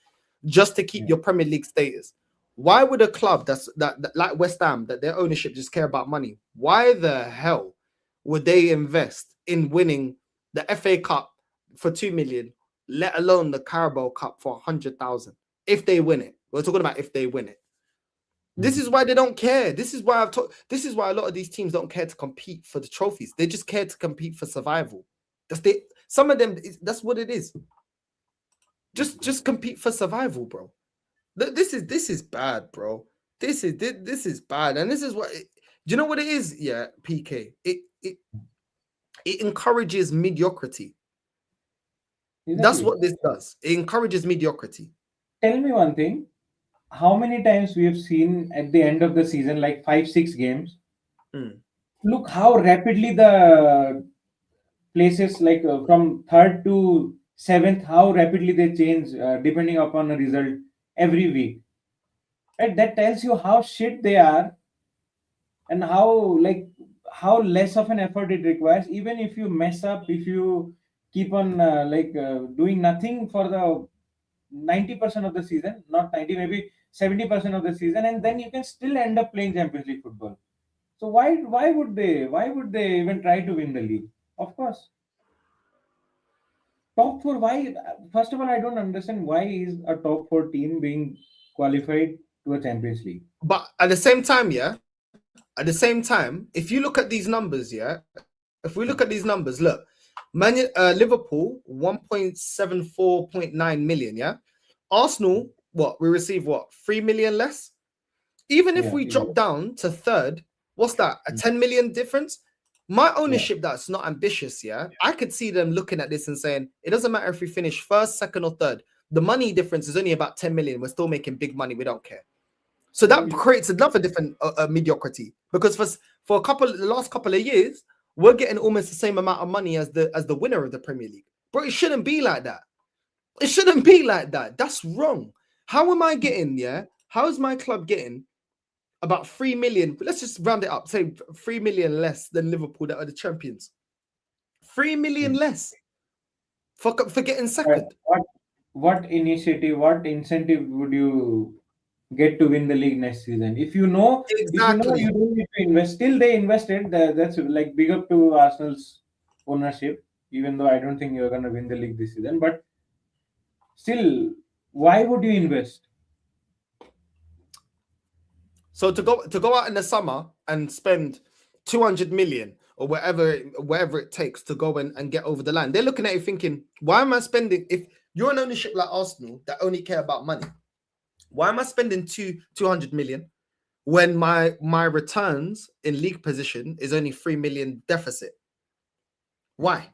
B: just to keep your Premier League status. Why would a club that like West Ham, that their ownership just care about money, why the hell would they invest in winning the FA Cup for 2 million, let alone the Carabao Cup for 100,000 if they win it? We're talking about if they win it. This is why they don't care. This is why this is why a lot of these teams don't care to compete for the trophies. They just care to compete for survival. Some of them, that's what it is. Just compete for survival, bro. This is bad, bro. This is bad, and this is what. Do you know what it is? Yeah, PK. It encourages mediocrity. Exactly. That's what this does. It encourages mediocrity.
D: Tell me one thing. How many times we have seen at the end of the season, like 5-6 games, look how rapidly the places like from 3rd to 7th, how rapidly they change depending upon a result every week. Right? That tells you how shit they are and how less of an effort it requires. Even if you mess up, if you keep on doing nothing for the 90% of the season, not 90, maybe 70% of the season, and then you can still end up playing Champions League football. So why would they even try to win the league? Of course. Top 4, why? First of all, I don't understand why is a top 4 team being qualified to a Champions League.
B: But at the same time, if you look at these numbers, if we look at these numbers, look, Liverpool 1.74.9 million, Arsenal, we receive 3 million less. Even if we drop down to 3rd, what's that? A 10 million difference? My ownership that's not ambitious, I could see them looking at this and saying, it doesn't matter if we finish 1st, 2nd, or 3rd. The money difference is only about 10 million. We're still making big money. We don't care. So that creates another different mediocrity, because for the last couple of years, we're getting almost the same amount of money as the winner of the Premier League. Bro, it shouldn't be like that. It shouldn't be like that. That's wrong. How am I getting, how is my club getting about 3 million? Let's just round it up. Say 3 million less than Liverpool that are the champions. 3 million less for getting second.
D: What initiative, what incentive would you get to win the league next season? If you know,
B: exactly.
D: You don't need to invest. Still, they invested. That's like big up to Arsenal's ownership. Even though I don't think you're gonna win the league this season, but still, why would you invest?
B: So to go out in the summer and spend 200 million or whatever it takes to go and get over the line. They're looking at it thinking, why am I spending, if you're an ownership like Arsenal that only care about money, why am I spending 200 million when my returns in league position is only 3 million deficit? Why?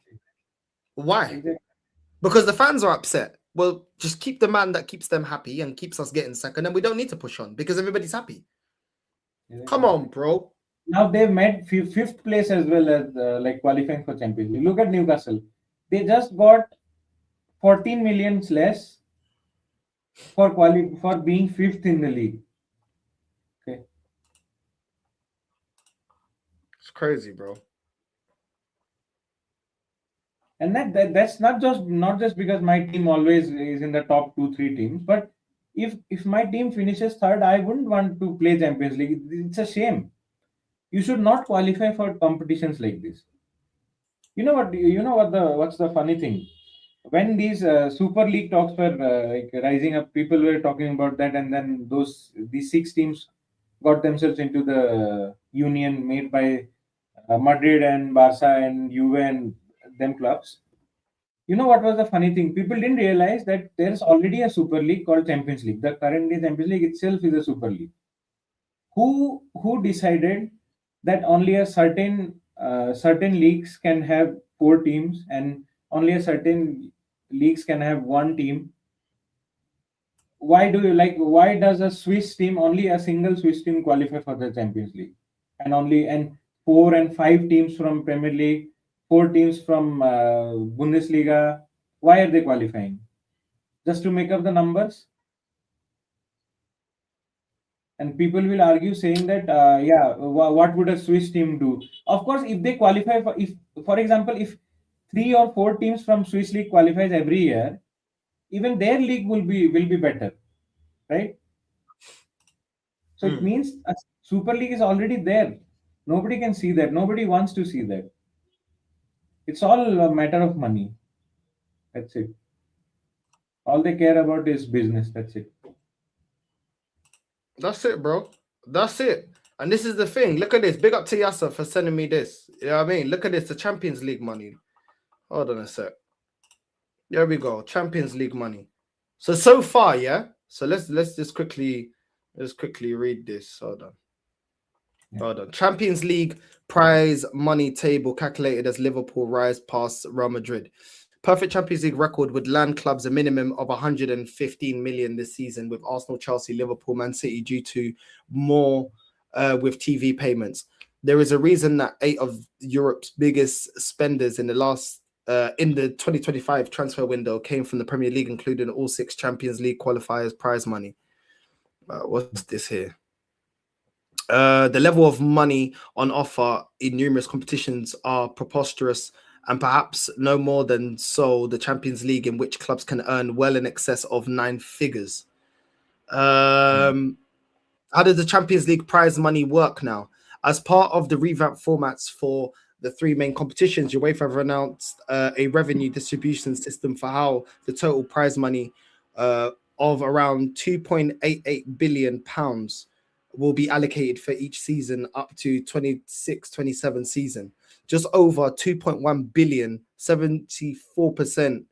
B: Because the fans are upset. Well, just keep the man that keeps them happy and keeps us getting second, and we don't need to push on because everybody's happy. Come on, bro.
D: Now they've made fifth place as well as like qualifying for Champions League. Look at Newcastle. They just got 14 million less for being fifth in the league. Okay,
B: it's crazy, bro.
D: And that's not just because my team always is in the top 2-3 teams, but if my team finishes third, I wouldn't want to play Champions League. It's a shame. You should not qualify for competitions like this. What's the funny thing? When these Super League talks were like rising up, people were talking about that, and then these 6 teams got themselves into the union made by Madrid and Barca and Juve and them clubs. You know what was the funny thing? People didn't realize that there's already a Super League called Champions League. The current day Champions League itself is a Super League. Who decided that only a certain leagues can have 4 teams and only a certain leagues can have 1 team? Why does a Swiss team, only a single Swiss team, qualify for the Champions League, and 4 and 5 teams from Premier League, 4 teams from Bundesliga? Why are they qualifying? Just to make up the numbers? And people will argue saying that, what would a Swiss team do? Of course, if they qualify for example, if 3 or 4 teams from Swiss league qualifies every year, even their league will be better, right? So it means a Super League is already there. Nobody can see that. Nobody wants to see that. It's all a matter of money. That's it. All they care about is business. That's it.
B: That's it, bro. That's it. And this is the thing. Look at this. Big up to Yasser for sending me this. You know what I mean? Look at this. The Champions League money. Hold on a sec. There we go. Champions League money. So far, yeah. So let's just quickly read this. Hold on. Champions League prize money table calculated as Liverpool rise past Real Madrid. Perfect Champions League record would land clubs a minimum of 115 million this season, with Arsenal, Chelsea, Liverpool, Man City due to more with TV payments. There is a reason that 8 of Europe's biggest spenders in the 2025 transfer window came from the Premier League, including all 6 Champions League qualifiers prize money. What's this here? The level of money on offer in numerous competitions are preposterous, and perhaps no more than so the Champions League, in which clubs can earn well in excess of 9 figures. How does the Champions League prize money work now? As part of the revamped formats for the 3 main competitions, UEFA have announced a revenue distribution system for how the total prize money of around £2.88 billion will be allocated for each season up to 26-27 season. Just over 2.1 billion, 74%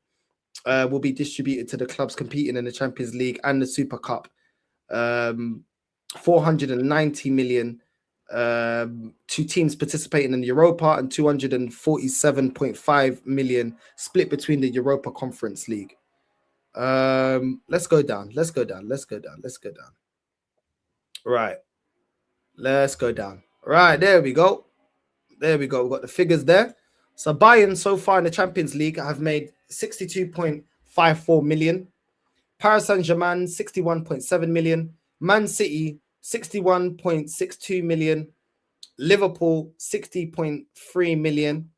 B: will be distributed to the clubs competing in the Champions League and the Super Cup. 490 million to teams participating in the Europa, and 247.5 million split between the Europa Conference League. Let's go down. Right. Let's go down. Right, there we go. We've got the figures there. So Bayern so far in the Champions League have made 62.54 million. Paris Saint-Germain, 61.7 million. Man City, 61.62 million. Liverpool, 60.3 million.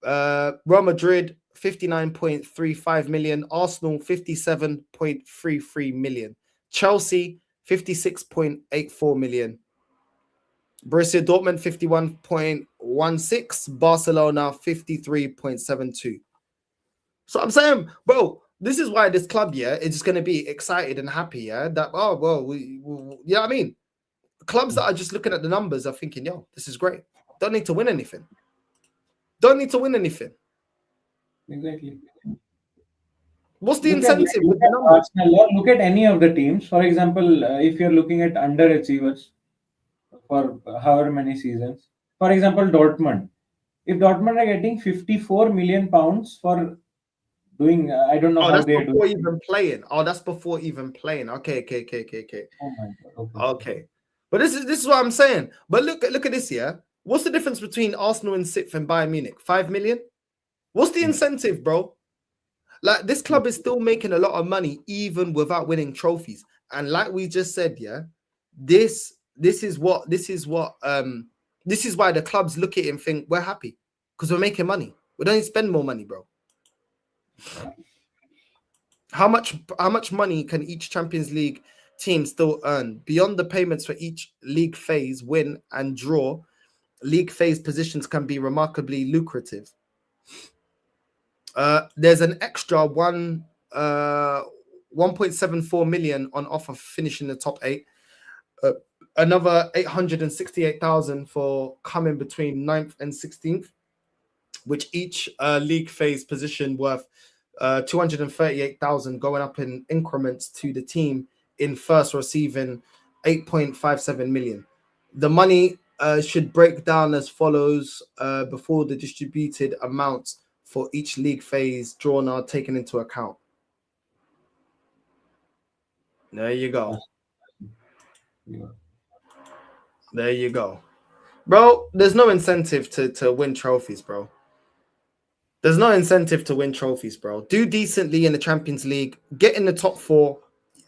B: Real Madrid, 59.35 million. Arsenal, 57.33 million. Chelsea, 56.84 million. Borussia Dortmund, 51.16. Barcelona, 53.72. So I'm saying, bro, this is why this club, yeah, is just going to be excited and happy, yeah, that, oh, well, you know what I mean? Clubs that are just looking at the numbers are thinking, yo, this is great. Don't need to win anything. Don't need to win anything.
D: Exactly.
B: What's the
D: Look at,
B: incentive?
D: look
B: with the
D: at
B: numbers?
D: Arsenal or look at any of the teams. For example, if you're looking at underachievers for however many seasons, for example, Dortmund. If Dortmund are getting 54 million pounds for doing, I don't know
B: Oh,
D: how
B: that's
D: they are
B: before
D: doing.
B: even playing. Oh, that's before even playing. Okay.
D: Oh my God. Okay.
B: Okay. But this is what I'm saying. But look at this, yeah. What's the difference between Arsenal in sixth and Bayern Munich? 5 million? What's the incentive, bro? Like, this club is still making a lot of money even without winning trophies. And like we just said, yeah, this is why the clubs look at it and think we're happy because we're making money. We don't need to spend more money, bro. How much money can each Champions League team still earn beyond the payments for each league phase, win and draw? League phase positions can be remarkably lucrative. There's an extra 1.74 million on offer finishing the top 8. Another 868,000 for coming between 9th and 16th, which each league phase position worth 238,000 going up in increments to the team in first, receiving 8.57 million. The money should break down as follows before the distributed amounts for each league phase drawn are taken into account. There you go. There you go. Bro, there's no incentive to win trophies, bro. There's no incentive to win trophies, bro. Do decently in the Champions League. Get in the top 4.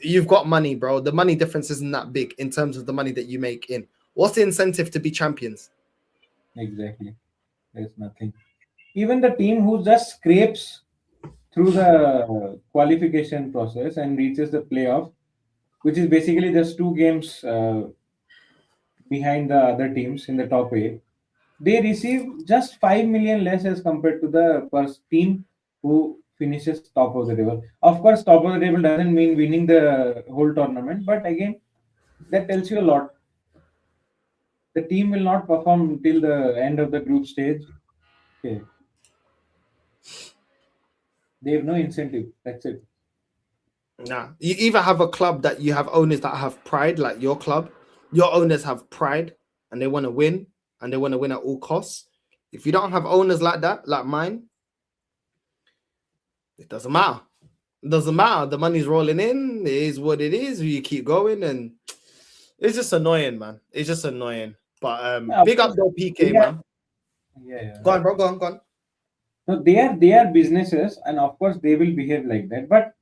B: You've got money, bro. The money difference isn't that big in terms of the money that you make in. What's the incentive to be champions?
D: Exactly. There's nothing. Even the team who just scrapes through the qualification process and reaches the playoff, which is basically just 2 games behind the other teams in the top 8, they receive just 5 million less as compared to the first team who finishes top of the table. Of course, top of the table doesn't mean winning the whole tournament, but again, that tells you a lot. The team will not perform till the end of the group stage. Okay. They have no incentive. That's it.
B: Nah. You either have a club that you have owners that have pride, like your club. Your owners have pride and they want to win, and they want to win at all costs. If you don't have owners like that, like mine, it doesn't matter. It doesn't matter. The money's rolling in. It is what it is. You keep going, and it's just annoying, man. It's just annoying. But big up though, PK, man.
D: Yeah.
B: Go on, bro. Go on.
D: No, they are businesses, and of course they will behave like that. But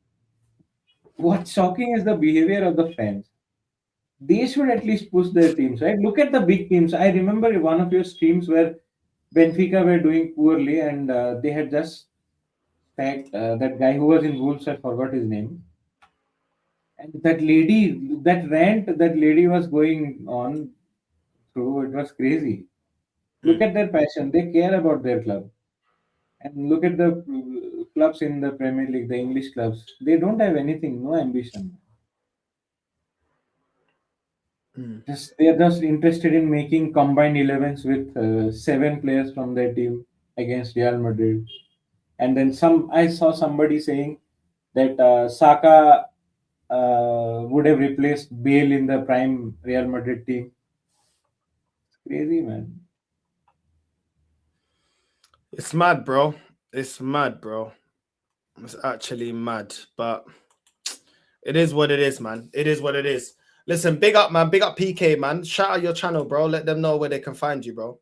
D: what's shocking is the behavior of the fans. They should at least push their teams, right? Look at the big teams. I remember one of your streams where Benfica were doing poorly, and they had just sacked that guy who was in Wolves. I forgot his name. And that lady, that rant that lady was going on through, it was crazy. Look at their passion. They care about their club. And look at the clubs in the Premier League, the English clubs. They don't have anything, no ambition. They are just interested in making combined 11s with 7 players from their team against Real Madrid. And then I saw somebody saying that Saka would have replaced Bale in the prime Real Madrid team. It's crazy, man.
B: It's mad, bro. It's mad, bro. It's actually mad, but it is what it is, man. It is what it is. Listen, big up, man. Big up PK, man. Shout out your channel, bro. Let them know where they can find you, bro.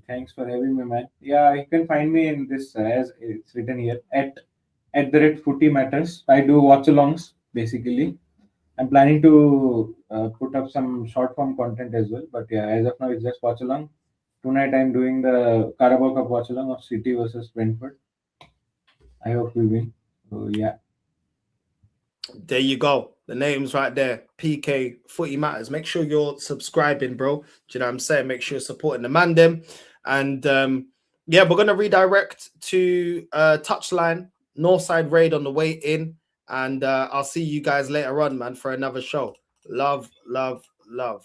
D: Thanks for having me, man. Yeah, you can find me in this as it's written here at the rate Footy Matters. I do watch-alongs basically. I'm planning to put up some short-form content as well, but yeah, as of now it's just watch-along. Tonight I'm doing the Carabao Cup watch-along of City versus Brentford. I hope we win. So yeah.
B: There you go. The name's right there. PK Footy Matters. Make sure you're subscribing, bro. Do you know what I'm saying? Make sure you're supporting the man them. And yeah, we're gonna redirect to Touchline, Northside raid on the way in. And I'll see you guys later on, man, for another show. Love, love, love.